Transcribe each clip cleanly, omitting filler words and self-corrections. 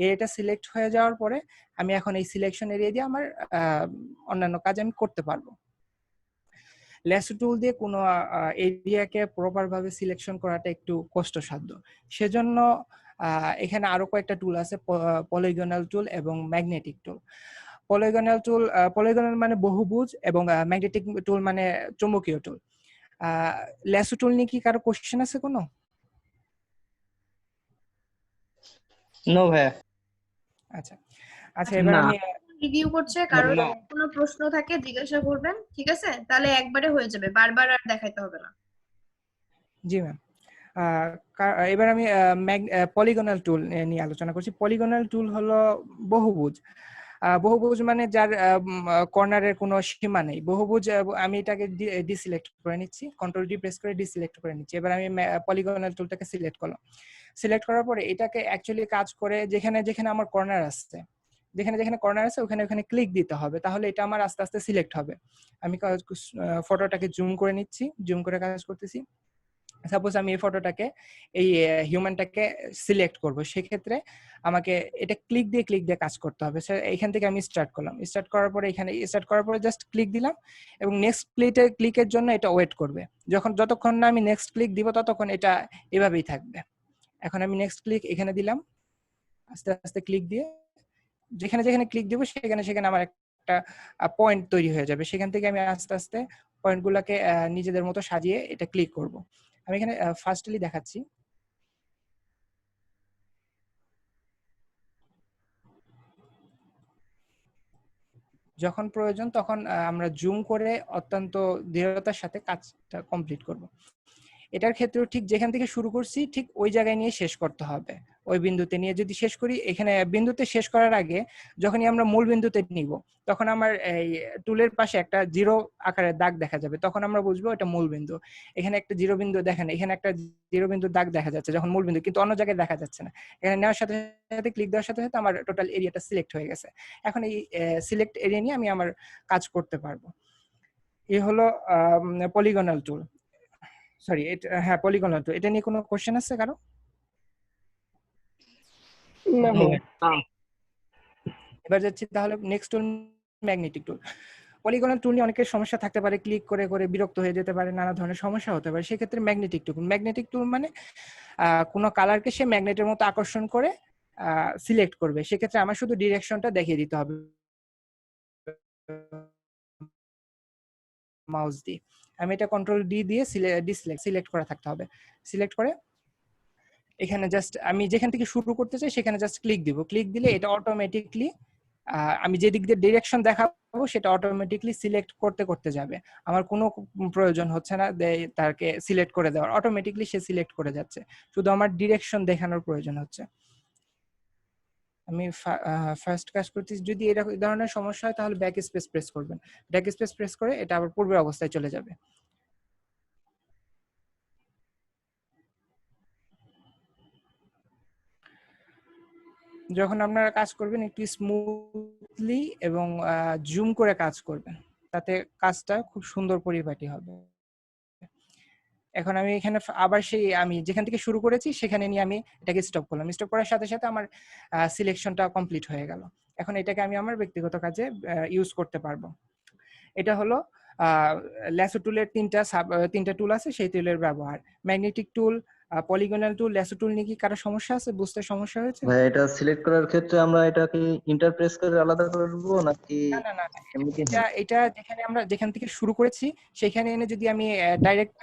এরিয়াটা সিলেক্ট হয়ে যাওয়ার পরে আমি এখন এই সিলেকশন এরিয়া দিয়ে আমার অন্যান্য কাজ আমি করতে পারবো। ল্যাসো টুল দিয়ে কোনো এরিয়াকে প্রপার ভাবে সিলেকশন করাটা একটু কষ্টসাধ্য, সেজন্য এখানে আরো কয়েকটা টুল আছে, পলিগনাল টুল এবং ম্যাগনেটিক টুল। পলিগনাল মানে বহুভুজ এবং ম্যাগনেটিক টুল মানে চৌম্বকীয় টুল। ল্যাসো টুল নিয়ে কি কারো কোশ্চেন আছে কোনো? নো ভাইয়া। আচ্ছা আচ্ছা, এবার না। আমি রিভিউ করছে, কারোর কোনো প্রশ্ন থাকে জিজ্ঞাসা করবেন, ঠিক আছে? তাহলে একবারে হয়ে যাবে, বারবার আর দেখাইতে হবে না। জি ম্যাম। এবার আমি পলিগনাল টুল নিয়ে আলোচনা করছি। পলিগনাল টুল হলো বহুভুজ। বহুভুজ মানে যার কর্নারের কোনো সীমা নেই। বহুভুজ আমি এটাকে ডিসিলেক্ট করে নিচ্ছি, কন্ট্রোল ডি প্রেস করে ডিসিলেক্ট করে নিচ্ছি। এবার আমি পলিগনাল টুলটাকে সিলেক্ট করলাম। সিলেক্ট করার পরে এটাকে অ্যাকচুয়ালি কাজ করে যেখানে যেখানে আমার কর্নার আসছে, যেখানে যেখানে কর্নার আছে ওখানে ওখানে ক্লিক দিতে হবে, তাহলে এটা আমার আস্তে আস্তে সিলেক্ট হবে। আমি ফটোটাকে জুম করে নিচ্ছি, জুম করে কাজ করতেছি। সাপোজ আমি এই ফটোটাকে, এই হিউম্যানটাকে সিলেক্ট করব, সেক্ষেত্রে আমাকে এটা ক্লিক দিয়ে কাজ করতে হবে। এখান থেকে আমি স্টার্ট করলাম, স্টার্ট করার পরে এখানে স্টার্ট করার পরে জাস্ট ক্লিক দিলাম এবং নেক্সট ক্লিকের জন্য এটা ওয়েট করবে। যতক্ষণ না আমি নেক্সট ক্লিক দিব ততক্ষণ এটা এভাবেই থাকবে। এখন আমি নেক্সট ক্লিক এখানে দিলাম, আস্তে আস্তে ক্লিক দিয়ে যেখানে যেখানে ক্লিক দিব সেখানে সেখানে আমার একটা পয়েন্ট তৈরি হয়ে যাবে। সেখান থেকে আমি আস্তে আস্তে পয়েন্টগুলোকে নিজেদের মতো সাজিয়ে এটা ক্লিক করব। আমি এখানে ফার্স্টলি দেখাচ্ছি। যখন প্রয়োজন তখন আমরা জুম করে অত্যন্ত দৃঢ়তার সাথে কাজটা কমপ্লিট করব। এটার ক্ষেত্রেও ঠিক যেখান থেকে শুরু করছি ঠিক ওই জায়গায় নিয়ে শেষ করতে হবে। ওই বিন্দুতে নিয়ে যদি শেষ করি, এখানে বিন্দুতে শেষ করার আগে যখনই আমরা মূল বিন্দুতে নিব তখন আমার এই টুলের পাশে একটা জিরো আকারের দাগ দেখা যাবে, তখন আমরা বুঝবো এটা মূল বিন্দু। এখানে একটা জিরো বিন্দু দেখেন, এখানে একটা জিরো বিন্দুর দাগ দেখা যাচ্ছে যখন মূল বিন্দু, কিন্তু অন্য জায়গায় দেখা যাচ্ছে না। এখানে নেওয়ার সাথে সাথে ক্লিক দেওয়ার সাথে সাথে আমার টোটাল এরিয়াটা সিলেক্ট হয়ে গেছে। এখন এই সিলেক্ট এরিয়া নিয়ে আমি আমার কাজ করতে পারবো। এই হলো পলিগনাল টুল। সরি, হ্যাঁ পলিগনাল টুল। এটা নিয়ে কোনো কোশ্চেন আছে কারো? এবার যাচ্ছি তাহলে নেক্সট টুল, ম্যাগনেটিক টুল। পলিগনাল টুল নিয়ে অনেকের সমস্যা থাকতে পারে, ক্লিক করে করে বিরক্ত হয়ে যেতে পারে, নানা ধরনের সমস্যা হতে পারে। সেক্ষেত্রে ম্যাগনেটিক টুল মানে কোনো কালারকে সে ম্যাগনেটের মতো আকর্ষণ করে সিলেক্ট করবে। সেক্ষেত্রে আমার শুধু ডিরেকশনটা দেখিয়ে দিতে হবে মাউস দিয়ে। আমি এটা কন্ট্রোল ডি দিয়ে সিলেক্ট করা থাকতে হবে। সিলেক্ট করে এখানে জাস্ট আমি যেখান থেকে শুরু করতে চাই সেখানে জাস্ট ক্লিক দিব। ক্লিক দিলে এটা অটোমেটিকলি আমি যে দিক দিয়ে ডিরেকশন দেখাবো সেটা অটোমেটিকলি সিলেক্ট করতে করতে যাবে। আমার কোনো প্রয়োজন হচ্ছে না তাকে সিলেক্ট করে দেওয়ার, অটোমেটিকলি সে সিলেক্ট করে যাচ্ছে, শুধু আমার ডিরেকশন দেখানোর প্রয়োজন হচ্ছে। আমি ফার্স্ট কাজ করতেছি। যদি এই ধরনের সমস্যা হয় তাহলে ব্যাক স্পেস প্রেস করবেন। ব্যাক স্পেস প্রেস করে এটা আবার পূর্বের অবস্থায় চলে যাবে। যখন আপনারা কাজ করবেন একটু স্মুথলি এবং জুম করে কাজ করবেন, তাতে কাজটা খুব সুন্দর পরিপাটি হবে। এখন আমি এখানে আবার সেই আমি যেখান থেকে শুরু করেছি সেখানে নিয়ে আমি এটাকে স্টপ করলাম। স্টপ করার সাথে সাথে আমার সিলেকশনটা কমপ্লিট হয়ে গেল। এখন এটাকে আমি আমার ব্যক্তিগত কাজে ইউজ করতে পারবো। এটা হলো ল্যাসো টুলের তিনটা টুল আছে, সেই টুলের ব্যবহার। ম্যাগনেটিক টুল, পলিগনাল টুল, ল্যাসো টুল নিয়ে কি কারো সমস্যা আছে? বুঝতে সমস্যা হয়েছে? ভাই এটা সিলেক্ট করার ক্ষেত্রে আমরা এটা কি ইন্টারপ্রেস করে আলাদা করব নাকি না না না, এমনিতে? এটা যেখান থেকে শুরু করেছি সেখানে এনে যদি আমি ডাইরেক্ট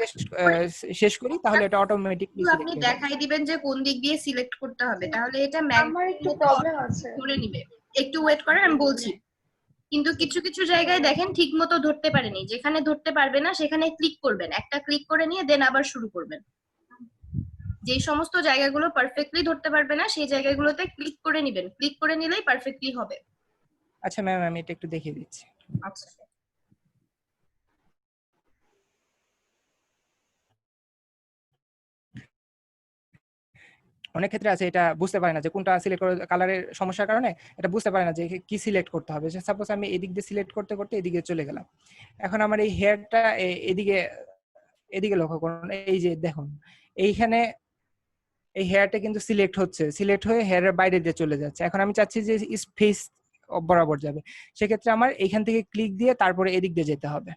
শেষ করি তাহলে এটা অটোমেটিকলি আপনি সিলেক্ট হয়ে যাবে। দেখাই দিবেন যে কোন দিক দিয়ে সিলেক্ট করতে হবে, তাহলে এটা আমার একটু প্রবলেম আছে। ধরে নিবে। একটু ওয়েট করেন, আমি বলছি। কিন্তু কিছু কিছু জায়গায় দেখেন ঠিক মতো ধরতে পারেনি, যেখানে ধরতে পারবে না সেখানে ক্লিক করবেন, একটা ক্লিক করে নিয়ে দেন আবার শুরু করবেন। যে সমস্ত জায়গাগুলো পারফেক্টলি ধরতে পারবে না সেই জায়গাগুলোতে ক্লিক করে নেবেন, ক্লিক করে নিলেই পারফেক্টলি হবে। আচ্ছা ম্যাম, আমি এটা একটু দেখিয়ে দিচ্ছি। আচ্ছা, অনেক ক্ষেত্রে আছে এটা বুঝতে পারে না যে কোনটা সিলেক্ট করে, কালারের সমস্যার কারণে এটা বুঝতে পারে না যে কি সিলেক্ট করতে হবে। সাপোজ আমি এদিক দিয়ে সিলেক্ট করতে করতে এদিকে চলে গেলাম। এখন আমার এই হেয়ারটা এদিকে লক্ষ্য করুন, এই যে দেখুন এইখানে এই হেয়ারটা কিন্তু সিলেক্ট হচ্ছে, সিলেক্ট হয়ে হেয়ারের বাইরে দিয়ে চলে যাচ্ছে। এখন আমি চাচ্ছি যে ফেস বরাবর যাবে, সেক্ষেত্রে আমার এইখান থেকে ক্লিক দিয়ে তারপরে এদিক দিয়ে যেতে হবে।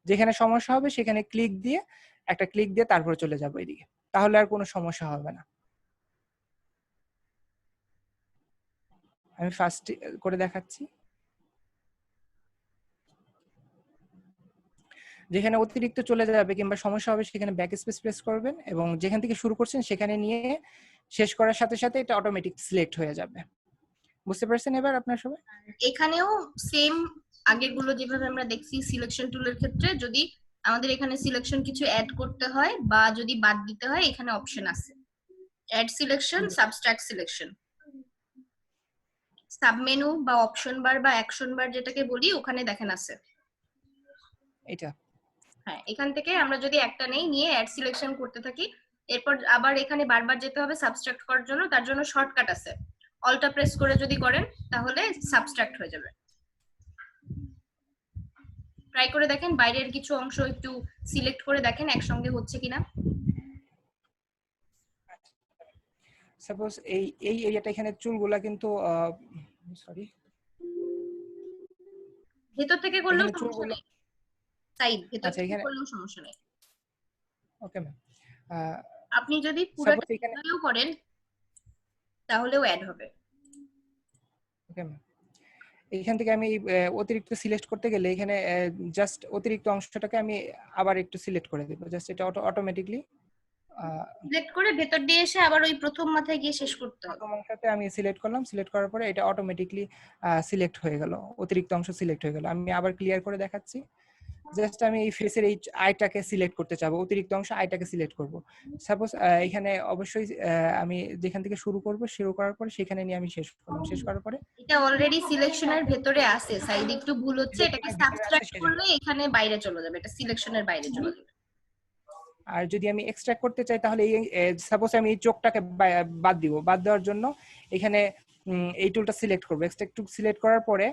যেখানে সমস্যা হবে সেখানে ক্লিক দিয়ে একটা ক্লিক দিয়ে তারপরে চলে যাবো এদিকে, তাহলে আর কোনো সমস্যা হবে না। আমি ফার্স্ট করে দেখাচ্ছি। যেখানে অতিরিক্ত চলে যাবে কিংবা সমস্যা হবে সেখানে ব্যাক স্পেস প্রেস করবেন এবং যেখান থেকে শুরু করছেন সেখানে নিয়ে শেষ করার সাথে সাথে এটা অটোমেটিক সিলেক্ট হয়ে যাবে। বুঝতে পারছেন এবার আপনার সবাই? এখানেও সেম আগেরগুলো যেভাবে আমরা দেখছি সিলেকশন টুলের ক্ষেত্রে, যদি আমাদের এখানে সিলেকশন কিছু অ্যাড করতে হয় বা যদি বাদ দিতে হয়, এখানে অপশন আছে add selection, subtract selection. Submenu বা অপশন বার বা অ্যাকশন বার যেটাকে বলি, ওখানে দেখেন আছে এটা। হ্যাঁ, এখান থেকে আমরা যদি একটা নেই নিয়ে অ্যাড সিলেকশন করতে থাকি, এরপর আবার এখানে বারবার যেতে হবে সাবস্ট্রাক্ট করার জন্য, তার জন্য শর্টকাট আছে, অল্টা প্রেস করে যদি করেন তাহলে সাবস্ট্রাক্ট হয়ে যাবে। ট্রাই করে দেখেন, বাইরের কিছু অংশ একটু সিলেক্ট করে দেখেন একসঙ্গে হচ্ছে কিনা। সাপোজ এই এই এরিয়াটা এখানে চুলগুলা কিন্তু সরি, ভেতর থেকে করলেও এখানে সমস্যা চুলগুলো, নেই, সাইড ভেতর আচ্ছা থেকে এখানে, করলেও সমস্যা নেই। Okay ma'am. আপনি যদি সাপোজ পুরোটা এখানে, করেন তাহলেও অ্যাড হবে। Okay ma'am. এইখান থেকে আমি অতিরিক্ত সিলেক্ট করতে গেলে এখানে জাস্ট অতিরিক্ত অংশটাকে আমি আবার একটু সিলেক্ট করে দেব, জাস্ট এটা অটোমেটিকলি সিলেক্ট করে ভেতর দিয়ে এসে আবার ওই প্রথম মাথায় গিয়ে শেষ করতে হবে। প্রথম অংশতে আমি সিলেক্ট করলাম, সিলেক্ট করার পরে এটা অটোমেটিকলি সিলেক্ট হয়ে গেল, অতিরিক্ত অংশ সিলেক্ট হয়ে গেল। আমি আবার ক্লিয়ার করে দেখাচ্ছি। জাস্ট আমি এই ফেসের এই আইটাকে সিলেক্ট করতে চাবো, অতিরিক্ত অংশ আইটাকে সিলেক্ট করব। সাপোজ এখানে অবশ্যই আমি যেখান থেকে শুরু করব, শুরু করার পরে সেখানে নিয়ে আমি শেষ করলাম, শেষ করার পরে এটা অলরেডি সিলেকশনের ভেতরে আছে, সাইড একটু ভুল হচ্ছে, এটাকে সাবট্রাক্ট করলে এখানে বাইরে চলে যাবে, এটা সিলেকশনের বাইরে চলে যাবে। আর যদি আমি এক্সট্রাক্ট করতে চাই তাহলে এই সাপোজ আমি এই চোখটাকে বাদ দিব, বাদ দেওয়ার জন্য এখানে এই টুলটা সিলেক্ট করব। এক্সট্রাক্ট টুল সিলেক্ট করার পরে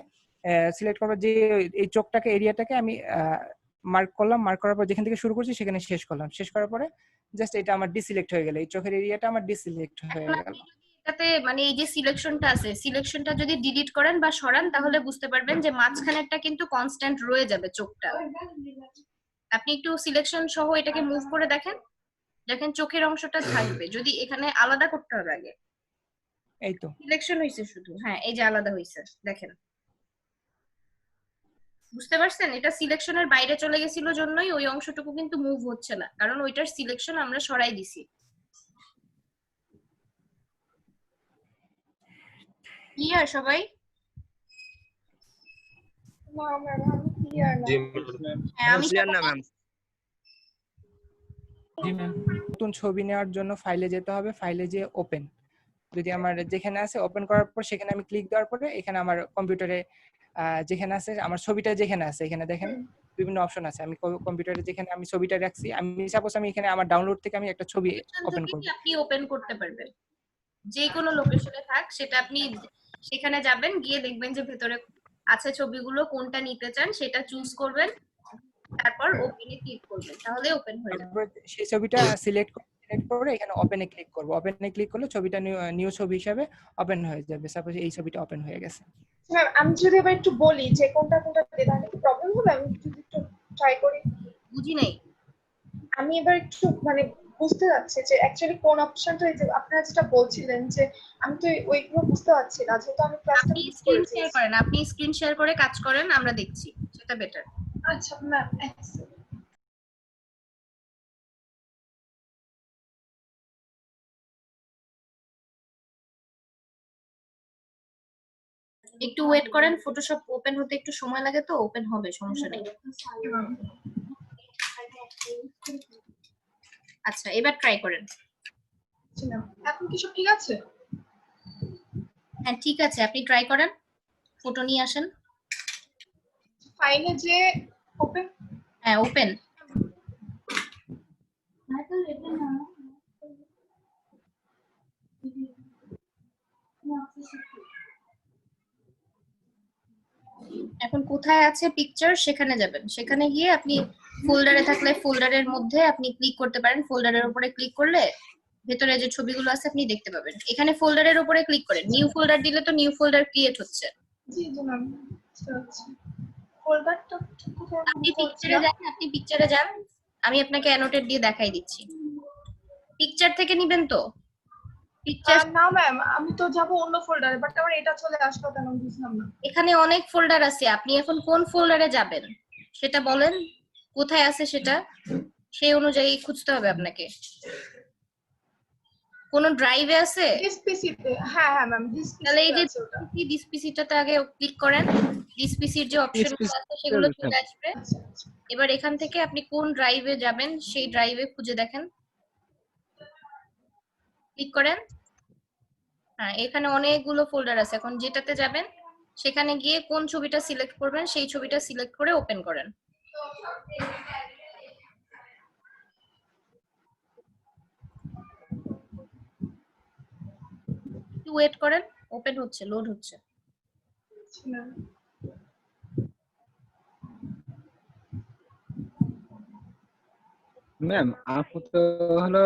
সিলেক্ট করব যে এই চোখটাকে এরিয়াটাকে আমি মার্ক করলাম, মার্ক করার পর যেখান থেকে শুরু করছি সেখানে শেষ করলাম, শেষ করার পরে জাস্ট এটা আমার ডিসিলেক্ট হয়ে গেল, এই চোখের এরিয়াটা আমার ডিসিলেক্ট হয়ে গেল। এটাতে মানে এই যে সিলেকশনটা আছে, সিলেকশনটা যদি ডিলিট করেন বা সরান তাহলে বুঝতে পারবেন যে মাঝখানেরটা কিন্তু কনস্ট্যান্ট রয়ে যাবে চোখটা। আপনি একটু সিলেকশন সহ এটাকে মুভ করে দেখেন, দেখেন চোখের অংশটা থাকবে। যদি এখানে আলাদা করতে হবে আগে, এই তো সিলেকশন হয়েছে শুধু, হ্যাঁ এই যে আলাদা হয়েছে দেখেন, বুঝতে পারছেন? এটা সিলেকশনের বাইরে চলে গেছিল জন্যই ওই অংশটুকু কিন্তু মুভ হচ্ছে না, কারণ ওইটার সিলেকশন আমরা সরাই দিছি। ক্লিয়ার সবাই? না ম্যাম, আমি ক্লিয়ার না। হ্যাঁ আমি ক্লিয়ার না ম্যাম। নতুন ছবি নেওয়ার জন্য ফাইলে যেতে হবে, ফাইলে যে ওপেন, যদি আমার যেখানে আছে ওপেন করার পর সেখানে আমি ক্লিক দেওয়ার পরে এখানে আমার কম্পিউটারে যেখানে আছে আমার ছবিটা যেখানে আছে এখানে দেখেন বিভিন্ন অপশন আছে। আমি কম্পিউটারে যেখানে আমি ছবিটা রাখছি, আমি সাপোজ আমি এখানে আমার ডাউনলোড থেকে আমি একটা ছবি ওপেন করব, আপনি ওপেন করতে পারবেন যে কোনো লোকেশনে থাক, সেটা আপনি সেখানে যাবেন, গিয়ে দেখবেন যে ভেতরে আছে ছবিগুলো, কোনটা নিতে চান সেটা চুজ করবেন, তারপর ওপেনে ক্লিক করবেন, তাহলে ওপেন হয়ে যাবে। তারপর সেই ছবিটা সিলেক্ট করে এখানে ওপেনে ক্লিক করব, ওপেনে ক্লিক করলে ছবিটা নিউ ছবি হিসাবে ওপেন হয়ে যাবে। সাপোজ এই ছবিটা ওপেন হয়ে গেছে। ম্যাম আমি যদি এবার একটু বলি যে কোনটা কোনটা দিলে তাহলে কি প্রবলেম হবে? আমি যদি একটু ট্রাই করি। বুঝি নাই। আমি এবার একটু মানে বুঝতে যাচ্ছি যে অ্যাকচুয়ালি কোন অপশনটা, এই যে আপনারা যেটা বলছিলেন যে আমি তো ওইগুলো বুঝতে পারছি না, যেহেতু আমি ক্লাসটা আপনি মিস স্ক্রিন করেছি। শেয়ার করেন, আপনি স্ক্রিন শেয়ার করে কাজ করেন, আমরা দেখছি, সেটা বেটার। আচ্ছা ম্যাম, একটু ওয়েট করেন, ফটোশপ ওপেন হতে একটু সময় লাগে, তো ওপেন হবে, সমস্যা নেই। আচ্ছা এবার ট্রাই করেন। এখন কি সব ঠিক আছে? হ্যাঁ ঠিক আছে, আপনি ট্রাই করেন, ফটো নিয়ে আসেন। ফাইলে যে ওপেন, হ্যাঁ ওপেন। এখন কোথায় আছে পিকচার সেখানে যাবেন, সেখানে গিয়ে আপনি ফোল্ডারে থাকলে ফোল্ডারের মধ্যে আপনি ক্লিক করতে পারেন, ফোল্ডারের উপরে ক্লিক করলে ভেতরে যে ছবিগুলো আছে আপনি দেখতে পাবেন। এখানে ফোল্ডারের উপরে ক্লিক করেন, নিউ ফোল্ডার দিলে তো নিউ ফোল্ডার ক্রিয়েট হচ্ছে। জি জি ম্যাম, বুঝতে পারছি। ফোল্ডারটা কোথায় আপনি বুঝতে পারছি পিকচারে না। যান, আপনি পিকচারে যান, আমি আপনাকে অ্যানোটেট দিয়ে দেখাই দিচ্ছি। পিকচার থেকে নিবেন তো পিকচার। না ম্যাম, আমি তো যাব অন্য ফোল্ডারে, বাট আমার এটা চলে আসলো কেন বুঝলাম না। এখানে অনেক ফোল্ডার আছে, আপনি এখন কোন ফোল্ডারে যাবেন সেটা বলেন, কোথায় আছে সেটা সেই অনুযায়ী খুঁজতে হবে আপনাকে। কোন ড্রাইভে আছে? দিস পিসিতে, হ্যাঁ হ্যাঁ ম্যাম, দিস তাহলে এই পিসিতে যে আছে ওটা। দিস পিসিটাতে আগে ক্লিক করেন, দিস পিসির যে অপশনগুলো আছে সেগুলো চলে আসবে। আচ্ছা আচ্ছা। এবার এখান থেকে আপনি কোন ড্রাইভে যাবেন সেই ড্রাইভে খুঁজে দেখেন, ক্লিক করেন। হ্যাঁ, এখানে অনেকগুলো ফোল্ডার আছে, এখন যেটাতে যাবেন সেখানে গিয়ে কোন ছবিটা সিলেক্ট করবেন সেই ছবিটা সিলেক্ট করে ওপেন করেন। একটু ওয়েট করেন, ওপেন হচ্ছে, লোড হচ্ছে। ম্যাম ম্যাম আপু তো হলো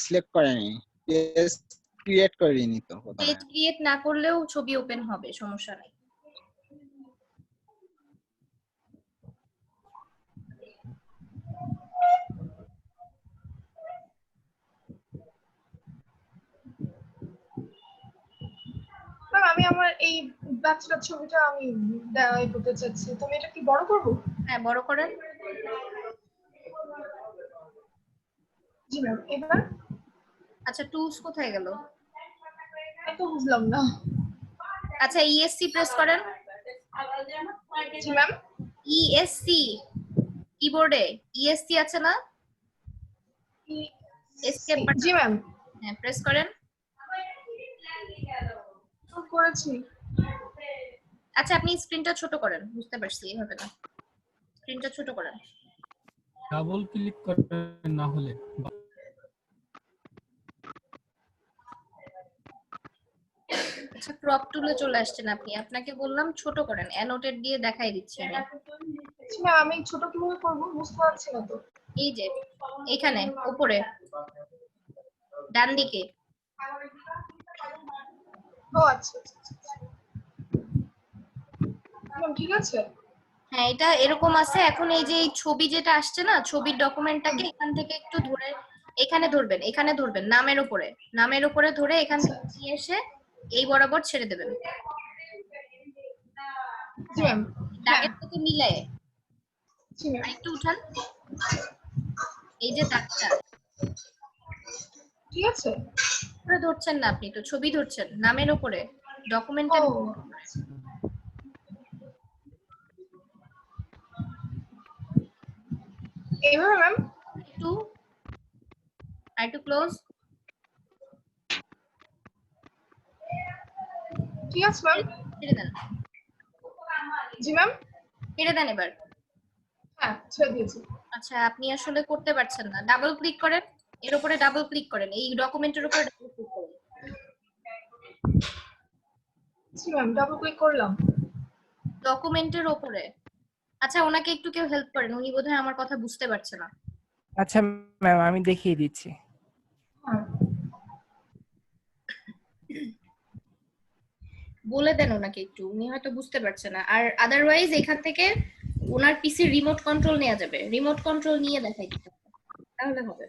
সিলেক্ট করেনি, পেজ ক্রিয়েট করেনি তো কোথাও। পেজ ক্রিয়েট না করলেও ছবি ওপেন হবে, সমস্যা নাই। ম্যাম, আমি আমার এই ব্যাচেলর ছবিটা আমি করতে চাচ্ছি, তুমি এটা কি বড় করবো? হ্যাঁ, বড় করেন। জি ম্যাম, এবার আচ্ছা, টুলস কোথায় গেল? আমি তো বুঝলাম না। আচ্ছা, ইএসসি প্রেস করেন। জি ম্যাম, ইএসসি কিবোর্ডে ইএসসি আছে না? Escape button। জি ম্যাম, হ্যাঁ, প্রেস করেন। করেছি। আচ্ছা, আপনি স্ক্রিনটা ছোট করেন, বুঝতে পারছি এইভাবে না, স্ক্রিনটা ছোট করেন। ডাবল ক্লিক করবেন না হলে। আচ্ছা, ক্রপ টুলে চলে আসছেন আপনি, আপনাকে বললাম ছোট করেন, অ্যানোটেট দিয়ে দেখাই দিচ্ছি আমি। জি ম্যাম, আমি ছোট কিভাবে করবো বুঝতে পারছি না তো। এই যে এখানে উপরে ডান দিকে। ও আচ্ছা আচ্ছা, আচ্ছা। ম্যাম ঠিক আছে। হ্যাঁ, এটা এরকম আছে। এখন এই যে এই ছবি যেটা আসছে না, ছবির ডকুমেন্টটাকে এখান থেকে একটু ধরে এখানে ধরবেন, এখানে ধরবেন, নামের উপরে ধরে এখান থেকে নিয়ে এসে এই বরাবর ছেড়ে দেবেন। জি ম্যাম, দাগের সাথে মিলায়ে জি ম্যাম, আরেকটু উঠান, এই যে দাগটা ঠিক আছে। উপরে ধরছেন না, আপনি তো ছবি ধরছেন নামের উপরে, ডকুমেন্টের ও এইভাবে ম্যাম। একটু আরেকটু ক্লোজ। ঠিক আছে ম্যাম। ছেড়ে দেন, জি ম্যাম, ছেড়ে দেন এবার। হ্যাঁ ছেড়ে দিয়েছি। আচ্ছা, আপনি আসলে করতে পারছেন না, ডাবল ক্লিক করেন, এর উপরে ডাবল ক্লিক করেন, এই ডকুমেন্টের উপরে ডাবল ক্লিক করেন। জি ম্যাম, ডাবল ক্লিক করলাম। ডকুমেন্টের উপরে। আচ্ছা, ওনাকে একটু কেউ হেল্প করেন, উনি বোধহয় আমার কথা বুঝতে পারছে না। আচ্ছা ম্যাম, আমি দেখিয়ে দিচ্ছি। হ্যাঁ বলে দেন ওনাকে একটু, উনি হয়তো বুঝতে পারছে না। আর আদারওয়াইজ এখান থেকে ওনার পিসি রিমোট কন্ট্রোল নেওয়া যাবে, রিমোট কন্ট্রোল নিয়ে দেখাই দিতে হবে, তাহলে হবে।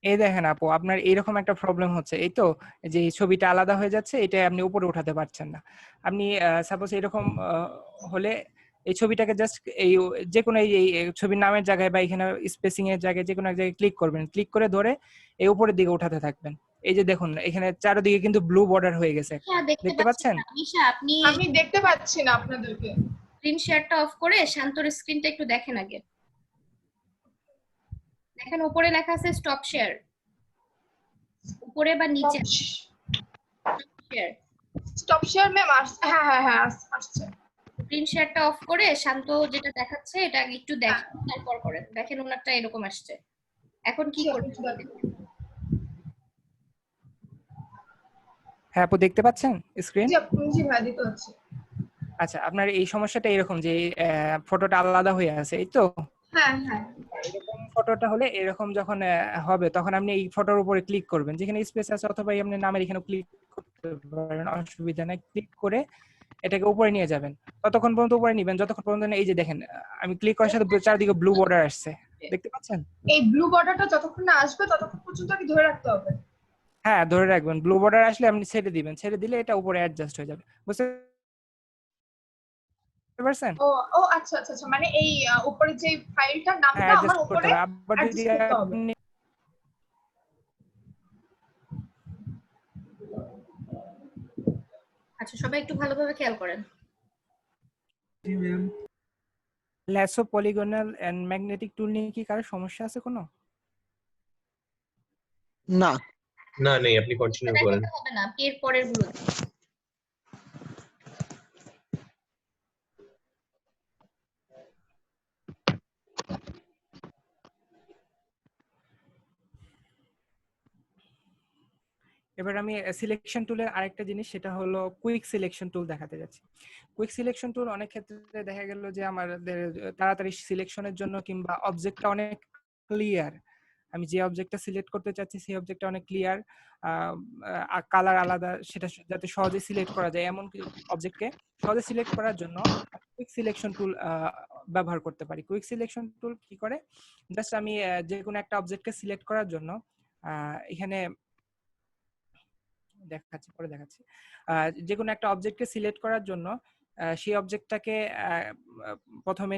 এই দেখেন আপু, আপনার এইরকম একটা প্রবলেম হচ্ছে, এই তো যে এই ছবিটা আলাদা হয়ে যাচ্ছে, এটা আপনি উপরে উঠাতে পারছেন না। আপনি সাপোজ এরকম হলে এই ছবিটাকে জাস্ট এই যে কোনো এই ছবির নামের জায়গায় বা এখানে স্পেসিং এর জায়গায় যে কোনো এক জায়গায় ক্লিক করবেন, ক্লিক করে ধরে এই উপরের দিকে উঠাতে থাকবেন। এই যে দেখুন, এখানে চারিদিকে কিন্তু ব্লু বর্ডার হয়ে গেছে, হ্যাঁ, দেখতে পাচ্ছেন? ঈশা, আপনি আমি দেখতে পাচ্ছি না আপনাদেরকে। স্ক্রিন শেয়ারটা অফ করে শান্তর স্ক্রিনটা একটু দেখেন আগে। দেখেন উপরে লেখা আছে স্টপ শেয়ার, উপরে বা নিচে শেয়ার। স্টপ শেয়ার ম্যাম আসছে, হ্যাঁ হ্যাঁ হ্যাঁ আসছে। স্ক্রিন শেয়ারটা অফ করে শান্ত যেটা দেখাচ্ছে এটা আগে একটু দেখেন, তারপর করেন। দেখেন ওনারটা এরকম আসছে, এখন কি করবেন? হ্যাঁ আপু, দেখতে পাচ্ছেন স্ক্রিন? জি ভাই, দিতে হচ্ছে। আচ্ছা, আপনার এই সমস্যাটা এরকম যে ফটোটা আলাদা হয়ে আছে, এই তো? হ্যাঁ হ্যাঁ, এরকম ফটোটা হলে এরকম যখন হবে তখন আপনি এই ফটোর উপরে ক্লিক করবেন, যেখানে স্পেস আছে, অথবা আপনি নামের এখানে ক্লিক করতে পারেন, অসুবিধা নাই। ক্লিক করে এটাকে উপরে নিয়ে যাবেন, ততক্ষণ পর্যন্ত উপরে নেবেন যতক্ষণ পর্যন্ত না এই যে দেখেন আমি ক্লিক করার সাথে চারদিকে ব্লু বর্ডার আসছে, দেখতে পাচ্ছেন? এই ব্লু বর্ডারটা যতক্ষণ না আসবে ততক্ষণ পর্যন্ত কি ধরে রাখতে হবে? হ্যাঁ, ধরে রাখবেন। ব্লু বর্ডার আসলে আপনি ছেড়ে দিবেন, ছেড়ে দিলে এটা উপরে অ্যাডজাস্ট হয়ে যাবে। বুঝতে পারছেন? ও ও আচ্ছা আচ্ছা আচ্ছা, মানে এই উপরে যে ফাইলটার হ্যাঁ, নামটা আমার অ্যাডজাস্ট করতে উপরে হবে। আবার যদি অ্যাডজাস্ট করতে হবে। আপনি আচ্ছা, সবাই একটু ভালোভাবে খেয়াল করেন। জি ma'am. Lasso, polygonal and magnetic tool নিয়ে কি কারো সমস্যা আছে কোনো? না। না নেই, আপনি কন্টিনিউ করেন। দেখাতে হবে না, আপনি এর পরের গুলো এবার আমি সিলেকশন টুলের আরেকটা জিনিস, সেটা হলো কুইক সিলেকশন টুল দেখাতে যাচ্ছি। কুইক সিলেকশন টুল অনেক ক্ষেত্রে দেখা গেল যে আমাদের তাড়াতাড়ি সিলেকশনের জন্য, কিংবা অবজেক্টটা অনেক ক্লিয়ার, আমি যে অবজেক্টটা সিলেক্ট করতে চাচ্ছি সেই অবজেক্টটা অনেক ক্লিয়ার, কালার আলাদা, সেটা যাতে সহজে সিলেক্ট করা যায়, এমন অবজেক্টকে সহজে সিলেক্ট করার জন্য কুইক সিলেকশন টুল ব্যবহার করতে পারি। কুইক সিলেকশন টুল কি করে, জাস্ট আমি যে কোনো একটা অবজেক্টকে সিলেক্ট করার জন্য এখানে দেখাচ্ছি, পরে দেখাচ্ছি, যে কোনো একটা অবজেক্টকে সিলেক্ট করার জন্য সেই অবজেক্টটাকে প্রথমে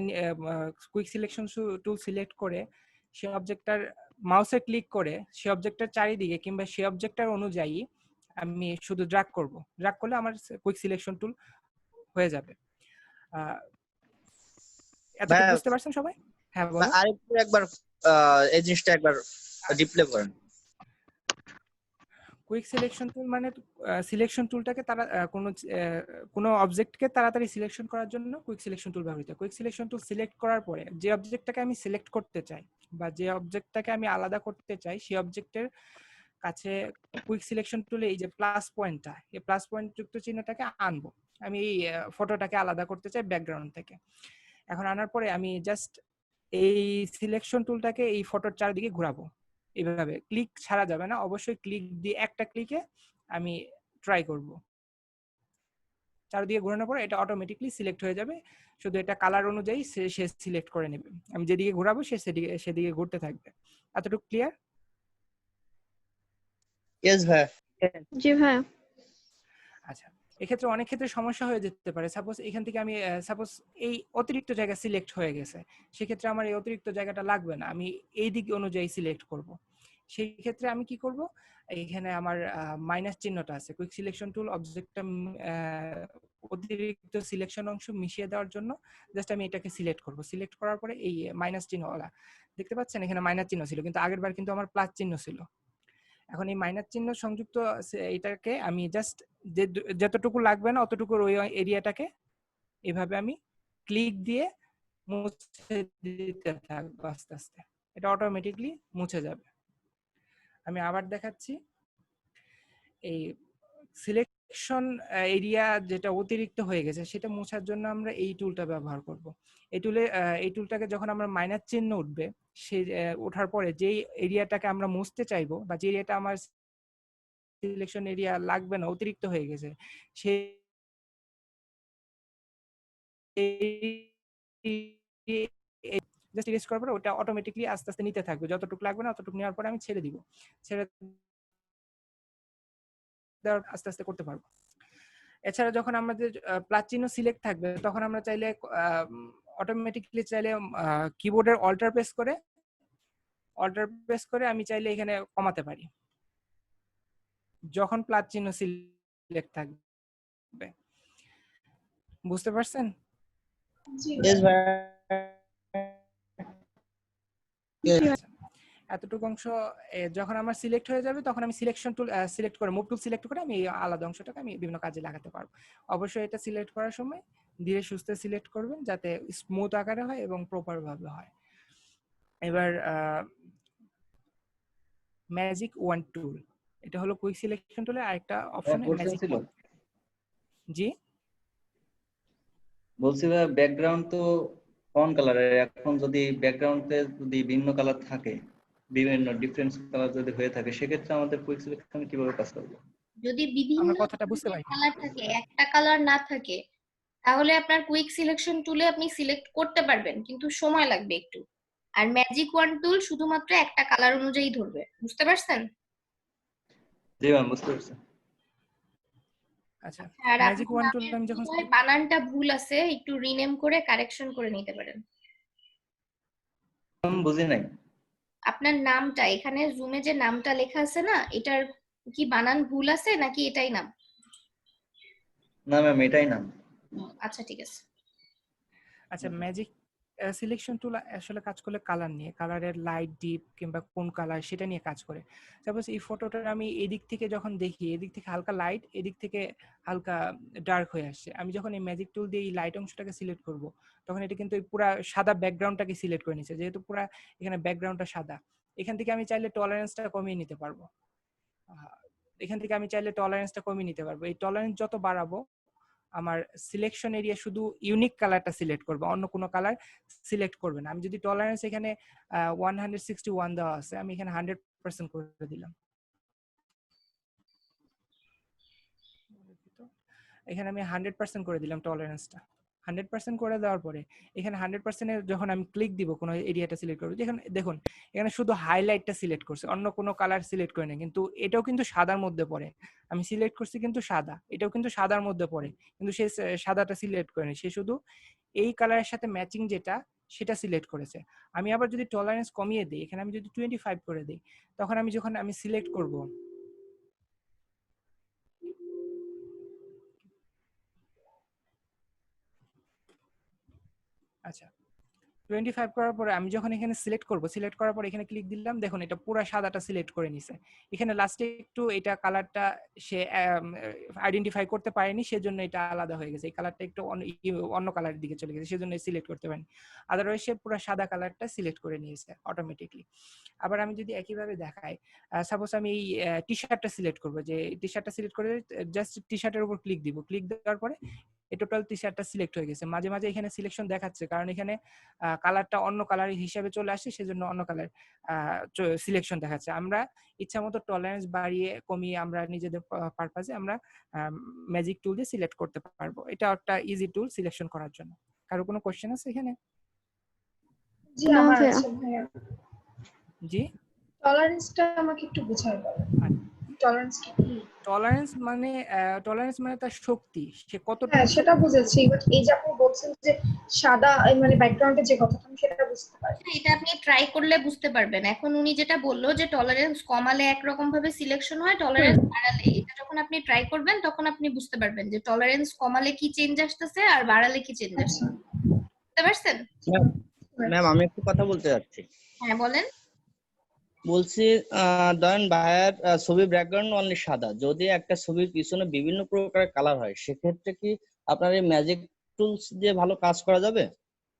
কুইক সিলেকশন টুল সিলেক্ট করে সেই অবজেক্টটার মাউসে ক্লিক করে সেই অবজেক্টটার চারিদিকে কিংবা সেই অবজেক্টটার অনুযায়ী আমি শুধু ড্র্যাগ করব। ড্র্যাগ করলে আমার কুইক সিলেকশন টুল হয়ে যাবে। এতটুকু ভাইয়া, বুঝতে পারছেন সবাই? হ্যাঁ, বলো। আরেকটু একবার এই জিনিসটা একবার ডিসপ্লে করেন। কুইক সিলেকশন টুল মানে সিলেকশন টুলটাকে তারা কোনো অবজেক্টকে তাড়াতাড়ি সিলেকশন করার জন্য কুইক সিলেকশন টুল ব্যবহৃত হয়। কুইক সিলেকশন টুল সিলেক্ট করার পরে যে অবজেক্টটাকে আমি সিলেক্ট করতে চাই বা যে অবজেক্টটাকে আমি আলাদা করতে চাই সেই অবজেক্টের কাছে কুইক সিলেকশন টুলে এই যে প্লাস পয়েন্টটা, এই প্লাস পয়েন্ট যুক্ত চিহ্নটাকে আনবো। আমি এই ফটোটাকে আলাদা করতে চাই ব্যাকগ্রাউন্ড থেকে। এখন আনার পরে আমি জাস্ট এই সিলেকশন টুলটাকে এই ফটোর চারদিকে ঘোরাবো। এইভাবে ক্লিক ছাড়া যাবে না, অবশ্যই ক্লিক দিয়ে একটা ক্লিকে আমি ট্রাই করব। চারদিকে ঘোরানোর পরে এটা অটোমেটিকলি সিলেক্ট হয়ে যাবে, শুধু এটা কালার অনুযায়ী সে সিলেক্ট করে নেবে। আমি যেদিকে ঘোরাবো সে সেদিকে ঘুরতে থাকবে। এতটুকু ক্লিয়ার? ইয়েস ভাইয়া। জি ভাইয়া। আচ্ছা, এক্ষেত্রে অনেক ক্ষেত্রে সমস্যা হয়ে যেতে পারে। সাপোজ এখান থেকে আমি সাপোজ এই অতিরিক্ত জায়গা সিলেক্ট হয়ে গেছে, সেক্ষেত্রে আমার এই অতিরিক্ত জায়গাটা লাগবে না, আমি এই দিক অনুযায়ী সিলেক্ট করব। সেই ক্ষেত্রে আমি কি করব, এখানে আমার মাইনাস চিহ্নটা আছে, কুইক সিলেকশন টুল অবজেক্টটা অতিরিক্ত সিলেকশন অংশ মিশিয়ে দেওয়ার জন্য জাস্ট আমি এটাকে সিলেক্ট করব। সিলেক্ট করার পরে এই মাইনাস চিহ্নওয়ালা দেখতে পাচ্ছেন, এখানে মাইনাস চিহ্ন ছিল, কিন্তু আগের বার কিন্তু আমার প্লাস চিহ্ন ছিল। এখন এই মাইনাস চিহ্ন সংযুক্ত এটাকে আমি জাস্ট যতটুকু লাগবে না অতটুকুর ওই এরিয়াটাকে এভাবে আমি ক্লিক দিয়ে মুছে দিতে থাকবো আস্তে আস্তে, এটা অটোমেটিকলি মুছে যাবে। আমি আবার দেখাচ্ছি। এই সিলেকশন এরিয়া যেটা অতিরিক্ত হয়ে গেছে সেটা মোছার জন্য আমরা এই টুলটা ব্যবহার করব। এই টুলটাকে যখন আমরা মাইনাস চিহ্ন উঠবে, সেই ওঠার পরে যেই এরিয়াটাকে আমরা মুছতে চাইবো বা যে এরিয়াটা আমার সিলেকশন এরিয়া লাগবে না, অতিরিক্ত হয়ে গেছে, সেই জাস্ট ইরেজ করার পরে ওটা অটোমেটিকলি আস্তে আস্তে নিতে থাকবে, যতটুকু লাগবে না ততটুকু নেওয়ার পরে আমি ছেড়ে দিব। ছেড়ে দেওয়ার আস্তে আস্তে করতে পারবো। এছাড়া যখন আমাদের প্লাস চিহ্ন সিলেক্ট থাকবে তখন আমরা চাইলে অটোমেটিকলি চাইলে কিবোর্ডের অল্টার প্রেস করে আমি চাইলে এখানে কমাতে পারি যখন প্লাস চিহ্ন সিলেক্ট থাকবে। বুঝতে পারছেন? জি ইয়েস ভাইয়া। এতটুকু অংশ যখন আমার সিলেক্ট হয়ে যাবে তখন আমি সিলেকশন টুল সিলেক্ট করে মুভ টুল সিলেক্ট করে আমি এই আলাদা অংশটাকে আমি বিভিন্ন কাজে লাগাতে পারবো। অবশ্যই এটা সিলেক্ট করার সময় ধীরে সুস্থে সিলেক্ট করবেন যাতে স্মুথ আকারে হয় এবং প্রপার ভাবে হয়। এবার ম্যাজিক ওয়ান টুল, এটা হলো কুইক সিলেকশন টুলের আরেকটা অপশন। ম্যাজিক ছিল জি বলছি ভাই, ব্যাকগ্রাউন্ড তো কোন কালারের? এখন যদি ব্যাকগ্রাউন্ডে যদি ভিন্ন কালার থাকে, বিভিন্ন ডিফারেন্ট কালার যদি হয়ে থাকে, সেক্ষেত্রে আমাদের কুইক সিলেকশন কিভাবে কাজ করবে? যদি বিভিন্ন আমার কথাটা বুঝতে পারিনি। কালার থাকে, একটা কালার না থাকে, তাহলে আপনার কুইক সিলেকশন টুলে আপনি সিলেক্ট করতে পারবেন, কিন্তু সময় লাগবে একটু। আর ম্যাজিক ওয়ান টুল শুধুমাত্র একটা কালার অনুযায়ী ধরবে, বুঝতে পারছেন? জি ম্যাম, বুঝতে পারছি। আচ্ছা, আর ম্যাজিক ওয়ান টুল আমি যখন আপনার বানানটা ভুল আছে, একটু রিনেম করে কারেকশন করে নিতে পারেন। বুঝি নাই। আপনার নামটা এখানে জুমে যে নামটা লেখা আছে না, এটার কি বানান ভুল আছে নাকি এটাই নাম? না ম্যাম, এটাই নাম। আচ্ছা ঠিক আছে। আচ্ছা, ম্যাজিক সিলেকশন টুল আসলে কাজ করলে কালার নিয়ে, কালারের লাইট ডিপ কিংবা কোন কালার সেটা নিয়ে কাজ করে। সাপোজ এই ফটোটা আমি এদিক থেকে যখন দেখি, এদিক থেকে হালকা লাইট, এদিক থেকে হালকা ডার্ক হয়ে আসছে, আমি যখন এই ম্যাজিক টুল দিয়ে এই লাইট অংশটাকে সিলেক্ট করব, তখন এটা কিন্তু এই পুরা সাদা ব্যাকগ্রাউন্ডটাকে সিলেক্ট করে নিচ্ছে, যেহেতু পুরা এখানে ব্যাকগ্রাউন্ডটা সাদা। এখান থেকে আমি চাইলে টলারেন্সটা কমিয়ে নিতে পারবো। এই টলারেন্স যত বাড়াবো, আমার সিলেকশন এরিয়া শুধু ইউনিক কালারটা সিলেক্ট করবে, অন্য কোনো কালার সিলেক্ট করবে না। আমি যদি টলারেন্স এখানে 161 দেওয়া আছে, আমি এখানে 100% করে দিলাম। এখানে আমি 100% করে দিলাম টলারেন্সটা। 100% করে দেওয়ার পরে এখানে 100% যখন আমি ক্লিক দিব কোনো এরিয়াটা সিলেক্ট করব, যেখানে দেখুন এখানে শুধু হাইলাইটটা সিলেক্ট করছে, অন্য কোনো কালার সিলেক্ট করে না, কিন্তু এটাও কিন্তু সাদার মধ্যে পড়ে। আমি সিলেক্ট করছি কিন্তু সাদা, এটাও কিন্তু সাদার মধ্যে পড়ে, কিন্তু সে সাদাটা সিলেক্ট করেনি, সে শুধু এই কালারের সাথে ম্যাচিং যেটা সেটা সিলেক্ট করেছে। আমি আবার যদি টলারেন্স কমিয়ে দিই, এখানে আমি যদি 25 করে দিই, তখন আমি যখন আমি সিলেক্ট করব, আচ্ছা 25 করার পরে আমি যখন এখানে সিলেক্ট করব, সিলেক্ট করার পর এখানে ক্লিক দিলাম, দেখুন এটা পুরো সাদাটা সিলেক্ট করে নিছে। এখানে লাস্টে একটু এটা কালারটা সে আইডেন্টিফাই করতে পারেনি, সেজন্য এটা আলাদা হয়ে গেছে, এই কালারটা একটু অন্য কালারের দিকে চলে গেছে, সেজন্য সিলেক্ট করতে পারেনি। আদারওয়াইজ সে পুরো সাদা কালারটা সিলেক্ট করে নিয়েছে অটোমেটিকলি। আবার আমি যদি একইভাবে দেখাই, সাপোজ আমি এই টি শার্টটা সিলেক্ট করবো, যে টি শার্টটা সিলেক্ট করে জাস্ট টি শার্টের উপর ক্লিক দিব, ক্লিক দেওয়ার পরে এই টোটাল টি শার্টটা সিলেক্ট হয়ে গেছে। মাঝে মাঝে এখানে সিলেকশন দেখাচ্ছে, কারণ এখানে কালারটা অন্য কালার হিসেবে চলে আসছে, সেজন্য অন্য কালার সিলেকশন দেখাচ্ছে। আমরা ইচ্ছা মতো টলারেন্স বাড়িয়ে কমিয়ে আমরা নিজেদের পারপাসে আমরা ম্যাজিক টুল দিয়ে সিলেক্ট করতে পারবো। এটা একটা ইজি টুল সিলেকশন করার জন্য। কারো কোনো কোশ্চেন আছে এখানে? জি আমার আছে ভাইয়া। জি, টলারেন্সটা আমাকে একটু বুঝাই বলেন। টলারেন্সটা কি? টলারেন্স মানে তার শক্তি, সে কতটুকু। হ্যাঁ সেটা বুঝেছি, বাট এই যে আপনি বলছেন যে সাদা মানে ব্যাকগ্রাউন্ডে যে কথাটা, আমি সেটা বুঝতে পারি। এটা আপনি ট্রাই করলে বুঝতে পারবেন। এখন উনি যেটা বললো যে টলারেন্স কমালে একরকম ভাবে সিলেকশন হয়, টলারেন্স বাড়ালে, এটা যখন আপনি ট্রাই করবেন তখন আপনি বুঝতে পারবেন যে টলারেন্স কমালে কি চেঞ্জ আসতেছে আর বাড়ালে কি চেঞ্জ আসছে। বুঝতে পারছেন? ম্যাম আমি একটু কথা বলতে যাচ্ছি। হ্যাঁ বলেন। বলছি ধরেন ভাইয়ের ছবির ব্যাকগ্রাউন্ড অনলি সাদা, যদি একটা ছবির পিছনে বিভিন্ন প্রকারের কালার হয়, সেক্ষেত্রে কি আপনার এই ম্যাজিক টুলস দিয়ে ভালো কাজ করা যাবে?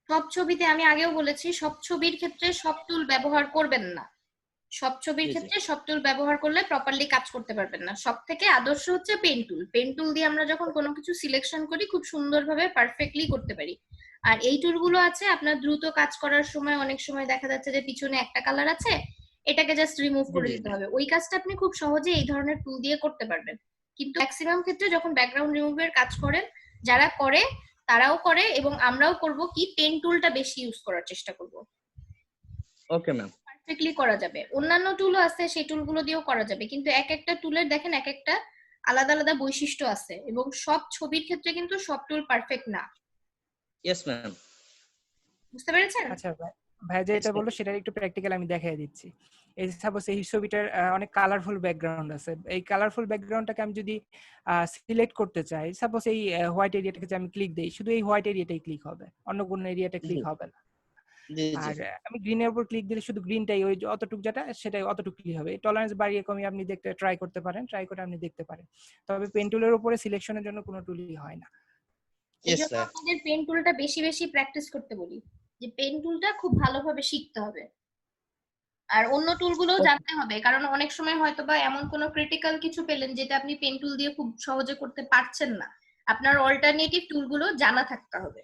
সব ছবিতে, আমি আগেও বলেছি, সব ছবির ক্ষেত্রে সব টুল ব্যবহার করবেন না। সব ছবির ক্ষেত্রে সব টুল ব্যবহার করলে প্রপারলি কাজ করতে পারবেন না। সব থেকে আদর্শ হচ্ছে পেন টুল। পেন টুল দিয়ে আমরা যখন কোনো কিছু সিলেকশন করি খুব সুন্দরভাবে পারফেক্টলি করতে পারি। আর এই টুলগুলো আছে আপনার দ্রুত কাজ করার সময়, অনেক সময় দেখা যাচ্ছে যে পিছনে একটা কালার আছে, এটাকে জাস্ট রিমুভ করে দিতে হবে, ওই কাজটা আপনি খুব সহজে এই ধরনের টুল দিয়ে করতে পারবেন। কিন্তু ম্যাক্সিমাম ক্ষেত্রে যখন ব্যাকগ্রাউন্ড রিমুভের কাজ করেন, যারা করে তারাও করে এবং আমরাও করব কি, পেন টুলটা বেশি ইউজ করার চেষ্টা করব। Okay ma'am. পারফেক্টলি করা যাবে। অন্যান্য টুলও আছে, সেই টুলগুলো দিয়েও করা যাবে, কিন্তু এক একটা টুলের দেখেন এক একটা আলাদা আলাদা বৈশিষ্ট্য আছে, এবং সব ছবির ক্ষেত্রে কিন্তু সব টুল পারফেক্ট না। Yes ma'am. বুঝতে পেরেছেন? আচ্ছা ভাই যেটা বললো সেটা একটু প্র্যাকটিক্যাল আমি দেখাই দিচ্ছি। এই সাপোজ এই ছবিটার অনেক কালারফুল ব্যাকগ্রাউন্ড আছে, এই কালারফুল ব্যাকগ্রাউন্ডটাকে আমি যদি সিলেক্ট করতে চাই, সাপোজ এই হোয়াইট এরিয়াটাকে আমি ক্লিক দেই, শুধু এই হোয়াইট এরিয়াটাই ক্লিক হবে, অন্য কোনো এরিয়াটা ক্লিক হবে না। আর আমি গ্রিনের উপর ক্লিক দিলে শুধু গ্রিনটাই, ওই অতটুকু যেটা সেটাই অতটুকু ক্লিক হবে। টলারেন্স বাড়িয়ে কমিয়ে আপনি দেখতে ট্রাই করতে পারেন, ট্রাই করে আপনি দেখতে পারেন। তবে পেন টুলের উপরে সিলেকশনের জন্য কোনো টুলই হয় না। এইজন্য আপনাদের পেন টুলটা বেশি বেশি প্র্যাকটিস করতে বলি, যে পেন টুলটা খুব ভালোভাবে শিখতে হবে আর অন্য টুলগুলো জানতে হবে, কারণ অনেক সময় হয়তো বা এমন কোনো ক্রিটিক্যাল কিছু পেলেন যেটা আপনি পেন টুল দিয়ে খুব সহজে করতে পারছেন না, আপনার অল্টারনেটিভ টুলগুলো জানা থাকতে হবে।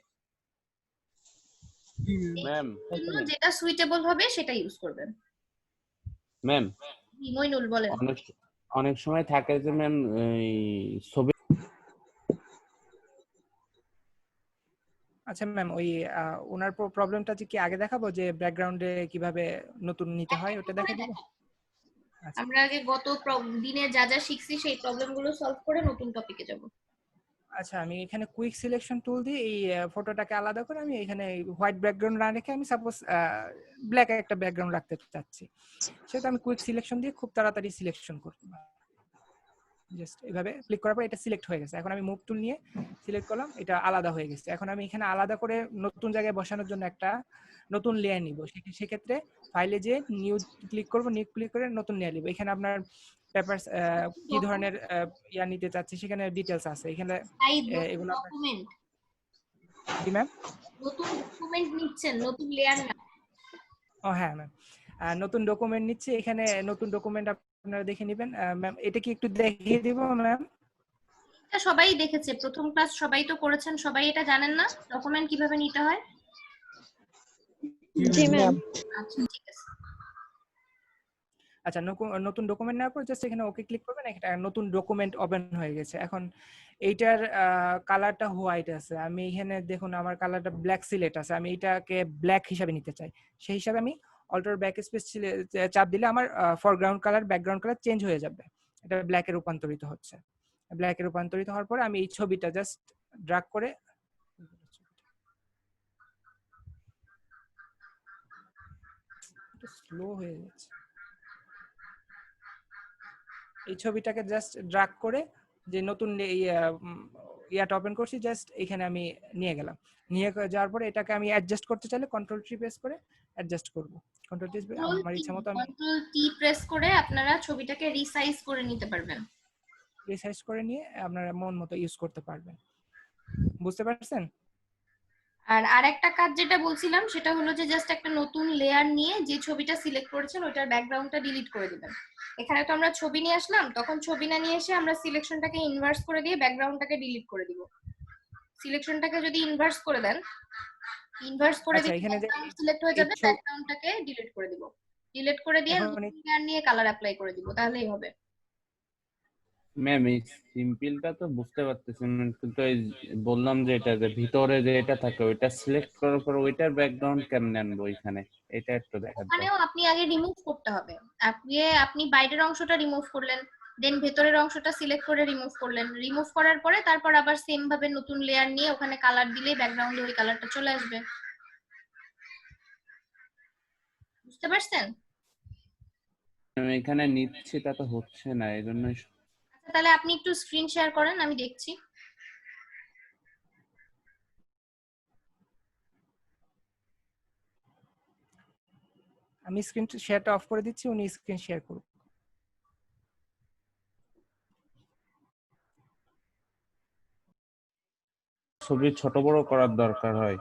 ম্যাম জন্য যেটা সুইটেবল হবে সেটা ইউজ করবেন। ম্যাম জি, মইনুল বলেন। অনেক অনেক সময় থাকে যে ম্যাম ছবি আচ্ছা ম্যাম, ওই ওনার প্রবলেমটা কি আগে দেখাবো, যে ব্যাকগ্রাউন্ডে কিভাবে নতুন নিতে হয় ওটা দেখা দিব? আচ্ছা আমরা আগে গত দিনে যা যা শিখছি সেই প্রবলেমগুলো সলভ করে নতুন টপিকে যাব। আচ্ছা, আমি এখানে কুইক সিলেকশন টুল দিয়ে এই ফটোটাকে আলাদা করে আমি এখানে হোয়াইট ব্যাকগ্রাউন্ড না রেখে আমি সাপোজ ব্ল্যাক একটা ব্যাকগ্রাউন্ড রাখতে চাচ্ছি, সেটা আমি কুইক সিলেকশন দিয়ে খুব তাড়াতাড়ি সিলেকশন করব। জাস্ট এভাবে ক্লিক করার পর এটা সিলেক্ট হয়ে গেছে। এখন আমি মুভ টুল নিয়ে সিলেক্ট করলাম, এটা আলাদা হয়ে গেছে। এখন আমি এখানে আলাদা করে নতুন জায়গায় বসানোর জন্য একটা নতুন লেয়ার নিব। সেক্ষেত্রে ফাইলে যে নিউ ক্লিক করব, নিউ ক্লিক করে নতুন লেয়ার নিব। এখানে আপনার পেপারস কি ধরনের ইয়া নিতে চাচ্ছি সেখানে ডিটেইলস আছে। এখানে এগুলো আপনার ডকুমেন্ট, জি ম্যাম, নতুন ডকুমেন্ট নিচ্ছেন, নতুন লেয়ার না। ও হ্যাঁ ম্যাম, নতুন ডকুমেন্ট নিচ্ছে। এখানে নতুন ডকুমেন্ট আপনারা দেখে নেবেন। ম্যাম এটা কি একটু দেখিয়ে দিব ম্যাম? এটা সবাই দেখেছে, প্রথম ক্লাস সবাই তো করেছেন, সবাই এটা জানেন না ডকুমেন্ট কিভাবে নিতে হয়? জি ম্যাম। আচ্ছা ঠিক আছে। আচ্ছা, নতুন ডকুমেন্ট নেওয়ার পর জাস্ট এখানে ওকে ক্লিক করবেন। একটা নতুন ডকুমেন্ট ওপেন হয়ে গেছে। এখন এইটার কালারটা হোয়াইট আছে। আমি এখানে দেখুন আমার কালারটা ব্ল্যাক সিলেক্ট আছে, আমি এটাকে ব্ল্যাক হিসাবে নিতে চাই। সেই হিসাবে আমি অল্টার ব্যাক স্পেস চাপ দিলে আমার foreground colour background colour change হয়ে যাবে, এটা ব্ল্যাকে রূপান্তরিত হচ্ছে। ব্ল্যাকে রূপান্তরিত হওয়ার পরে আমি এই ছবিটা জাস্ট ড্র্যাগ করে স্লো হয়ে যাচ্ছে, এই ছবিটাকে জাস্ট ড্র্যাগ করে যে নতুন ইয়াটা ওপেন করছি জাস্ট এখানে আমি নিয়ে গেলাম। নিয়ে যাওয়ার পরে এটাকে আমি অ্যাডজাস্ট করতে চাইলে কন্ট্রোল টি প্রেস করে অ্যাডজাস্ট করব। কন্ট্রোল টি আমার ইচ্ছা মতো আমি কন্ট্রোল টি প্রেস করে আপনারা ছবিটাকে রিসাইজ করে নিতে পারবেন। রিসাইজ করে নিয়ে আপনারা মন মতো ইউজ করতে পারবেন। বুঝতে পারছেন? আর আরেকটা কাজ যেটা বলছিলাম সেটা হলো যে জাস্ট একটা নতুন লেয়ার নিয়ে যে ছবিটা সিলেক্ট করেছেন ওটার ব্যাকগ্রাউন্ডটা ডিলিট করে দিবেন। এখানে তো আমরা ছবি নিয়ে আসলাম, তখন ছবি না নিয়ে এসে আমরা সিলেকশনটাকে ইনভার্স করে দিয়ে ব্যাকগ্রাউন্ডটাকে ডিলিট করে দিব। সিলেকশনটাকে যদি ইনভার্স করে দেন, ইনভার্স করে আচ্ছা, দিলে এখানে যে ব্যাকগ্রাউন্ড সিলেক্ট হয়ে যাবে, ব্যাকগ্রাউন্ডটাকে ডিলিট করে দিব। ডিলিট করে দিয়ে এখন নতুন লেয়ার নিয়ে কালার অ্যাপ্লাই করে দিব, তাহলেই হবে। ম্যাম এই সিম্পলটা তো বুঝতে পারতেছি, কিন্তু এই বললাম যে এটা যে ভিতরে যে এটা থাকে ওইটা সিলেক্ট করার পর ওইটার ব্যাকগ্রাউন্ড কেমনে আনবো এখানে, এটা একটু দেখার দাও। ওখানেও আপনি আগে রিমুভ করতে হবে। আপনি বাইরের অংশটা রিমুভ করলেন, দেন ভেতরের অংশটা সিলেক্ট করে রিমুভ করলেন। রিমুভ করার পরে তারপর আবার সেম ভাবে নতুন লেয়ার নিয়ে ওখানে কালার দিলেই ব্যাকগ্রাউন্ডে ওই কালারটা চলে আসবে। বুঝতে পারছেন? আমি এখানে নিচ্ছি তা তো হচ্ছে না, এই জন্যই আচ্ছা তাহলে আপনি একটু স্ক্রিন শেয়ার করেন, আমি দেখছি। আমি স্ক্রিন শেয়ারটা অফ করে দিচ্ছি, উনি স্ক্রিন শেয়ার করুন। ছবি ছোট বড় করার দরকার হয়।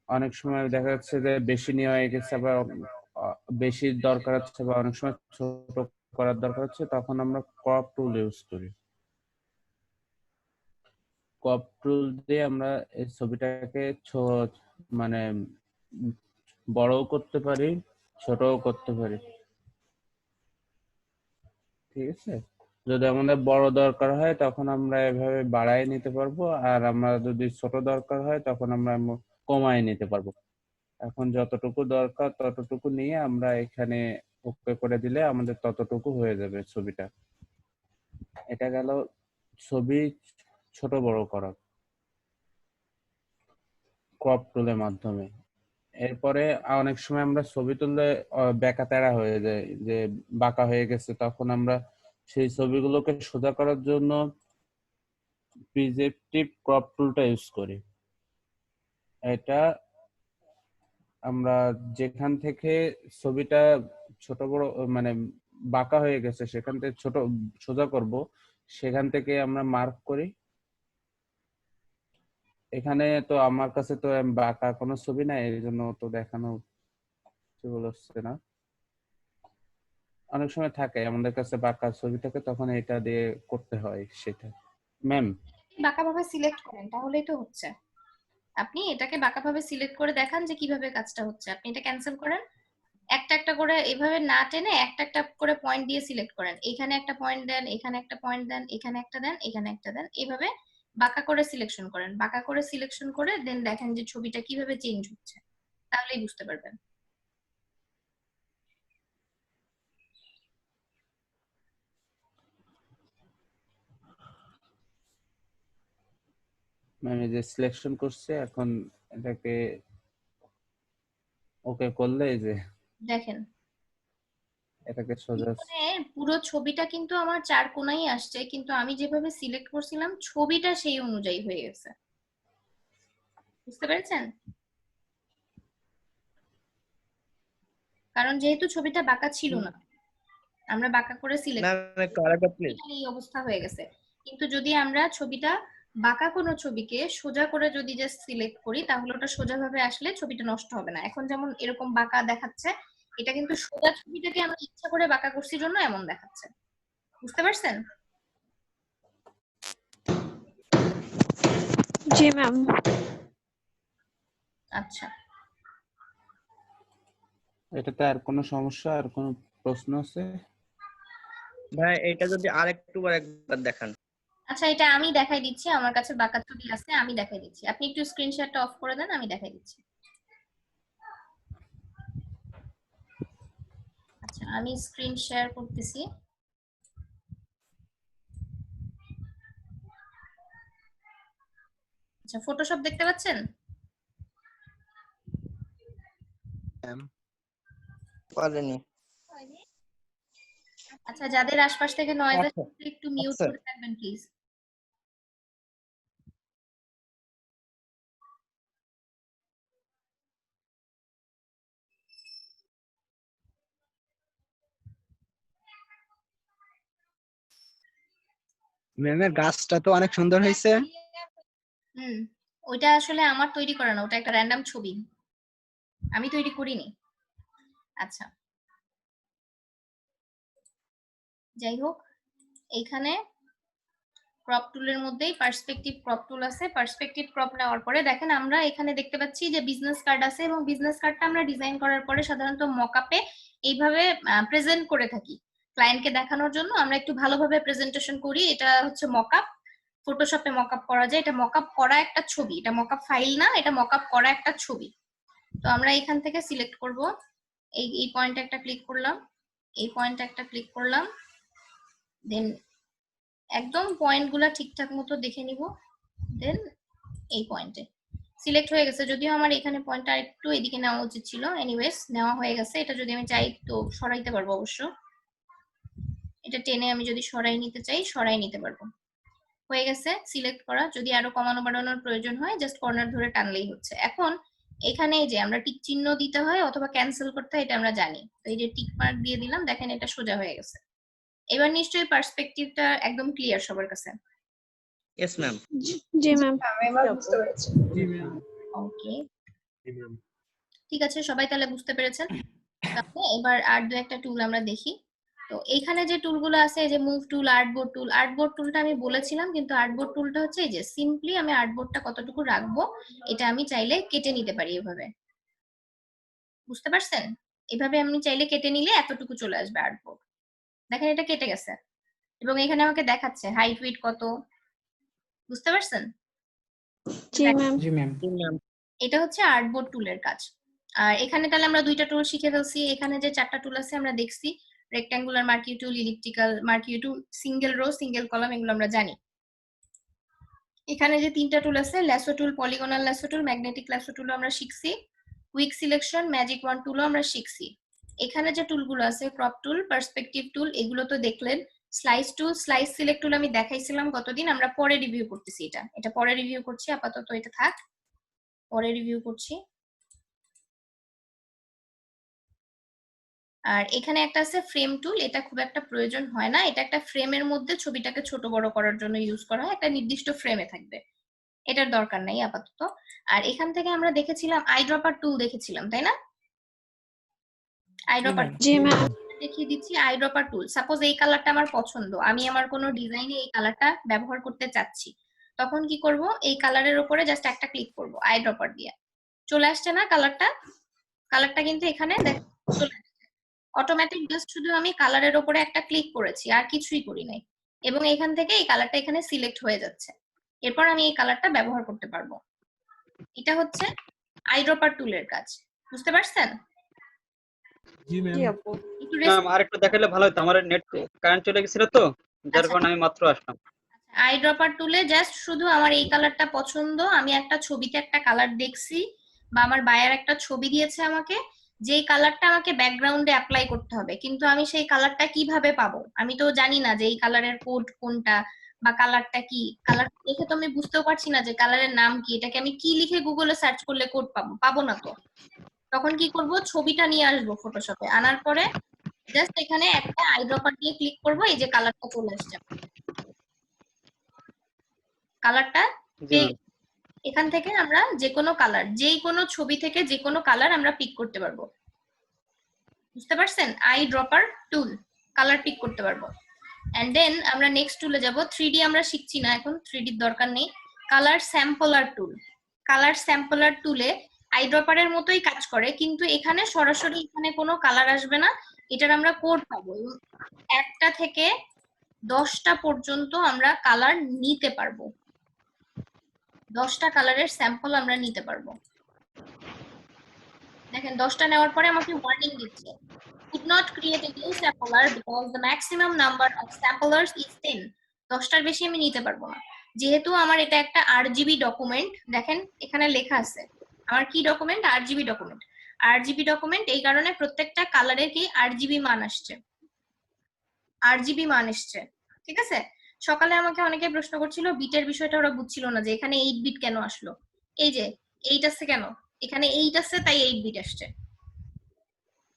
অনেক সময় দেখা যাচ্ছে যে বেশি নিয়ে হয়ে গেছে বা বেশি দরকার হচ্ছে, বা অনেক সময় ছোট করার দরকার হচ্ছে, তখন আমরা ক্রপ টুল ইউজ করি। ক্রপ টুল দিয়ে আমরা এই ছবিটাকে মানে বড়ও করতে পারি, ছোটও করতে পারি। ঠিক আছে, যদি আমাদের বড় দরকার হয় তখন আমরা এভাবে বাড়ায় নিতে পারবো, আর আমরা যদি ছোট দরকার হয় তখন আমরা কমায় নিতে পারবো। এখন যতটুকু দরকার ততটুকু নিয়ে আমরা এখানে ওকে করে দিলে আমাদের ততটুকু হয়ে যাবে ছবিটা। এটা গেল ছবি ছোট বড় করা ক্রপ টুলের মাধ্যমে। এরপরে অনেক সময় আমরা ছবি তুললে বেঁকা তেড়া হয়ে যায়, যে বাঁকা হয়ে গেছে, তখন আমরা সেই ছবিগুলোকে সোজা করার জন্য প্রিজেপটিভ ক্রপ টুলটা ইউজ করি। এটা আমরা যেখান থেকে ছবিটা ছোট বড় মানে বাঁকা হয়ে গেছে সেখান থেকে ছোট সোজা করব, সেখান থেকে আমরা মার্ক করি। এখানে তো আমার কাছে তো বাঁকা কোনো ছবি নাই, এই জন্য তো দেখানো হচ্ছে না। অনেক সময় থাকে আমাদের কাছে বাঁকা ছবি থাকে, তখন এটা দিয়ে করতে হয় সেটা। ম্যাম বাঁকা ভাবে সিলেক্ট করেন তাহলেই তো হচ্ছে। আপনি এটাকে বাঁকাভাবে সিলেক্ট করে দেখান যে কিভাবে কাজটা হচ্ছে। আপনি এটা ক্যান্সেল করেন, একটা একটা করে এভাবে না টেনে একটা একটা করে পয়েন্ট দিয়ে সিলেক্ট করেন। এখানে একটা পয়েন্ট দেন, এখানে একটা পয়েন্ট দেন, এখানে একটা দেন, এখানে একটা দেন, এইভাবে বাঁকা করে সিলেকশন করেন। বাঁকা করে সিলেকশন করে দেন দেখেন যে ছবিটা কিভাবে চেঞ্জ হচ্ছে, তাহলেই বুঝতে পারবেন। ম্যাম এই যে সিলেকশন করছে, এখন এটাকে ওকে করলে এই যে দেখেন এটাকে সোজা মানে পুরো ছবিটা কিন্তু আমার চার কোণাই আসছে, কিন্তু আমি যেভাবে সিলেক্ট করছিলাম ছবিটা সেই অনুযায়ী হয়ে গেছে। বুঝতে পেরেছেন? কারণ যেহেতু ছবিটা বাঁকা ছিল না, আমরা বাঁকা করে সিলেক্ট, ম্যাম একটু আরেকবার প্লিজ। এই অবস্থা হয়ে গেছে। কিন্তু যদি আমরা ছবিটা বাঁকা কোনো ছবিকে সোজা করে যদি জাস্ট সিলেক্ট করি, তাহলে ওটা সোজা ভাবে আসলে ছবিটা নষ্ট হবে না। এখন যেমন এরকম বাঁকা দেখাচ্ছে, এটা কিন্তু সোজা ছবিটাকে আমরা ইচ্ছা করে বাঁকা করছি জন্য এমন দেখাচ্ছে। বুঝতে পারছেন? জি ম্যাম। আচ্ছা, এটাতে আর কোনো সমস্যা, আর কোনো প্রশ্ন আছে? ভাই এটা যদি একবার দেখান। আচ্ছা এটা আমি দেখাই দিচ্ছি, আমার কাছে বাঁকা ছবি আছে, আমি দেখাই দিচ্ছি। আপনি একটু স্ক্রিনশটটা অফ করে দেন, আমি দেখাই দিচ্ছি। আচ্ছা আমি স্ক্রিন শেয়ার করতেছি। আচ্ছা ফটোশপ দেখতে পাচ্ছেন? পারেনি। আচ্ছা যাদের আশপাশ থেকে নয়েজ আচ্ছা, আসছে একটু মিউট আচ্ছা। করে রাখবেন প্লিজ। ম্যামের গাছটা তো অনেক সুন্দর হয়েছে। ওইটা আসলে আমার তৈরি করা না, ওটা একটা র্যান্ডম ছবি, আমি তৈরি করিনি। আচ্ছা যাই হোক, এইখানে ক্রপ টুলের মধ্যেই পার্সপেক্টিভ ক্রপ টুল আছে। পার্সপেক্টিভ ক্রপ নেওয়ার পরে দেখেন আমরা এখানে দেখতে পাচ্ছি যে বিজনেস কার্ড আছে, এবং বিজনেস কার্ডটা আমরা ডিজাইন করার পরে সাধারণত মকআপে এইভাবে প্রেজেন্ট করে থাকি ক্লায়েন্টকে দেখানোর জন্য। আমরা একটু ভালোভাবে প্রেজেন্টেশন করি। এটা হচ্ছে মকআপ, ফটোশপে মকআপ করা যায়। এটা মকআপ করা একটা ছবি, এটা মকআপ ফাইল না, এটা মকআপ করা একটা ছবি। তো আমরা এখান থেকে সিলেক্ট করব, এই পয়েন্টে একটা ক্লিক করলাম, এই পয়েন্টে একটা ক্লিক করলাম, দেন একদম পয়েন্টগুলো ঠিকঠাক মতো দেখে নিব, দেন এই পয়েন্টে সিলেক্ট হয়ে গেছে। যদিও আমার এখানে পয়েন্টটা একটু এদিকে নেওয়া উচিত ছিল, এনিওয়েজ নেওয়া হয়ে গেছে। এটা যদি আমি চাই তো সরাইতে পারবো অবশ্য, এটা টেনে আমি যদি সরাই নিতে চাই সরাই নিতে পারবো। হয়ে গেছে সিলেক্ট করা। যদি আরো কমানো বাড়ানোর প্রয়োজন হয় জাস্ট কর্নার ধরে টানলেই হচ্ছে। এখন এখানে এই যে আমরা টিক চিহ্ন দিতে হয় অথবা ক্যান্সেল করতে হয়, এটা আমরা জানি। তো এই যে টিক মার্ক দিয়ে দিলাম, দেখেন এটা সোজা হয়ে গেছে। এবার নিশ্চয়ই পার্সপেক্টিভটা একদম ক্লিয়ার সবার কাছে। Yes ma'am. জি ম্যাম। আমি এবার বুঝতে পেরেছি। ওকে ঠিক আছে, সবাই তাহলে বুঝতে পেরেছেন। তাহলে এবার আর দু একটা টুল আমরা দেখি। তো এইখানে যে টুলগুলো আছে, এই যে মুভ টুল, আর্টবোর্ড টুল, আর্টবোর্ড টুলটা আমি বলেছিলাম, কিন্তু আর্টবোর্ড টুলটা হচ্ছে এই যে সিম্পলি আমি আর্টবোর্ডটা কতটুকু রাখবো এটা আমি চাইলে কেটে নিতে পারি এভাবে। বুঝতে পারছেন? এভাবে আমি চাইলে কেটে নিলে এতটুকু চলে আসবে আর্টবোর্ড। দেখেন এটা কেটে গেছে, এবং এখানে আমাকে দেখাচ্ছে হাইট উইডথ কত। বুঝতে পারছেন? জি ম্যাম। জি ম্যাম। এটা হচ্ছে আর্টবোর্ড টুলের কাজ। আর এখানে তাহলে আমরা দুইটা টুল শিখে ফেলছি। এখানে যে চারটা টুল আছে আমরা দেখছি, রেক্ট্যাঙ্গুলার মার্কিউ টুল, ইলিপ্টিক্যাল মার্কিউ টুল, সিঙ্গেল রো, সিঙ্গেল কলাম, এগুলো আমরা জানি। এখানে যে তিনটা টুল আছে, ল্যাসো টুল, পলিগনাল ল্যাসো টুল, ম্যাগনেটিক ল্যাসো টুল আমরা শিখছি। কুইক সিলেকশন, ম্যাজিক ওয়ান টুলও আমরা শিখছি। এখানে যে টুলগুলো আছে, ক্রপ টুল, পার্সপেক্টিভ টুল, এগুলো তো দেখলেন। স্লাইস টুল, স্লাইস সিলেক্ট টুল আমি দেখাইছিলাম কতদিন, আমরা পরে রিভিউ করতেছি। এটা পরে রিভিউ করছি, আপাতত এটা থাক, পরে রিভিউ করছি। আর এখানে একটা আছে ফ্রেম টুল, এটা খুব একটা প্রয়োজন হয় না, এটা একটা ফ্রেমের মধ্যে ছবিটাকে ছোট বড় করার জন্য ইউজ করা হয়, একটা নির্দিষ্ট ফ্রেমে থাকবে, এটার দরকার নাই আপাতত। আর এখান থেকে আমরা দেখেছিলাম আইড্রপার টুল দেখেছিলাম, তাই না? আইড্রপার জি ম্যাম। দেখিয়ে দিচ্ছি। আইড্রপার টুল, সাপোজ এই কালারটা আমার পছন্দ, আমি আমার কোনো ডিজাইনে এই কালারটা ব্যবহার করতে চাচ্ছি, তখন কি করব, এই কালারের উপরে জাস্ট একটা ক্লিক করব আই ড্রপার দিয়ে। চলে আসছে না কালারটা? কালারটা কিন্তু এখানে চলে আসছে অটোমেটিক। জাস্ট শুধু আমি কালারের উপরে একটা ক্লিক করেছি, আর কিছুই করি নাই, এবং এখান থেকে এই কালারটা এখানে সিলেক্ট হয়ে যাচ্ছে। এরপর আমি এই কালারটা ব্যবহার করতে পারবো। এটা হচ্ছে আই ড্রপার টুলের কাজ। বুঝতে পারছেন? জি ম্যাম। জি আপু। একটু ম্যাম আরেকটু দেখালে ভালো হতো, আমার নেট কারেন্ট চলে গেছিল তো, যার আচ্ছা। কারণে আমি মাত্র আসলাম। আই ড্রপার টুলে জাস্ট শুধু আমার এই কালারটা পছন্দ, আমি একটা ছবিতে একটা কালার দেখছি বা আমার বায়ার একটা ছবি দিয়েছে আমাকে, যেই কালারটা আমাকে ব্যাকগ্রাউন্ডে অ্যাপ্লাই করতে হবে, কিন্তু আমি সেই কালারটা কিভাবে পাবো? আমি তো জানি না যে এই কালারের কোড কোনটা বা কালারটা কি। কালার দেখে তো আমি বুঝতেও পারছি না যে কালারের নাম কি। এটাকে আমি কি লিখে গুগলে সার্চ করলে কোড পাবো? পাবো না তো। তখন কি করব, ছবিটা নিয়ে আসবো ফটোশপে, আনার পরে জাস্ট এখানে একটা আই ড্রপার দিয়ে ক্লিক করব, এই যে কালারটা চলে আসছে, কালারটা জি ম্যাম। এখান থেকে আমরা যে কোনো কালার, যেই কোনো ছবি থেকে যে কোনো কালার আমরা পিক করতে পারবো। বুঝতে পারছেন? I dropper tool, colour pick করতে পারবো। এন্ড দেন আমরা নেক্সট টুলে যাব। 3D আমরা শিখছি না এখন, 3D এর দরকার নেই। কালার স্যাম্পলার টুল। কালার স্যাম্পলার টুলে আই ড্রপারের মতোই কাজ করে, কিন্তু এখানে সরাসরি এখানে কোনো কালার আসবে না, এটার আমরা কোড পাবো। একটা থেকে 10টা পর্যন্ত আমরা কালার নিতে পারবো। 10টা কালারের স্যাম্পল আমরা নিতে পারবো। দেখেন 10টা নেওয়ার পরে আমাকে ওয়ার্নিং দিচ্ছে, could not create a new sampler because the maximum number of samplers is 10। 10টার বেশি আমি নিতে পারবো না, যেহেতু আমার এটা একটা আরজিবি ডকুমেন্ট। দেখেন এখানে লেখা আছে আমার কি document, RGB document. RGB document এই কারণে প্রত্যেকটা কালারের কি আরজিবি মান আসছে, আরজিবি মান এসছে। ঠিক আছে? সকালে আমাকে অনেকে প্রশ্ন করছিল বিটের বিষয়টা, ওরা বুঝছিল না যে এখানে 8 বিট কেন আসলো। এই যে 8 আছে কেন, এখানে 8 আছে তাই 8 বিট আসছে।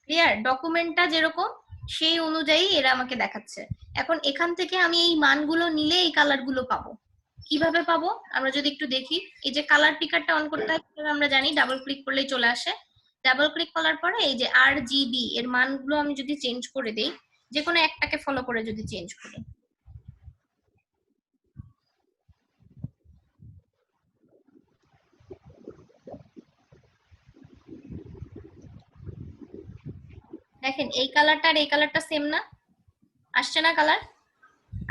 ক্লিয়ার? ডকুমেন্টটা যেরকম সেই অনুযায়ী এরা আমাকে দেখাচ্ছে। এখন এখান থেকে আমি এই মানগুলো নিলে এই কালারগুলো পাবো। কিভাবে পাবো আমরা যদি একটু দেখি, এই যে কালার পিকারটা অন করতে হয় আমরা জানি, ডাবল ক্লিক করলেই চলে আসে। ডাবল ক্লিক করার পরে এই যে আরজিবি এর মানগুলো আমি যদি চেঞ্জ করে দেই, যে কোনো একটাকে ফলো করে যদি চেঞ্জ করি, দেখেন এই কালারটা আর এই কালারটা সেম না, আসছে না কালার?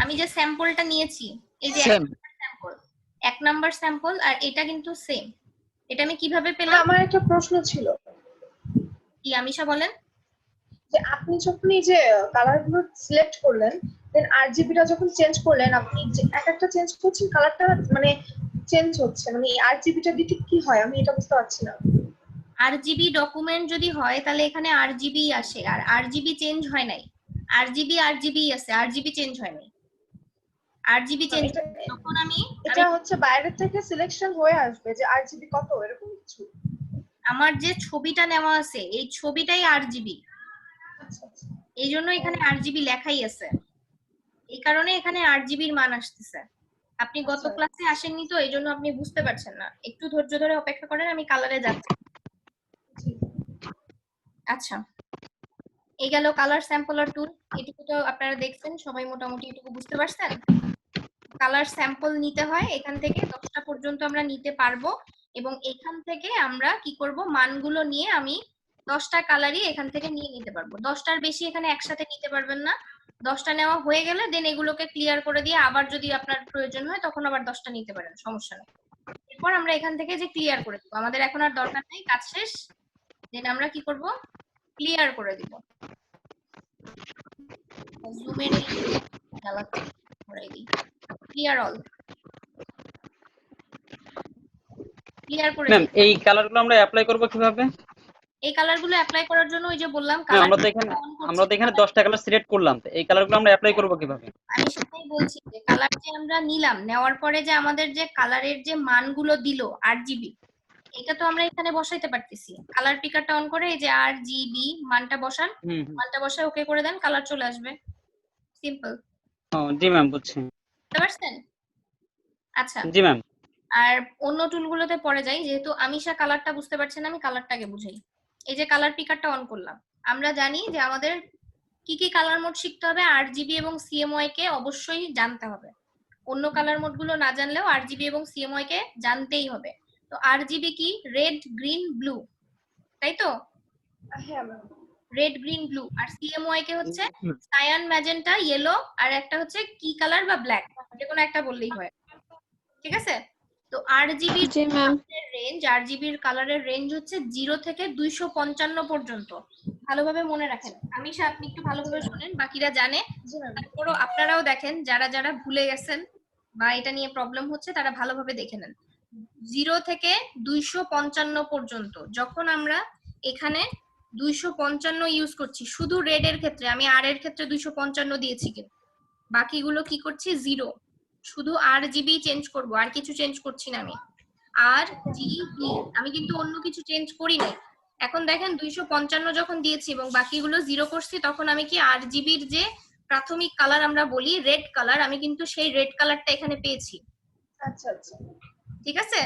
আমি যে স্যাম্পলটা নিয়েছি, এই যে সেম। স্যাম্পল, 1 নাম্বার স্যাম্পল, আর এটা কিন্তু সেম। এটা আমি কিভাবে পেলাম? আমার একটা প্রশ্ন ছিল কি আমিশা বলেন? যে আপনি যখন এই যে কালার গুলো সিলেক্ট করলেন, দেন আরজিবিটা যখন চেঞ্জ করলেন, আপনি যে এক একটা চেঞ্জ করছেন কালারটা মানে চেঞ্জ হচ্ছে, মানে আরজিবিটা দিতে কি হয় আমি এটা বুঝতে পারছি না। আরজিবি ডকুমেন্ট যদি হয় তাহলে এখানে আরজিবি আসে, আর আরজিবি চেঞ্জ হয় নাই। আরজিবি আছে, আরজিবি চেঞ্জ হয় নাই। আরজিবি চেঞ্জ যখন এটা হচ্ছে বাইরে থেকে সিলেকশন হয়ে আসবে যে আরজিবি কত, এরকম কিছু? আমার যে ছবিটা নেওয়া আছে এই ছবিটাই আরজিবি, এই জন্য এখানে আরজিবি লেখাই আছে, এই কারণে এখানে আরজিবির মান আসতেছে। আপনি গত ক্লাসে আসেননি তো এই জন্য আপনি বুঝতে পারছেন না, একটু ধৈর্য ধরে অপেক্ষা করেন, আমি কালারে যাচ্ছি। আচ্ছা, এই গেল কালার স্যাম্পলার টুল। এটুকু তো আপনারা দেখছেন, সবাই মোটামুটি এটুকু বুঝতে পারছেন। কালার স্যাম্পল নিতে হয়, এখান থেকে 10টা পর্যন্ত আমরা নিতে পারবো, এবং এখান থেকে আমরা কি করব, মানগুলো নিয়ে আমি 10টা কালারই এখান থেকে নিয়ে নিতে পারবো। 10টার বেশি এখানে একসাথে নিতে পারবেন না। 10টা নেওয়া হয়ে গেলে দেন এগুলোকে ক্লিয়ার করে দিয়ে আবার যদি আপনার প্রয়োজন হয় তখন আবার 10টা নিতে পারেন, সমস্যা নেই। এরপর আমরা এখান থেকে যে ক্লিয়ার করে দেবো, আমাদের এখন আর দরকার নেই, কাজ শেষ। দেন আমরা কি করব, ক্লিয়ার করে দিব। জুমের জ্বালাচ্ছি, ঘুরাই দিই, ক্লিয়ার অল, ক্লিয়ার করে ম্যাম দিই। এই কালারগুলো আমরা অ্যাপ্লাই করব কিভাবে? এই কালারগুলো অ্যাপ্লাই করার জন্য ওই যে বললাম আমরা তো এখানে 10টা কালার সিলেক্ট করলাম, তো এই কালারগুলো আমরা অ্যাপ্লাই করব কিভাবে? আমি সেটাই বলছি যে কালার যে আমরা নিলাম, নেওয়ার পরে যে আমাদের যে কালারের যে মানগুলো দিল আরজিবি, এটা তো আমরা এখানে বসাইতে পারতেছি। কালার পিকারটা অন করে এই যে আরজিবি মানটা বসান, মানটা বসায় ওকে করে দেন, কালার চলে আসবে, সিম্পল। জি ম্যাম, বুঝছি। বুঝতে পারছেন? আচ্ছা, জি ম্যাম। আর অন্য টুলগুলোতে পরে যাই, যেহেতু আমিশা কালারটা বুঝতে পারছেন, আমি কালারটাকে বুঝাই। এই যে কালার পিকারটা অন করলাম, আমরা জানি যে আমাদের কি কি কালার মোড শিখতে হবে, আরজিবি এবং সিএমওয়াই কে অবশ্যই জানতে হবে। অন্য কালার মোড গুলো না জানলেও আরজিবি এবং সিএমওয়াই কে জানতেই হবে। তো আরজিবি কি? রেড, গ্রিন, ব্লু, তাই তো? হ্যাঁ ম্যাম। Red, green, blue. আর সিএমওয়াই কে হচ্ছে সায়ান, ম্যাজেন্টা, ইয়েলো, আর একটা হচ্ছে কি কালার বা ব্ল্যাক, যে কোনো একটা বললেই হয়। ঠিক আছে? তো আরজিবি জি ম্যাম। রেঞ্জ, আরজিবির কালারের রেঞ্জ হচ্ছে 0 থেকে 255 পর্যন্ত। ভালোভাবে মনে রাখেন। আমিশা, আপনি একটু ভালোভাবে শুনেন, বাকিরা জানে। জি ম্যাম। তারপরও আপনারাও দেখেন, যারা যারা ভুলে গেছেন বা এটা নিয়ে প্রবলেম হচ্ছে তারা ভালোভাবে দেখে নেন। 0 থেকে 255 পর্যন্ত। যখন আমরা এখানে 255 ইউজ করছি, শুধু রেড এর ক্ষেত্রে, আমি আর এর ক্ষেত্রে 255 দিয়েছি, কিন্তু বাকিগুলো কি করছি? 0। শুধু আরজিবি চেঞ্জ করব, আর কিছু চেঞ্জ করছি না আমি। আর জিবি, আমি কিন্তু অন্য কিছু চেঞ্জ করি নাই। এখন দেখেন 255 যখন দিয়েছি এবং বাকিগুলো 0 করছি, তখন আমি কি আরজিবির যে প্রাথমিক কালার আমরা বলি রেড কালার, আমি কিন্তু সেই রেড কালারটা এখানে পেয়েছি। আচ্ছা আচ্ছা, ঠিক আছে?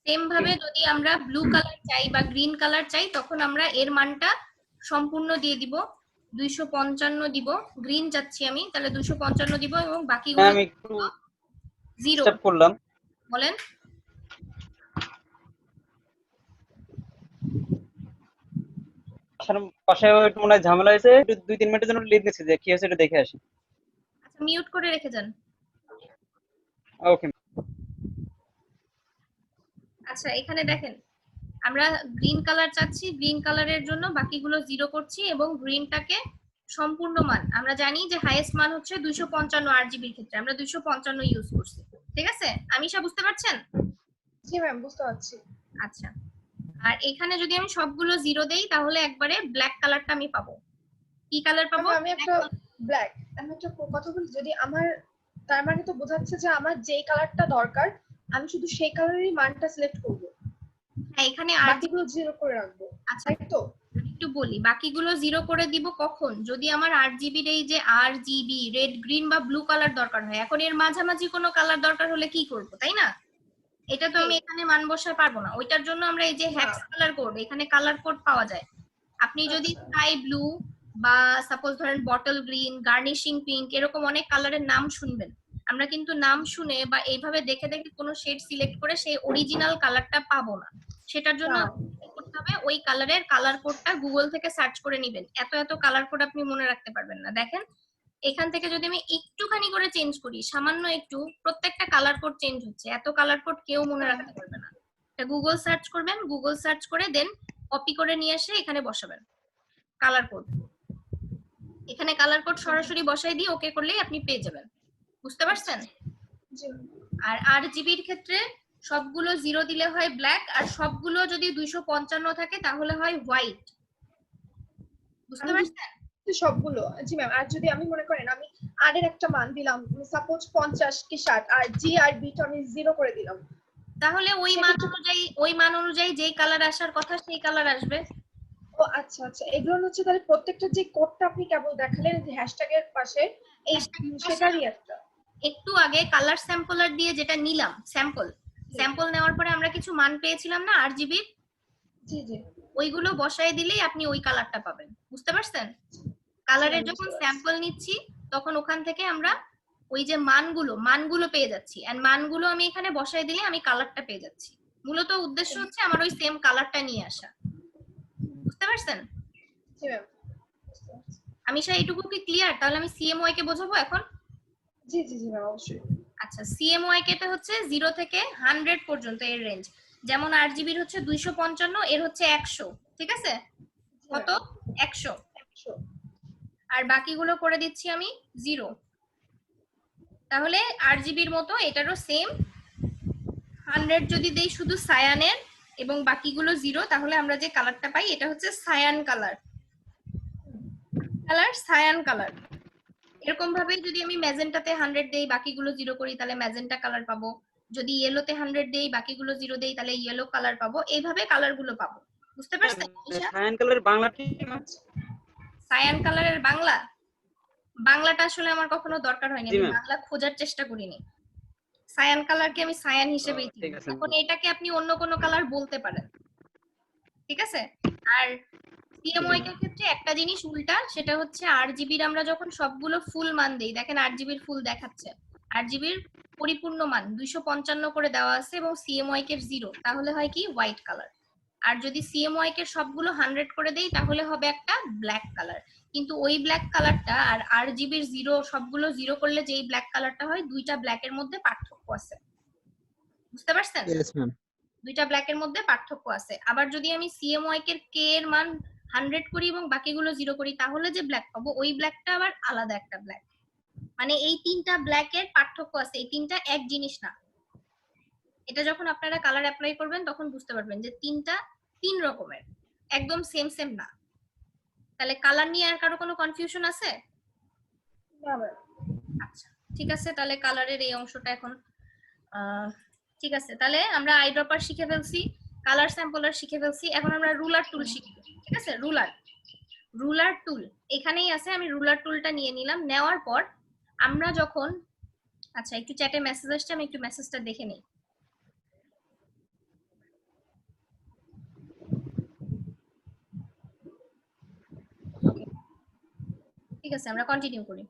সেম ভাবে যদি আমরা ব্লু কালার চাই বা গ্রিন কালার চাই, তখন আমরা এর মানটা সম্পূর্ণ দিয়ে দিব, 255 দিব। গ্রিন চাচ্ছি আমি, তাহলে 255 দিব এবং বাকিগুলো আমি একটু 0 স্টার্ট করলাম। বলেন। পাশে একটু মনে হয় ঝামেলা হয়েছে, একটু 2-3 মিনিটের জন্য লিভ নিচ্ছি, যে কি হয়েছে একটু দেখে আসি। আচ্ছা, মিউট করে রেখে যান। ওকে। আচ্ছা, এখানে দেখেন আমরা গ্রিন কালার চাচ্ছি, গ্রিন কালারের জন্য বাকিগুলো 0 করছি এবং গ্রিনটাকে সম্পূর্ণ মান, আমরা জানি যে হাইয়েস্ট মান হচ্ছে 255 আরজিবির ক্ষেত্রে, আমরা 255 ইউজ করছি। ঠিক আছে? আমিশা, বুঝতে পারছেন? জি ম্যাম, বুঝতে পারছি। আচ্ছা, আর এখানে যদি আমি সবগুলো 0 দেই, তাহলে একবারে ব্ল্যাক কালারটা আমি পাবো। কি কালার পাবো? আমি একটা ব্ল্যাক, আমি একটা কথা বলি, যদি আমার, তার মানে তো বোঝাচ্ছে যে আমার যেই কালারটা দরকার আমি শুধু সেই কালারেরই মানটা সিলেক্ট করব। হ্যাঁ, এখানে বাকিগুলো 0 করে রাখবো। আচ্ছা, তাই তো? একটু বলি, বাকিগুলো 0 করে দিব কখন? যদি আমার আরজিবির এই যে আরজিবি রেড, গ্রিন বা ব্লু কালার দরকার হয়। এখন এর মাঝামাঝি কোনো কালার দরকার হলে কি করব, তাই না? এটা তো আমি এখানে মান বসাতে পারবো না। ওইটার জন্য আমরা এই যে হ্যাক্স কালার কোড, এখানে কালার কোড পাওয়া যায়। আপনি যদি স্কাই ব্লু বা সাপোজ ধরেন বটল গ্রিন, গার্নিশিং পিঙ্ক, এরকম অনেক কালারের নাম শুনবেন। আমরা কিন্তু নাম শুনে বা এইভাবে দেখে দেখে কোনো শেড সিলেক্ট করে সেই অরিজিনাল কালারটা পাবো না। সেটার জন্য করতে হবে, ওই কালারের কালার কোডটা গুগল থেকে সার্চ করে নেবেন। এত এত কালার কোড আপনি মনে রাখতে পারবেন না। দেখেন, এখান থেকে যদি আমি একটুখানি করে চেঞ্জ করি, সামান্য একটু, প্রত্যেকটা কালার কোড চেঞ্জ হচ্ছে। এত কালার কোড কেউ মনে রাখতে পারবে না। এটা গুগল সার্চ করবেন, গুগল সার্চ করে দেন কপি করে নিয়ে এসে এখানে বসাবেন কালার কোড। এখানে কালার কোড সরাসরি বসাই দিয়ে ওকে করলেই আপনি পেয়ে যাবেন। বুঝতে পারছেন? আর আরজিবির ক্ষেত্রে সবগুলো 0 দিলে হয় ব্ল্যাক, আর সবগুলো যদি 255 থাকে তাহলে হয় হোয়াইট। বুঝতে পারছেন? সবগুলো, জি ম্যাম। আর যদি আমি মনে করেন আমি আর এর একটা মান দিলাম, সাপোজ 50 কি 60, আর জি আর বি টা আমি 0 করে দিলাম, তাহলে ওই মান অনুযায়ী যেই কালার আসার কথা সেই কালার আসবে। ও আচ্ছা আচ্ছা, এগুলো হচ্ছে তাহলে প্রত্যেকটা যে কোডটা আপনি কেবল দেখালেন যে হ্যাশট্যাগের পাশে, এই সেটারই একটা। একটু আগে কালার স্যাম্পলার দিয়ে যেটা নিলাম, স্যাম্পল নেওয়ার পরে আমরা কিছু মান পেয়েছিলাম না আরজিবির? জি জি, ওইগুলো বসায় দিলেই আপনি ওই কালারটা পাবেন। বুঝতে পারছেন? কালারের যখন স্যাম্পল নিচ্ছি তখন ওখান থেকে আমরা ওই যে মানগুলো পেয়ে যাচ্ছি, এন্ড মানগুলো আমি এখানে বসায় দিলে আমি কালারটা পেয়ে যাচ্ছি। মূলত উদ্দেশ্য হচ্ছে আমার ওই সেম কালারটা নিয়ে আসা। বুঝতে পারছেন? জি ম্যাম। আমিশা, এইটুকু কি ক্লিয়ার? তাহলে আমি সিএমওয়াই কে বোঝাবো এখন? জি জি জি ম্যাম, অবশ্যই। আচ্ছা, সিএমওয়াই কেটা হচ্ছে 0 থেকে 100 পর্যন্ত এর রেঞ্জ। যেমন আরজিবির হচ্ছে 255, এর হচ্ছে 100। ঠিক আছে? কত? 100। আর বাকিগুলো করে দিচ্ছি আমি 0। তাহলে আরজিবির মতো এটারও সেম 100 যদি দেই শুধু সায়ানের এবং বাকিগুলো 0, তাহলে আমরা যে কালারটা পাই এটা হচ্ছে সায়ান কালার। Cyan colour. এরকম ভাবে যদি আমি ম্যাজেন্টাতে 100 দেই, বাকিগুলো 0 করি, তাহলে ম্যাজেন্টা কালার পাবো। যদি ইয়েলোতে 100 দেই, বাকিগুলো 0 দেই, তাহলে ইয়েলো কালার পাবো। এইভাবে কালার গুলো পাবো। বুঝতে পারছেন? সায়ান কালারের বাংলা কি? সায়ান কালারের বাংলাটা আসলে আমার কখনো দরকার হয়নি, আমি বাংলা খোঁজার চেষ্টা করিনি। সায়ান কালারকে আমি সায়ান হিসেবেই চিনি। এখন এটাকে আপনি অন্য কোনো কালার বলতে পারেন। ঠিক আছে? আর সিএমওয়াই এর ক্ষেত্রে একটা জিনিস উল্টা, সেটা হচ্ছে আরজিবির আমরা যখন সবগুলো ফুল মান দেই, দেখেন আরজিবির ফুল দেখাচ্ছে, আরজিবির পরিপূর্ণ মান 255 করে দেওয়া আছে এবং সিএমওয়াই এর 0, তাহলে হয় কি হোয়াইট কালার। আর যদি সিএমওয়াই এর সবগুলো 100 করে দেই তাহলে হবে একটা ব্ল্যাক কালার। কিন্তু ওই ব্ল্যাক কালারটা আর আরজিবির 0 সবগুলো 0 করলে যেই ব্ল্যাক কালারটা হয়, দুইটা ব্ল্যাকের মধ্যে পার্থক্য আছে, বুঝতে পারছেন? Yes ma'am. দুইটা ব্ল্যাকের মধ্যে পার্থক্য আছে। আবার যদি আমি সিএমওয়াই এর কে এর মান 100 করি এবং বাকিগুলো 0 করি, তাহলে যে ব্ল্যাক পাবো ওই ব্ল্যাকটা আবার আলাদা একটা ব্ল্যাক। মানে এই তিনটা ব্ল্যাকের পার্থক্য আছে, এই তিনটা এক জিনিস না। এটা যখন আপনারা কালার অ্যাপ্লাই করবেন তখন বুঝতে পারবেন যে তিনটা তিন রকমের, একদম সেম সেম না। তাহলে কালার নিয়ে আর কারো কোনো কনফিউশন আছে? আচ্ছা ঠিক আছে, তাহলে কালারের এই অংশটা এখন ঠিক আছে। তাহলে আমরা আই ড্রপার শিখে ফেলছি, কালার স্যাম্পলার শিখে ফেলছি, এখন আমরা রুলার টুল শিখব। ঠিক আছে, রুলার টুল এখানেই আছে। আমি রুলার টুলটা নিয়ে নিলাম। নেওয়ার পর আমরা যখন, আচ্ছা একটু চ্যাটে মেসেজ আসছে, আমি একটু মেসেজটা দেখে নেই। ঠিক আছে, আমরা কন্টিনিউ করি।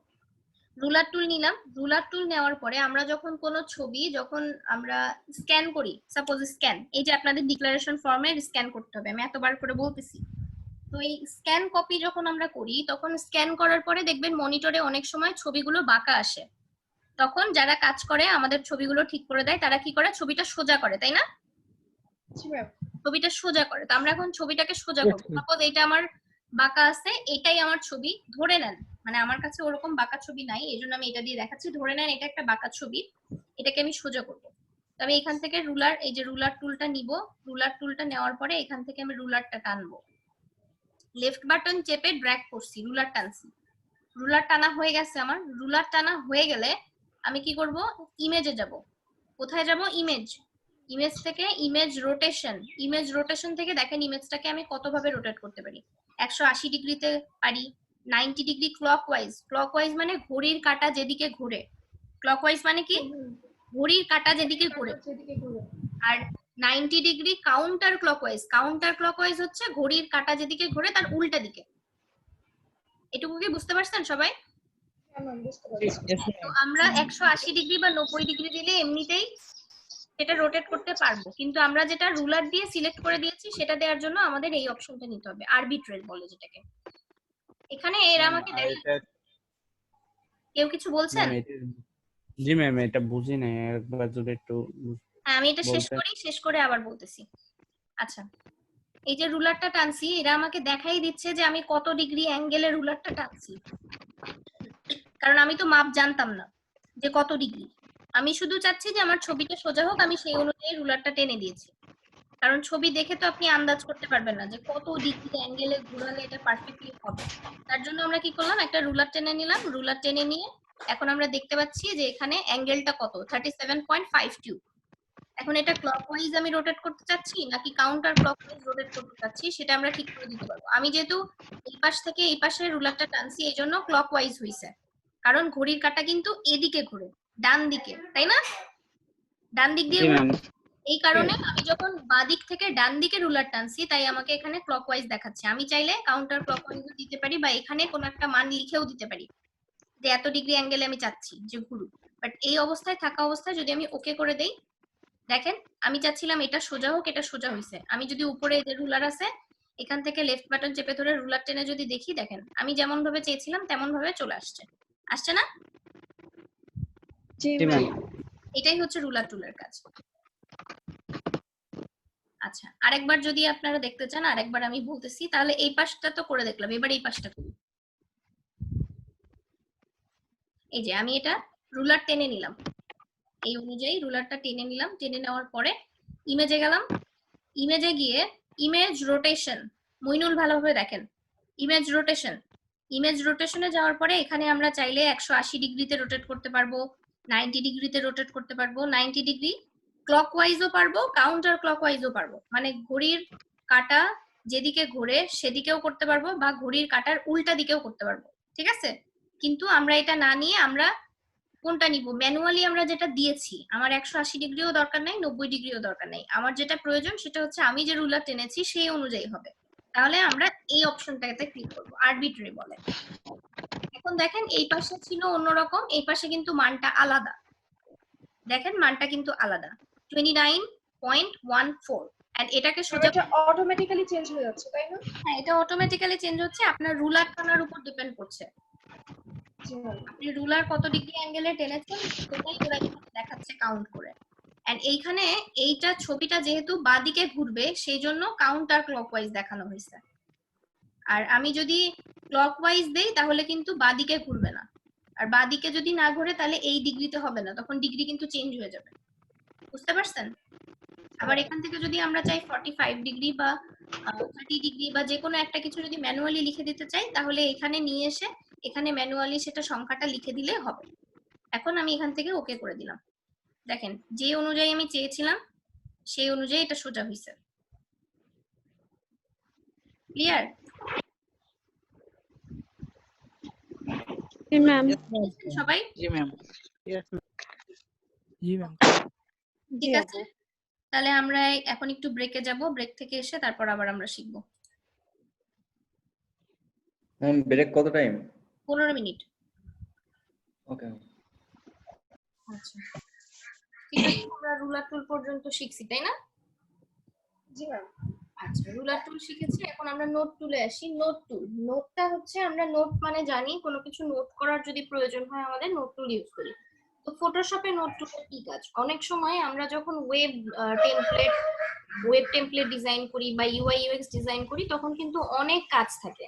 রুলার টুল নিলাম। রুলার টুল নেওয়ার পরে আমরা যখন কোনো ছবি যখন আমরা স্ক্যান করি, সাপোজ স্ক্যান, এই যে আপনাদের ডিক্লারেশন ফর্মে স্ক্যান করতে হবে, আমি এতবার করে বলতেছি। তো এই স্ক্যান কপি যখন আমরা করি, তখন স্ক্যান করার পরে দেখবেন মনিটরে অনেক সময় ছবিগুলো বাঁকা আসে। তখন যারা কাজ করে আমাদের ছবিগুলো ঠিক করে দেয়, তারা কি করে, ছবিটা সোজা করে, তাই না? ছবিটা সোজা করে। তো আমরা এখন ছবিটাকে সোজা করব। সাপোজ এটা আমার বাঁকা আছে, এটাই আমার ছবি, ধরে নেন, মানে আমার কাছে ওরকম বাঁকা ছবি নাই, এজন্য আমি এটা দিয়ে দেখাচ্ছি। ধরে নেন এটা একটা বাঁকা ছবি, এটাকে আমি সোজা করব। তবে এখান থেকে রুলার, এই যে রুলার টুলটা নিব। রুলার টুলটা নেওয়ার পরে এখান থেকে আমি রুলারটা টানবো। লেফট বাটন চেপে ড্র্যাগ করছি, রুলার টানছি। রুলার টানা হয়ে গেছে আমার। রুলার টানা হয়ে গেলে আমি কি করব, ইমেজে যাব। কোথায় যাব? ইমেজ। ইমেজ থেকে ইমেজ রোটেশন। ইমেজ রোটেশন থেকে দেখেন ইমেজটাকে আমি কতভাবে রোটেট করতে পারি। 180 ডিগ্রিতে পারি, 90 ডিগ্রি ক্লকওয়াইজ। ক্লকওয়াইজ মানে ঘড়ির কাঁটা যেদিকে ঘোরে। ক্লকওয়াইজ মানে কি? ঘড়ির কাঁটা যেদিকে ঘোরে। আর 90 degree counter clockwise. Counter clockwise হচ্ছে ঘড়ির কাঁটা যেদিকে ঘোরে তার উল্টা দিকে। এটুকু কি বুঝতে পারছেন সবাই? তো আমরা 180 ডিগ্রি বা 90 ডিগ্রি দিলে এমনিতেই সেটা রোটেট করতে পারবো, কিন্তু আমরা যেটা রুলার দিয়ে সিলেক্ট করে দিয়েছি সেটা দেওয়ার জন্য আমাদের এই অপশনটা নিতে হবে, আরবিট্রেট বলে যেটাকে। এখানে এরা আমাকে কেউ কিছু বলছেন? জি ম্যাম, এটা বুঝি নাই, একবার যদি একটু আমি এটা শেষ করি, শেষ করে আবার বলতেছি। আচ্ছা, এই যে রুলারটা টানছি, এরা আমাকে দেখাই দিচ্ছে যে আমি কত ডিগ্রি অ্যাঙ্গেলে রুলারটা টানছি, কারণ আমি তো মাপ জানতাম না যে কত ডিগ্রি। আমি শুধু চাচ্ছি যে আমার ছবিটা সোজা হোক, আমি সেই অনুযায়ী রুলারটা টেনে দিয়েছি। কারণ ছবি দেখে তো আপনি আন্দাজ করতে পারবেন না যে কত ডিগ্রি অ্যাঙ্গেলে ঘোরালে এটা পারফেক্টলি হবে। তার জন্য আমরা কি করলাম, একটা রুলার টেনে নিলাম। রুলার টেনে নিয়ে এখন আমরা দেখতে পাচ্ছি যে এখানে অ্যাঙ্গেলটা কত, 37.52। এখন এটা ক্লকওয়াইজ আমি রোটেট করতে চাচ্ছি নাকি কাউন্টার ক্লকওয়াইজ রোটেট করতে চাচ্ছি, সেটা আমরা ঠিক করে দিতে পারবো। আমি যেহেতু এই পাশ থেকে এই পাশে রুলারটা টানছি, এই জন্য ক্লকওয়াইজ হইছে, কারণ ঘড়ির কাঁটা কিন্তু এদিকে ঘুরে, ডান দিকে, তাই না? ডান দিক দিয়ে। এই কারণে আমি যখন বাঁ দিক থেকে ডান দিকে রুলার টানছি, তাই আমাকে এখানে ক্লকওয়াইজ দেখাচ্ছে। আমি চাইলে কাউন্টার ক্লকওয়াইজ দিতে পারি বা এখানে কোনো একটা মান লিখেও দিতে পারি যে এত ডিগ্রি অ্যাঙ্গেলে আমি চাচ্ছি যে ঘুরুক। বাট এই অবস্থায় থাকা অবস্থায় যদি আমি ওকে করে দেই, দেখেন আমি চাচ্ছিলাম এটা সোজা হোক, এটা সোজা হইছে। আমি যদি উপরে যে রুলার আছে এখান থেকে লেফট বাটন চেপে ধরে রুলার টেনে যদি দেখি, দেখেন আমি যেমন ভাবে চেয়েছিলাম তেমন ভাবে চলে আসছে। আসছে না? জি ম্যাম। এটাই হচ্ছে রুলার টুলের কাজ। আচ্ছা, আরেকবার যদি আপনারা দেখতে চান, আরেকবার আমি বলতেছি, তাহলে এই পাশটা তো করে দেখলাম, এবার এই পাশটা করি। এই যে আমি এটা রুলার টেনে নিলাম, এই অনুযায়ী রুলারটা টেনে নিলাম। টেনে নেওয়ার পরে ইমেজে গেলাম। ইমেজে গিয়ে ইমেজ রোটেশন, মইনুল ভালোভাবে দেখেন, ইমেজ রোটেশন। ইমেজ রোটেশনে যাওয়ার পরে এখানে আমরা চাইলে 180 ডিগ্রিতে রোটেট করতে পারবো, 90 ডিগ্রিতে রোটেট করতে পারবো, 90 ডিগ্রি ক্লকওয়াইজও পারবো, কাউন্টার ক্লকওয়াইজও পারবো। মানে ঘড়ির কাঁটা যেদিকে ঘোরে সেদিকেও করতে পারবো বা ঘড়ির কাঁটার উল্টা দিকেও করতে পারবো, ঠিক আছে? কিন্তু আমরা এটা না নিয়ে আমরা কোনটা নিব, ম্যানুয়ালি আমরা যেটা দিয়েছি, আমার 180 ডিগ্রিও দরকার নাই, 90 ডিগ্রিও দরকার নাই। আমার যেটা প্রয়োজন সেটা হচ্ছে আমি যে রুলার টেনেছি সেই অনুযায়ী হবে। তাহলে আমরা এই অপশনটাতে ক্লিক করব, আরবিট্রারি বলে। এখন দেখেন এই পাশে ছিল অন্যরকম, এই পাশে কিন্তু মানটা আলাদা। দেখেন মানটা কিন্তু আলাদা 29.14 এন্ড এটাকে সোজা এটা অটোমেটিক্যালি চেঞ্জ হয়ে যাচ্ছে তাই না? হ্যাঁ, এটা অটোমেটিক্যালি চেঞ্জ হচ্ছে, আপনার রুলার টানার উপর ডিপেন্ড করছে। আপনি রুলার কত ডিগ্রি অ্যাঙ্গেলে টেনেছেন সেটাই ওরা এখানে দেখাচ্ছে কাউন্ট করে। এন্ড এইখানে এইটা ছবিটা যেহেতু বাঁদিকে ঘুরবে সেই জন্য কাউন্টার ক্লকওয়াইজ দেখানো হয়েছে। আর আমি যদি ক্লকওয়াইজ দেই তাহলে কিন্তু বাঁদিকে ঘুরবে না, আর বাঁদিকে যদি না ঘুরে তাহলে এই ডিগ্রিতে হবে না, তখন ডিগ্রি কিন্তু চেঞ্জ হয়ে যাবে। বুঝতে পারছেন? আবার এখান থেকে যদি আমরা চাই 45 ডিগ্রি বা 30 ডিগ্রি বা যে কোনো একটা কিছু যদি ম্যানুয়ালি লিখে দিতে চাই তাহলে এখানে নিয়ে এসে এখানে ম্যানুয়ালি সেটা সংখ্যাটা লিখে দিলে হবে। এখন আমি এখান থেকে ওকে করে দিলাম। দেখেন যে অনুযায়ী আমি চেয়েছিলাম সেই অনুযায়ী এটা সোজা হয়েছে। ক্লিয়ার? জি ম্যাম। সবাই জি ম্যাম। জি ম্যাম। ঠিক আছে, তাহলে আমরা এখন একটু ব্রেকে যাব, ব্রেক থেকে এসে তারপর আবার আমরা শিখবো। ব্রেক কত টাইম? 15 মিনিট। ওকে। আচ্ছা ঠিক আছে, আমরা রুলার টুল পর্যন্ত শিখছি তাই না? জি ম্যাম। আচ্ছা রুলার টুল শিখেছি, এখন আমরা নোট টুলে আসি। নোট টুল, নোটটা হচ্ছে আমরা নোট মানে জানি কোনো কিছু নোট করার যদি প্রয়োজন হয় আমাদের নোট টুল ইউজ করি। তো ফটোশপে নোট টুলের কি কাজ? অনেক সময় আমরা যখন ওয়েব টেমপ্লেট ডিজাইন করি বা ইউআই ইউএক্স ডিজাইন করি তখন কিন্তু অনেক কাজ থাকে,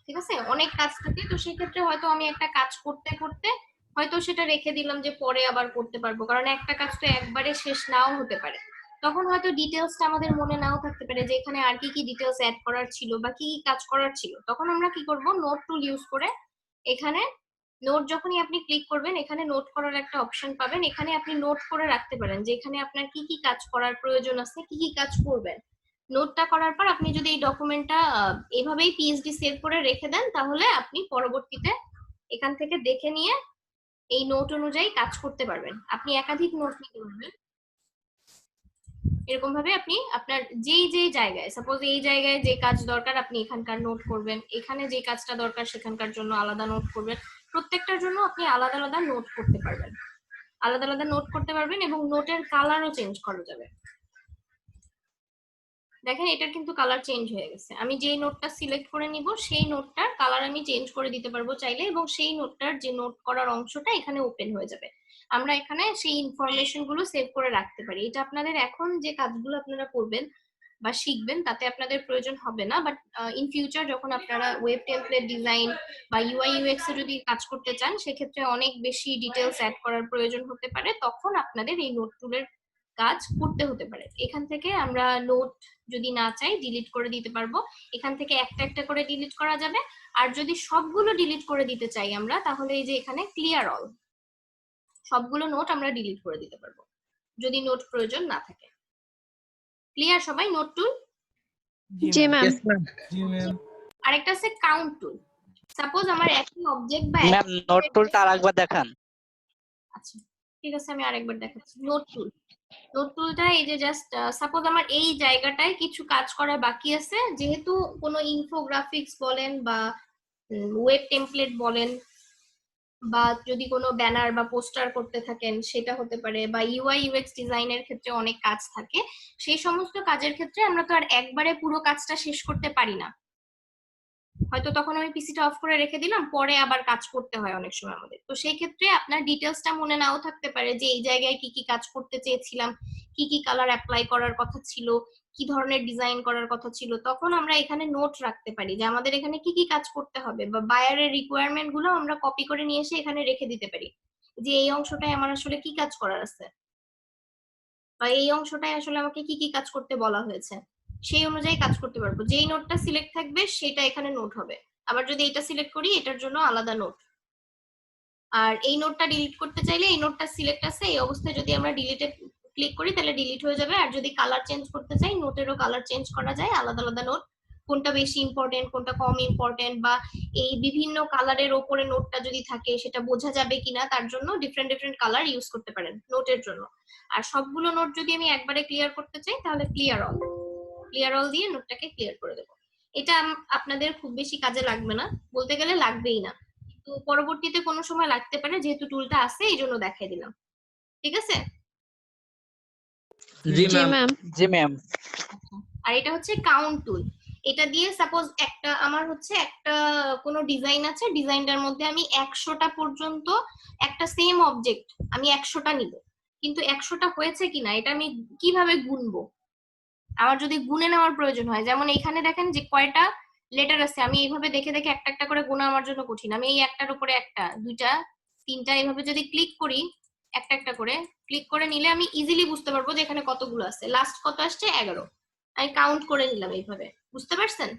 ঠিক আছে, অনেক কাজ থাকে। তো সেক্ষেত্রে হয়তো আমি একটা কাজ করতে করতে হয়তো সেটা রেখে দিলাম যে পরে আবার করতে পারবো, কারণ একটা কাজ তো একবারে শেষ নাও হতে পারে। তখন হয়তো ডিটেলসটা আমাদের মনে নাও থাকতে পারে যে এখানে আর কি কি ডিটেলস অ্যাড করার ছিল বা কি কি কাজ করার ছিল। তখন আমরা কি করব, নোট টুল ইউজ করে এখানে নোট যখনই আপনি ক্লিক করবেন এখানে নোট করার একটা অপশন পাবেন, এখানে আপনি নোট করে রাখতে পারেন যে এখানে আপনার কি কি কাজ করার প্রয়োজন আছে, কি কি কাজ করবেন। নোটটা করার পর আপনি যদি এই ডকুমেন্টটা এভাবেই পিএইচডি সেভ করে রেখে দেন তাহলে আপনি পরবর্তীতে এখান থেকে দেখে নিয়ে এই নোট অনুযায়ী কাজ করতে পারবেন। আপনি একাধিক নোট নিতে পারবেন। এরকম ভাবে আপনি আপনার যেই যেই জায়গায়, সাপোজ এই জায়গায় যে কাজ দরকার আপনি এখানকার নোট করবেন, এখানে যে কাজটা দরকার সেখানকার জন্য আলাদা নোট করবেন, প্রত্যেকটার জন্য আপনি আলাদা আলাদা নোট করতে পারবেন, আলাদা আলাদা নোট করতে পারবেন এবং নোটের কালারও চেঞ্জ করা যাবে। দেখেন এটার কিন্তু কালার চেঞ্জ হয়ে গেছে। আমি যেই নোটটা সিলেক্ট করে নিব সেই নোটটার কালার আমি চেঞ্জ করে দিতে পারবো চাইলে, এবং সেই নোটটার যে নোট করার অংশটা এখানে ওপেন হয়ে যাবে। আমরা এখানে সেই ইনফরমেশন গুলো সেভ করে রাখতে পারি। এটা আপনাদের এখন যে কাজগুলো আপনারা করবেন বা শিখবেন তাতে আপনাদের প্রয়োজন হবে না, বাট ইন ফিউচার যখন আপনারা ওয়েব টেমপ্লেট ডিজাইন বা ইউআই ইউএক্স এ যদি কাজ করতে চান সেক্ষেত্রে অনেক বেশি ডিটেলস অ্যাড করার প্রয়োজন হতে পারে, তখন আপনাদের এই নোট টুলের কাজ করতে হতে পারে। এখান থেকে আমরা নোট যদি না চাই ডিলিট করে দিতে পারবো, এখান থেকে একটা একটা করে ডিলিট করা যাবে। আর যদি সবগুলো ডিলিট করে দিতে চাই আমরা তাহলে এই যে এখানে ক্লিয়ার অল, সবগুলো নোট আমরা ডিলিট করে দিতে পারবো যদি নোট প্রয়োজন না থাকে। ক্লিয়ার সবাই নোট টুল? জি ম্যাম। জি ম্যাম। আরেকটা আছে কাউন্ট টুল। সাপোজ আমার একই অবজেক্ট বা ম্যাম নোট টুলটা আরেকবার দেখান। আচ্ছা ঠিক আছে আমি আরেকবার দেখাচ্ছি। নোট টুল, নোট টুলটা এই যে জাস্ট সাপোজ আমার এই জায়গাটায় কিছু কাজ করা বাকি আছে, যেহেতু কোনো ইনফোগ্রাফিক্স বলেন বা ওয়েব টেমপ্লেট বলেন বা যদি কোনো ব্যানার বা পোস্টার করতে থাকেন সেটা হতে পারে, বা ইউআই ইউএক্স ডিজাইনের ক্ষেত্রে অনেক কাজ থাকে, সেই সমস্ত কাজের ক্ষেত্রে আমরা তো আর একবারে পুরো কাজটা শেষ করতে পারি না। হয়তো তখন আমি পিসিটা অফ করে রেখে দিলাম, পরে আবার কাজ করতে হয় অনেক সময় আমাদের। তো সেই ক্ষেত্রে আপনার ডিটেলসটা মনে নাও থাকতে পারে যে এই জায়গায় কি কি কাজ করতে চেয়েছিলাম, কি কি কালার অ্যাপ্লাই করার কথা ছিল, কি ধরনের ডিজাইন করার কথা ছিল, তখন আমরা এখানে নোট রাখতে পারি যে আমাদের এখানে কি কি কাজ করতে হবে, বা বায়ারের রিকোয়ারমেন্ট গুলো আমরা কপি করে নিয়ে এসে এখানে রেখে দিতে পারি যে এই অংশটায় আমার আসলে কি কাজ করার আছে, বা এই অংশটায় আসলে আমাকে কি কি কাজ করতে বলা হয়েছে, সেই অনুযায়ী কাজ করতে পারবো। যেই নোটটা সিলেক্ট থাকবে সেটা এখানে নোট হবে, আবার যদি এটা সিলেক্ট করি এটার জন্য আলাদা নোট। আর এই নোটটা ডিলিট করতে চাইলে এই নোটটা সিলেক্ট আছে এই অবস্থায় যদি আমরা ডিলিটে ক্লিক করি তাহলে ডিলিট হয়ে যাবে। আর যদি কালার চেঞ্জ করতে চাই নোটেরও কালার চেঞ্জ করা যায়, আলাদা আলাদা নোট, কোনটা বেশি ইম্পর্টেন্ট কোনটা কম ইম্পর্টেন্ট, বা এই বিভিন্ন কালারের ওপরে নোটটা যদি থাকে সেটা বোঝা যাবে কিনা তার জন্য ডিফারেন্ট ডিফারেন্ট কালার ইউজ করতে পারেন নোটের জন্য। আর সবগুলো নোট যদি আমি একবারে ক্লিয়ার করতে চাই তাহলে ক্লিয়ার অল, ক্লিয়ার অল দিয়ে নোটটাকে ক্লিয়ার করে দেবো। এটা আপনাদের খুব বেশি কাজে লাগবে না, বলতে গেলে লাগবেই না, কিন্তু পরবর্তীতে কোনো সময় লাগতে পারে, যেহেতু টুলটা আছে এই জন্য দেখাই দিলাম। ঠিক আছে? জি জি ম্যাম। ম্যাম। জি ম্যাম। আর এটা হচ্ছে কাউন্ট টুল। এটা দিয়ে সাপোজ একটা আমার হচ্ছে একটা কোনো ডিজাইন আছে, ডিজাইনটার মধ্যে আমি 100টা পর্যন্ত একটা সেম অবজেক্ট আমি 100টা নিব, কিন্তু 100টা হয়েছে কিনা এটা আমি কিভাবে গুনবো? আমার যদি গুনে নেওয়ার প্রয়োজন হয়, যেমন এখানে দেখেন যে কয়টা লেটার আছে, আমি এইভাবে দেখে দেখে একটা একটা করে গোনা আমার জন্য কঠিন। আমি এই একটার উপরে একটা, দুইটা, তিনটা এইভাবে যদি ক্লিক করি, একটা একটা করে ক্লিক করে নিলে আমি ইজিলি বুঝতে পারবো যে এখানে কতগুলো আছে। লাস্ট কত আসছে? 11। আমি কাউন্ট করে নিলাম এইভাবে। বুঝতে পারছেন?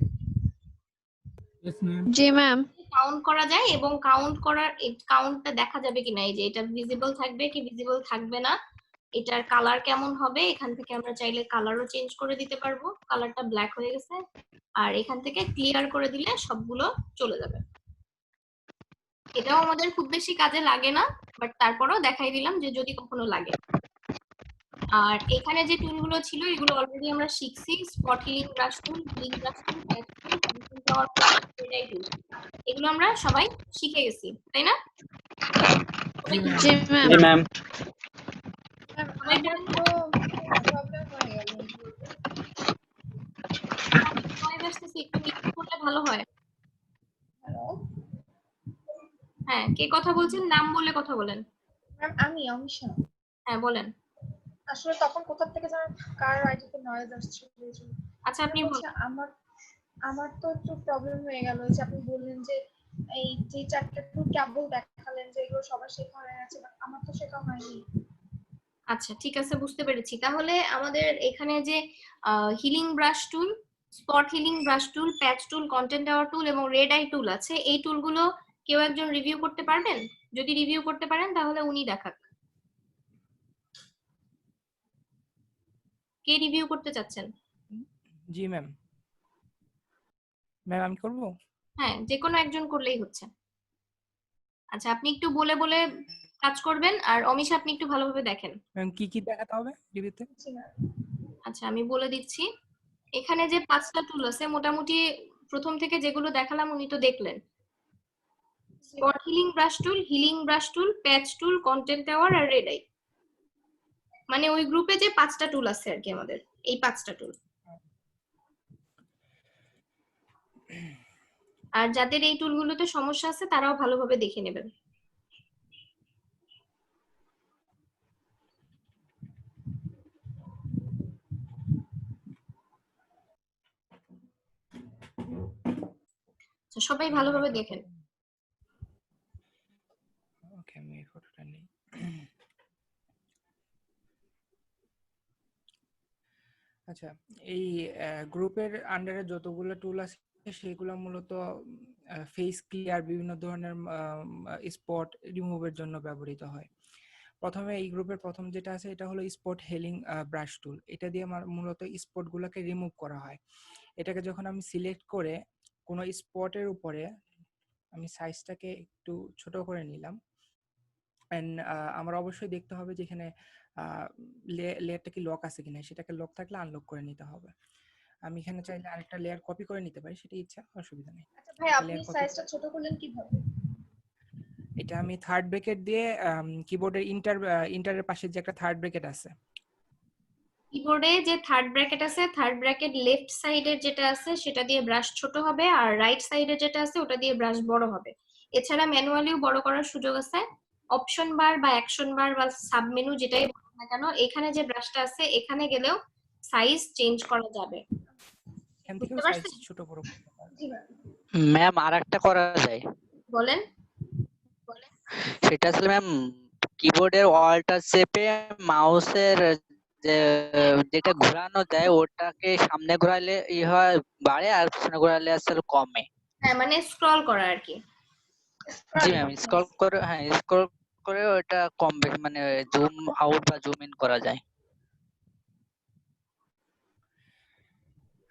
Yes, ma'am. জি ম্যাম। কাউন্ট করা যায়, এবং কাউন্ট করার কাউন্টটা দেখা যাবে কিনা, এই যে এটা ভিজিবল থাকবে কি ভিজিবল থাকবে না, এটার কালার কেমন হবে, এখান থেকে আমরা চাইলে কালারও চেঞ্জ করে দিতে পারবো। কালারটা ব্ল্যাক হয়ে গেছে, আর এখান থেকে ক্লিয়ার করে দিলে সবগুলো চলে যাবে। এটাও আমাদের খুব বেশি কাজে লাগে না, বাট তারপরেও দেখাই দিলাম যে যদি কখনো লাগে। আর এখানে যে টুলগুলো ছিল এগুলো অলরেডি আমরা শিখছি, spot healing brush tool, healing brush tool, patch tool, control tower tool, এগুলো আমরা সবাই শিখে গেছি, তাই না? জি ম্যাম। জি ম্যাম। আমার তো প্রবলেম হয়ে গেল। ভয়েস আসতেছে, একটু মিউট করলে ভালো হয়। হ্যালো হ্যাঁ, কে কথা বলছেন? নাম বলে কথা বলেন। ম্যাম, আমি অমিশা। হ্যাঁ বলেন। আসলে তখন কোথা থেকে যেন কার আইডিতে নয়েজ আসছে। আচ্ছা আপনি বলেন। আমার আমার তো একটু প্রবলেম হয়ে গেল যে আপনি বললেন যে এই যে চারটা টুল কেবল দেখালেন যে এগুলো সবার শেখা হয়ে গেছে, বাট আমার তো শেখা হয়নি। আচ্ছা ঠিক আছে, বুঝতে পেরেছি। তাহলে আমাদের এখানে যে healing brush tool, spot healing brush tool, patch tool, content tower tool এবং রেড আই টুল আছে, এই টুলগুলো কেউ একজন রিভিউ করতে পারবেন? যদি রিভিউ করতে পারেন তাহলে উনি দেখাক। কে রিভিউ করতে চাচ্ছেন? জি ম্যাম। ম্যাম আমি করব? হ্যাঁ, যে কোনো একজন করলেই হচ্ছে। আচ্ছা আপনি একটু বলে বলে কাজ করবেন, আর অমিশা আপনি একটু ভালোভাবে দেখেন। ম্যাম কি কি দেখাতে হবে রিভিউতে? আচ্ছা আমি বলে দিচ্ছি। এখানে যে 5টা টুল আছে, মোটামুটি প্রথম থেকে যেগুলো দেখালাম উনি তো দেখলেন। Spot healing brush tool, healing brush tool, patch tool, content tower আর রেড আই, মানে ওই গ্রুপে যে 5টা টুল আছে আর কি, আমাদের এই 5টা টুল। আর যাদের এই টুলগুলোতে সমস্যা আছে তারাও ভালোভাবে দেখে নেবেন। সবাই ভালোভাবে দেখেন। ওকে, আমি এই ফটোটা নেই। আচ্ছা, এই গ্রুপের আন্ডারে যতগুলো টুল আছে সেগুলো মূলত ফেস ক্লিয়ার, বিভিন্ন ধরনের স্পট রিমুভের জন্য ব্যবহৃত হয়। প্রথমে এই গ্রুপের প্রথম যেটা আছে এটা হলো স্পট হেলিং ব্রাশ টুল। এটা দিয়ে মূলত স্পটগুলোকে রিমুভ করা হয়। এটাকে যখন আমি সিলেক্ট করে কোনো স্পটের উপরে আমি সাইজটাকে একটু ছোট করে নিলাম, এন্ড আমার অবশ্যই দেখতে হবে যে এখানে লেয়ারটা কি লক আছে কিনা, সেটাকে লক থাকলে আনলক করে নিতে হবে। আমি এখানে চাইলে আরেকটা লেয়ার কপি করে নিতে পারি, সেটা ইচ্ছা, অসুবিধা নেই। আচ্ছা ভাই, আপনি সাইজটা ছোট করলেন কিভাবে? এটা আমি থার্ড ব্র্যাকেট দিয়ে কিবোর্ডের ইন্টারের পাশে যে একটা থার্ড ব্র্যাকেট আছে, কিবোর্ডে যে থার্ড ব্র্যাকেট আছে, থার্ড ব্র্যাকেট লেফট সাইডের যেটা আছে সেটা দিয়ে ব্রাশ ছোট হবে, আর রাইট সাইডে যেটা আছে ওটা দিয়ে ব্রাশ বড় হবে। এছাড়া ম্যানুয়ালিও বড় করার সুযোগ আছে। অপশন বার বা অ্যাকশন বার বা সাব মেনু যেটাই বলুন না কেন, এখানে যে ব্রাশটা আছে এখানে গেলেও সাইজ চেঞ্জ করা যাবে। এখান থেকেও সাইজ ছোট বড় করতে পারবে। ম্যাম আরেকটা করা যায়। বলেন। সেটা আসলে ম্যাম কিবোর্ডের অল্টার চেপে মাউসের যেটা ঘোরানো যায় ওটাকে সামনে ঘোরালে ই হয় বাড়ে, আর পিছনে ঘোরালে আসলে কমে। হ্যাঁ মানে স্ক্রল করা আর কি। জি ম্যাম, স্ক্রল করে, হ্যাঁ স্ক্রল করে ওটা কমবে, মানে জুম আউট বা জুম ইন করা যায়।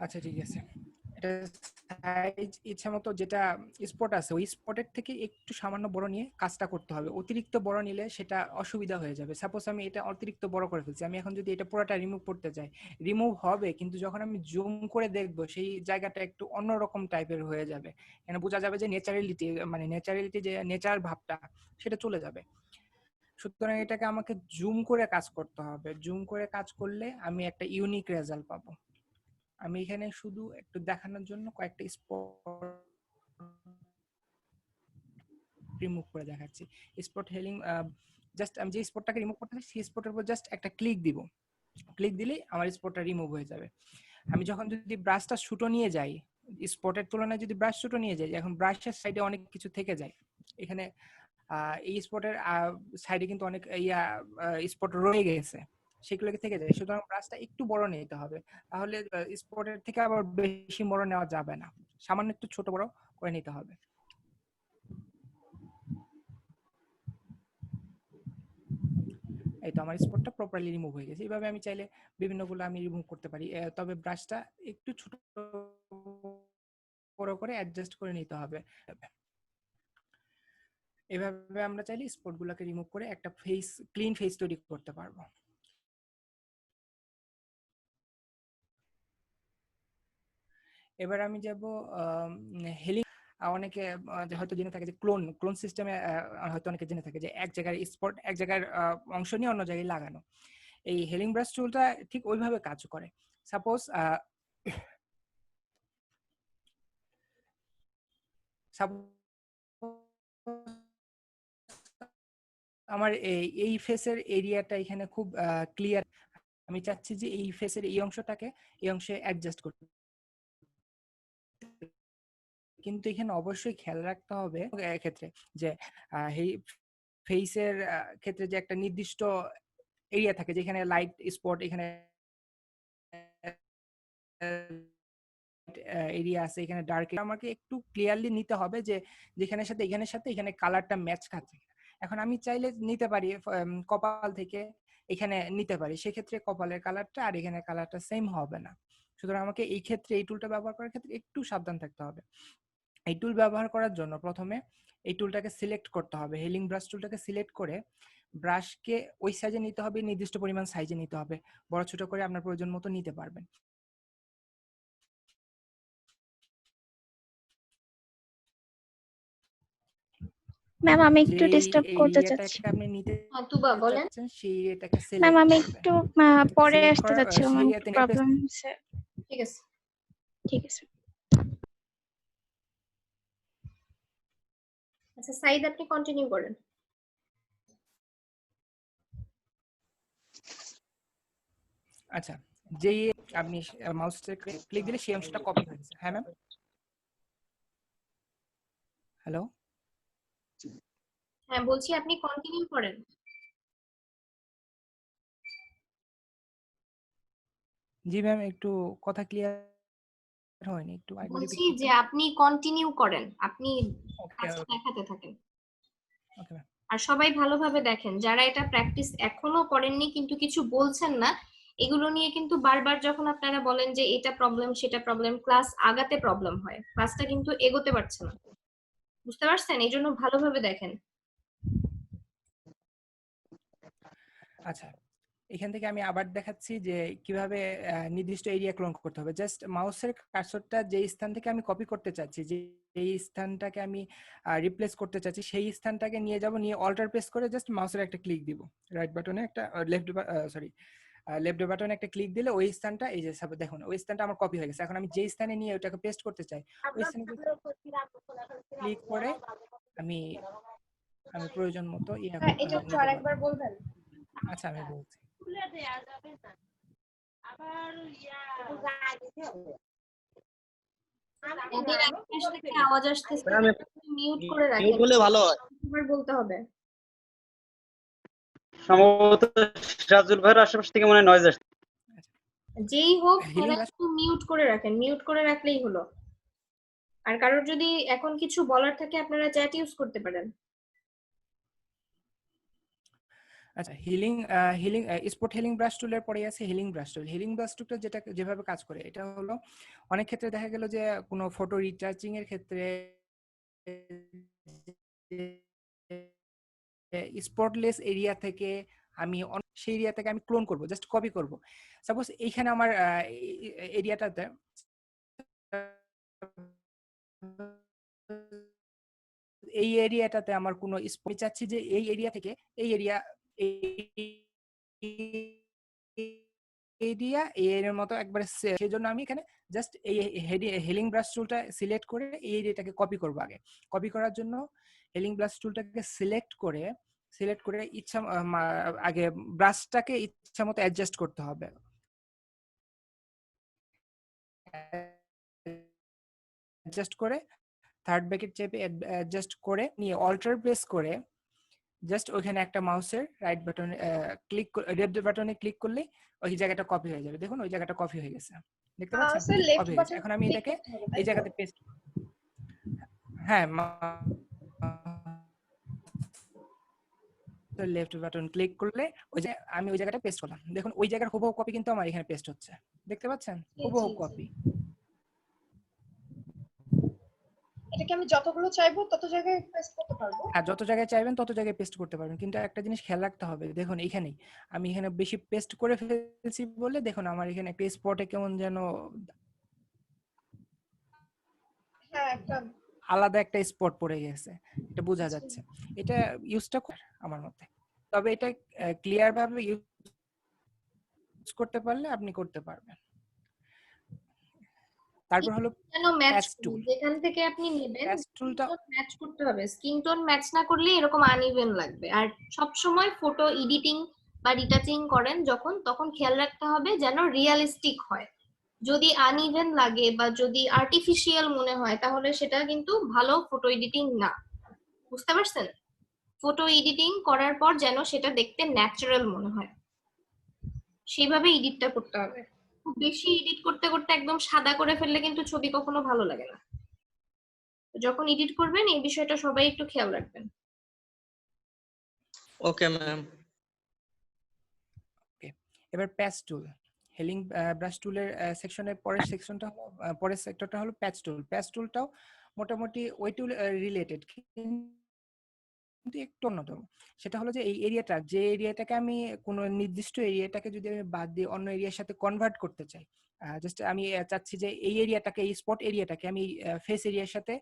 আচ্ছা ঠিক আছে, একটা সাইজ ইচ্ছা মতো যেটা স্পট আছে ওই স্পটের থেকে একটু সামান্য বড় নিয়ে কাজটা করতে হবে। অতিরিক্ত বড় নিলে সেটা অসুবিধা হয়ে যাবে। সাপোজ আমি এটা অতিরিক্ত বড় করে ফেলছি, আমি এখন যদি এটা পুরোটা রিমুভ করতে চাই, রিমুভ হবে, কিন্তু যখন আমি জুম করে দেখব সেই জায়গাটা একটু অন্যরকম টাইপের হয়ে যাবে। এখানে বোঝা যাবে যে ন্যাচারালিটি যে নেচার ভাবটা সেটা চলে যাবে। সুতরাং এটাকে আমাকে জুম করে কাজ করতে হবে। জুম করে কাজ করলে আমি একটা ইউনিক রেজাল্ট পাবো। আমি এখানে শুধু একটু দেখানোর জন্য কয়েকটা স্পট রিমুভ করে দেখাচ্ছি। স্পট হেলিং, জাস্ট আমি যে স্পটটাকে রিমুভ করতে চাই সেই স্পটের উপর জাস্ট একটা ক্লিক দিব। ক্লিক দিলেই আমার স্পটটা রিমুভ হয়ে যাবে। আমি যখন যদি ব্রাশটা ছোটো নিয়ে যাই, স্পটের তুলনায় যদি ব্রাশ ছোটো নিয়ে যাই, এখন ব্রাশের সাইডে অনেক কিছু থেকে যায়। এখানে এই স্পটের সাইডে কিন্তু অনেক স্পট রয়ে গেছে, সেগুলোকে থেকে যায়। সুতরাং ব্রাশটা একটু বড় নিতে হবে, তাহলে স্পটের থেকে আবার বেশি বড় নেওয়া যাবে না, সামান্য একটু ছোট বড় করে নিতে হবে। এই তো আমার স্পটটা প্রপারলি রিমুভ হয়ে গেছে। এইভাবে আমি চাইলে বিভিন্নগুলো আমি রিমুভ করতে পারি, তবে ব্রাশটা একটু ছোট বড় করে অ্যাডজাস্ট করে নিতে হবে। এভাবে আমরা চাইলে স্পটগুলোকে রিমুভ করে একটা ক্লিন ফেস তৈরি করতে পারবো। এবার আমি যাব হেলিং। অনেকে হয়তো জেনে থাকে যে ক্লোন সিস্টেমে হয়তো অনেকে জেনে থাকে যে এক জায়গায় স্পট, এক জায়গার অংশ নিয়ে অন্য জায়গায় লাগানো। এই হেলিং ব্রাশ টুলটা ঠিক ওইভাবে কাজ করে। সাপোজ আমার এই ফেসের এরিয়াটা এখানে খুব ক্লিয়ার, আমি চাচ্ছি যে এই ফেসের এই অংশটাকে এই অংশে অ্যাডজাস্ট করতে, কিন্তু এখানে অবশ্যই খেয়াল রাখতে হবে ক্ষেত্রে যে এই ফেসের ক্ষেত্রে যে একটা নির্দিষ্ট এরিয়া থাকে যেখানে লাইট স্পট, এখানে এরিয়া আছে, এখানে ডার্ক, আমাকে একটু ক্লিয়ারলি নিতে হবে যে যেখানের সাথে এখানে কালারটা ম্যাচ খাচ্ছে। এখন আমি চাইলে নিতে পারি কপাল থেকে এখানে নিতে পারি, সেক্ষেত্রে কপালের কালারটা আর এখানে কালারটা সেম হবে না। সুতরাং আমাকে এই ক্ষেত্রে এই টুলটা ব্যবহার করার ক্ষেত্রে একটু সাবধান থাকতে হবে। এই টুল ব্যবহার করার জন্য প্রথমে এই টুলটাকে সিলেক্ট করতে হবে। হেলিং ব্রাশ টুলটাকে সিলেক্ট করে ব্রাশকে ওই সাইজে নিতে হবে, নির্দিষ্ট পরিমাণ সাইজে নিতে হবে, বড় ছোট করে আপনার প্রয়োজন মতো নিতে পারবেন। ম্যাম আমি একটু ডিস্টার্ব করতে চাচ্ছি। আপনি নিতে তুবা বলেন। সেই এটাকে সিলেক্ট ম্যাম আমি করবেন। একটু পরে আসতে যাচ্ছি, আমার প্রবলেম আছে। ঠিক আছে, ঠিক আছে। আচ্ছা সাইদ আপনি কন্টিনিউ করেন। আচ্ছা, যেই আপনি মাউসে ক্লিক দিলে সেই অংশটা কপি হয়ে গেছে। হ্যাঁ ম্যাম, হ্যালো। হ্যাঁ বলছি আপনি কন্টিনিউ করেন। জি ম্যাম, একটু কথা ক্লিয়ার হয়নি, একটু আরেকবার রিপিট বলছি যে আপনি কন্টিনিউ করেন, আপনি কাজটা দেখাতে থাকেন। Okay ma'am. আর সবাই ভালোভাবে দেখেন, যারা এটা প্র্যাকটিস এখনো করেননি কিন্তু কিছু বলছেন না, এগুলো নিয়ে কিন্তু বারবার যখন আপনারা বলেন যে এটা প্রবলেম সেটা প্রবলেম, ক্লাস আগাতে প্রবলেম হয়, ক্লাসটা কিন্তু এগোতে পারছে না। বুঝতে পারছেন? এই জন্য ভালোভাবে দেখেন। আচ্ছা, এখান থেকে আমি আবার দেখাচ্ছি যে কিভাবে নির্দিষ্ট এরিয়া ক্লোন করতে হবে। জাস্ট মাউসের কার্সরটা যে স্থান থেকে আমি কপি করতে চাচ্ছি, যে এই স্থানটাকে আমি রিপ্লেস করতে চাচ্ছি, সেই স্থানটাকে নিয়ে যাব, নিয়ে অল্টার প্রেস করে জাস্ট মাউসের একটা ক্লিক দিব, রাইট বাটনে একটা লেফট বাটনে একটা ক্লিক দিলে ওই স্থানটা, এই যে দেখুন ওই স্থানটা আমার কপি হয়ে গেছে। এখন আমি যে স্থানে নিয়ে ওটাকে পেস্ট করতে চাই, ওই স্থানে ক্লিক করে আমি প্রয়োজন মতো এটা একটু আরেকবার বলবেন? আচ্ছা আমি বলছি। আওয়াজ আসতেছে, মিউট করে রাখেন। মিউট হলে ভালো হয়। বলতে হবে। সম্ভবত সিরাজুল ভাইয়ের আশেপাশ থেকে মনে হয় নয়েজ আসছে। যেই হোক একটু মিউট করে রাখেন, মিউট করে রাখলেই হলো। আর কারোর যদি এখন কিছু বলার থাকে আপনারা চ্যাট ইউজ করতে পারেন। আচ্ছা, স্পট হিলিং ব্রাশ টুলের পরে আছে healing brush tool. Healing brush টুলটা যেটা যেভাবে কাজ করে, এটা হলো অনেক ক্ষেত্রে দেখা গেল যে কোনো ফটো রিটাচিং এর ক্ষেত্রে স্পটলেস এরিয়া থেকে আমি সেই এরিয়া থেকে আমি ক্লোন করব, জাস্ট কপি করব। সাপোজ এইখানে আমার এরিয়াটাতে এই এরিয়াটাতে আমার কোনো স্পট চাচ্ছি যে এই এরিয়া থেকে এই এরিয়া এর মতো একবারে, সেই জন্য আমি এখানে জাস্ট এই হিলিং ব্রাশ টুলটা সিলেক্ট করে এই এরিয়াটাকে কপি করব। আগে কপি করার জন্য হিলিং ব্রাশ টুলটাকে সিলেক্ট করে ইচ্ছা আগে ব্রাশটাকে ইচ্ছা মতো অ্যাডজাস্ট করতে হবে। অ্যাডজাস্ট করে থার্ড ব্র্যাকেট চেপে অ্যাডজাস্ট করে নিয়ে অল্টার প্রেস করে জাস্ট ওখানে একটা মাউসের রাইট বাটনে লেফট বাটনে ক্লিক করলে ওই জায়গাটা কপি হয়ে যাবে। দেখুন ওই জায়গাটা কপি হয়ে গেছে, দেখতে পাচ্ছেন? স্যার লেফট কপি হয়ে গেছে। বাটন এখন আমি ক্লিক এটাকে করতে হবে, এই তাই তো? জায়গাতে পেস্ট, হ্যাঁ লেফট বাটন ক্লিক করলে ওই যে আমি ওই জায়গাটা পেস্ট করলাম। দেখুন ওই জায়গার হুবহু কপি কিন্তু আমার এখানে পেস্ট হচ্ছে, দেখতে পাচ্ছেন? হুবহু কপি। এটা কি আমি যতগুলো চাইবো তত জায়গায় পেস্ট করতে পারবো? হ্যাঁ, যত জায়গায় চাইবেন তত জায়গায় পেস্ট করতে পারবেন, কিন্তু একটা জিনিস খেয়াল রাখতে হবে। দেখুন এখানেই আমি এখানে বেশি পেস্ট করে ফেলছি বলে দেখুন আমার এখানে একটা স্পটে কেমন যেন হ্যাঁ, একটা আলাদা একটা স্পট পড়ে গেছে, এটা বোঝা যাচ্ছে। এটা ইউজটা আমার মতে, তবে এটা ক্লিয়ার ভাবে ইউজ করতে পারলে আপনি করতে পারবেন। তারপর হলো কেন ম্যাচ প্যাচ টুল। যেখান থেকে আপনি নেবেন প্যাচ টুলটা ম্যাচ করতে হবে। স্কিন টোন ম্যাচ না করলে এরকম আনইভেন লাগবে। আর সব সময় ফটো এডিটিং বা রিটাচিং করেন যখন, তখন খেয়াল রাখতে হবে যেন রিয়েলিস্টিক হয়। যদি আনইভেন লাগে বা যদি আর্টিফিশিয়াল মনে হয় তাহলে সেটা কিন্তু ভালো ফটো এডিটিং না। বুঝতে পারছেন? ফটো এডিটিং করার পর যেন সেটা দেখতে ন্যাচারাল মনে হয়, সেইভাবে এডিটটা করতে হবে। খুব বেশি এডিট করতে করতে একদম সাদা করে ফেললে কিন্তু ছবি কখনো ভালো লাগে না। যখন এডিট করবেন এই বিষয়টা সবাই একটু খেয়াল রাখবেন। Okay ma'am. ওকে, এবার প্যাচ টুল। হিলিং ব্রাশ টুলের সেকশনের পরের সেকশনটা হলো পরের সেক্টরটা হলো প্যাচ টুল। প্যাচ টুলটাও মোটামুটি ওই টুল রিলেটেড, কিন্তু একটু অন্যতম। সেটা হলো যে এই এরিয়াটা, যে এরিয়াটাকে আমি কোনো নির্দিষ্ট এরিয়াটাকে যদি আমি বাদ দিয়ে অন্য এরিয়ার সাথে কনভার্ট করতে চাই, জাস্ট আমি চাচ্ছি যে এই এরিয়াটাকে, এই স্পট এরিয়াটাকে আমি ফেস এরিয়ার সাথে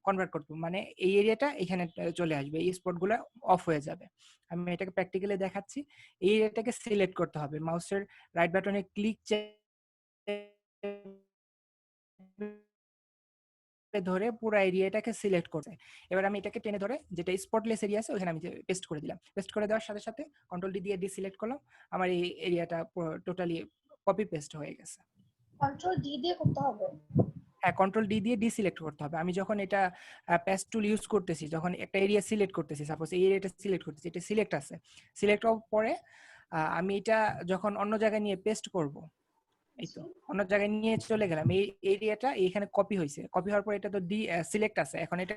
কনভার্ট করতে, মানে এই এরিয়াটা এখানে চলে আসবে, এই স্পটগুলো অফ হয়ে যাবে। আমি এটাকে প্র্যাকটিক্যালি দেখাচ্ছি। এই এরিয়াটাকে সিলেক্ট করতে হবে, মাউসের রাইট বাটনে ক্লিক ধরে পুরো এরিয়াটাকে সিলেক্ট করতে। এবার আমি এটাকে টেনে ধরে যেটা স্পটলেস এরিয়া আছে ওখানে আমি পেস্ট করে দিলাম। পেস্ট করে দেওয়ার সাথে সাথে কন্ট্রোল ডি দিয়ে ডিসিলেক্ট করলাম, আমার এই এরিয়াটা টোটালি কপি পেস্ট হয়ে গেছে। কন্ট্রোল ডি দিয়ে করতে হবে? হ্যাঁ, কন্ট্রোল ডি দিয়ে ডিসিলেক্ট করতে হবে। আমি যখন এটা প্যাচ টুল ইউজ করতেছি, যখন একটা এরিয়া সিলেক্ট করতেছি, সাপোজ এই এরিয়াটা সিলেক্ট করতেছি, এটা সিলেক্ট আছে, সিলেক্ট হওয়ার পরে আমি এটা যখন অন্য জায়গায় নিয়ে পেস্ট করব, এই তো অন্য জায়গায় নিয়ে চলে গেলাম, এই এরিয়াটা এখানে কপি হয়েছে। কপি হওয়ার পর এটা তো ডি সিলেক্ট আছে, এখন এটা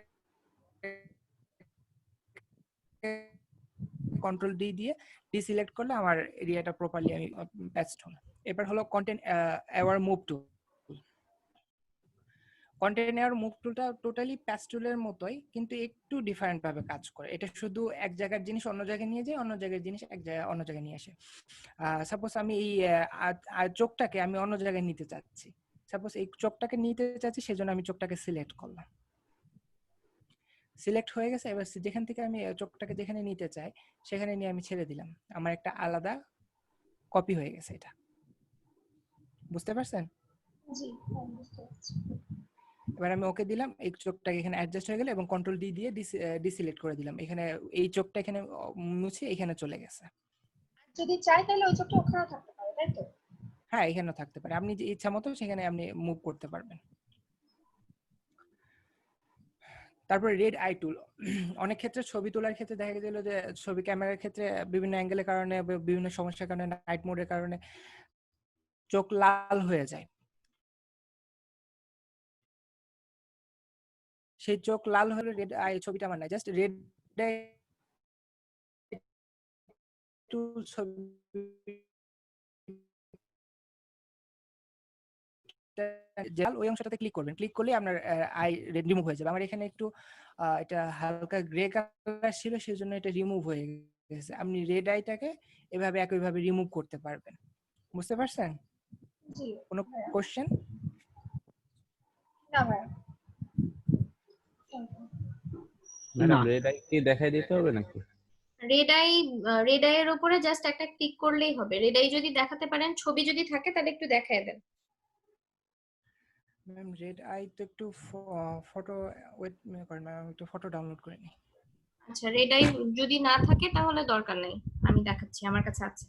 কন্ট্রোল ডি দিয়ে ডিসিলেক্ট করলে আমার এরিয়াটা প্রপারলি আমি প্যাচড হলো। এবার হলো content aware move tool. Content aware move টুলটা টোটালি প্যাচ টুলের মতোই, কিন্তু একটু ডিফারেন্ট ভাবে কাজ করে। এটা শুধু এক জায়গার জিনিস অন্য জায়গায় নিয়ে যায়, অন্য জায়গার জিনিস এক জায়গায় অন্য জায়গায় নিয়ে আসে। সাপোজ আমি এই চোখটাকে আমি অন্য জায়গায় নিতে চাচ্ছি, সাপোজ এই চোখটাকে নিতে চাচ্ছি, সেজন্য আমি চোখটাকে সিলেক্ট করলাম, সিলেক্ট হয়ে গেছে। এবার যেখান থেকে আমি চোখটাকে যেখানে নিতে চাই সেখানে নিয়ে আমি ছেড়ে দিলাম, আমার একটা আলাদা কপি হয়ে গেছে। এটা বুঝতে পারছেন? জি, বুঝতে পারছি। এবার আমি ওকে দিলাম, এই চোখটাকে এখানে অ্যাডজাস্ট হয়ে গেল এবং কন্ট্রোল ডি দিয়ে ডিসিলেক্ট করে দিলাম, এখানে এই চোখটা এখানে মুছে এখানে চলে গেছে। যদি চাই তাহলে ওই চোখটা ওখানে থাকতে পারে, তাই তো? হ্যাঁ, এখানেও থাকতে পারে, আপনি যে ইচ্ছা মতো সেখানে আপনি মুভ করতে পারবেন। তারপরে রেড আই টুল। অনেক ক্ষেত্রে ছবি তোলার ক্ষেত্রে দেখা গেল যে ছবি ক্যামেরার ক্ষেত্রে বিভিন্ন অ্যাঙ্গেলের কারণে, বিভিন্ন সমস্যার কারণে, নাইট মোডের কারণে চোখ লাল হয়ে যায়। সেই চোখ লাল হলে রেড আই ছবিটা আমার না, জাস্ট রেড টুল ছবি ওই অংশটাতে ক্লিক করবেন, ক্লিক করলে আপনার আই রিমুভ হয়ে যাবে। আমার এখানে একটু এটা হালকা গ্রে কালার ছিল, সেজন্য এটা রিমুভ হয়ে গেছে। আপনি রেড আইটাকে এভাবে একইভাবে রিমুভ করতে পারবেন। বুঝতে পারছেন? জি কোনো কোশ্চেন? না ভাই ম্যাডাম রেড আই কি দেখাই দিতে হবে নাকি? রেড আই এর উপরে জাস্ট একটা ক্লিক করলেই হবে। রেড আই যদি দেখাতে পারেন, ছবি যদি থাকে তাহলে একটু দেখায় দেন। ম্যাম রেড আই তো একটু ফটো ওয়েট করেন ম্যাম, একটু ফটো ডাউনলোড করে নিই। আচ্ছা, রেড আই যদি না থাকে তাহলে দরকার নেই, আমি দেখাচ্ছি, আমার কাছে আছে।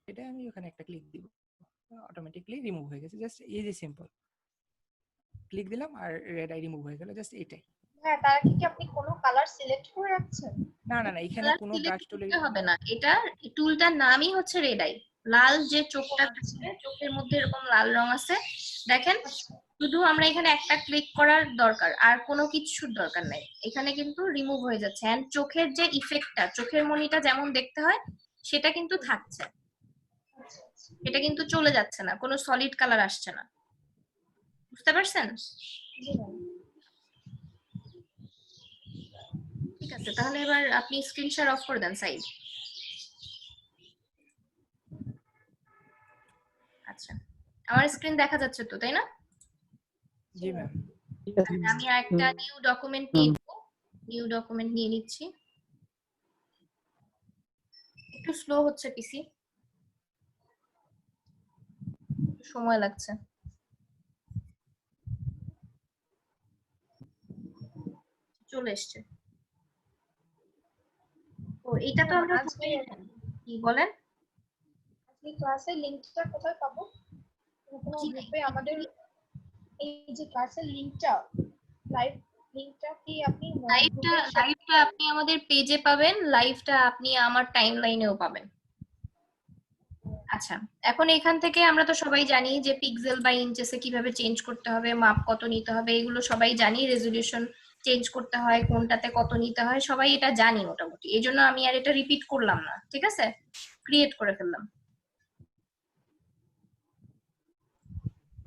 এটা আমি ওখানে একটা ক্লিক দিব, অটোমেটিকলি রিমুভ হয়ে গেছে। জাস্ট ইজি সিম্পল, ক্লিক দিলাম আর রেড আই রিমুভ হয়ে গেল, জাস্ট এটাই। হ্যাঁ, তার কি আপনি কোনো কালার সিলেক্ট করে রাখছেন? না না না, এখানে কোনো ব্রাশ টুলে হবে না, এটা টুলটার নামই হচ্ছে রেড আই। লাল যে চোখটা থাকে, চোখের মধ্যে এরকম লাল রং আছে দেখেন, শুধু আমরা এখানে একটা ক্লিক করার দরকার, আর কোনো কিছুর দরকার নাই। এখানে কিন্তু রিমুভ হয়ে যাচ্ছে, এন্ড চোখের যে ইফেক্টটা, চোখের মনিটা যেমন দেখতে হয় সেটা কিন্তু থাকছে, এটা কিন্তু চলে যাচ্ছে না, কোনো সলিড কালার আসছে না। বুঝতে পারছেন? ঠিক আছে, তাহলে এবার আপনি স্ক্রিন শেয়ার অফ করে দেন সাইড। আচ্ছা, আমার স্ক্রিন দেখা যাচ্ছে তো, তাই না? জি ম্যাম। আমি একটা নিউ ডকুমেন্ট নিয়ে নিব, নিউ ডকুমেন্ট নিয়ে নিচ্ছি। একটু স্লো হচ্ছে পিসি, সময় লাগছে। চলে এসছে। তো এটা তো আমরা আজকে কি বলেন, আজকে ক্লাসের লিংকটা কোথায় পাবো? কোনো গ্রুপে আমাদের এই যে ক্লাসের লিংকটা, লাইভ লিংকটা কি আপনি লাইভটা আপনি আমাদের পেজে পাবেন, লাইভটা আপনি আমার টাইমলাইনেও পাবেন। আচ্ছা, এখন এখান থেকে আমরা তো সবাই জানি যে পিক্সেল বা ইঞ্চেসে কিভাবে চেঞ্জ করতে হবে, মাপ কত নিতে হবে, এগুলো সবাই জানি। রেজোলিউশন চেঞ্জ করতে হয়, কোনটাতে কত নিতে হয়, সবাই এটা জানি মোটামুটি। এই জন্য আমি আর এটা রিপিট করলাম না, ঠিক আছে? ক্রিয়েট করে ফেললাম।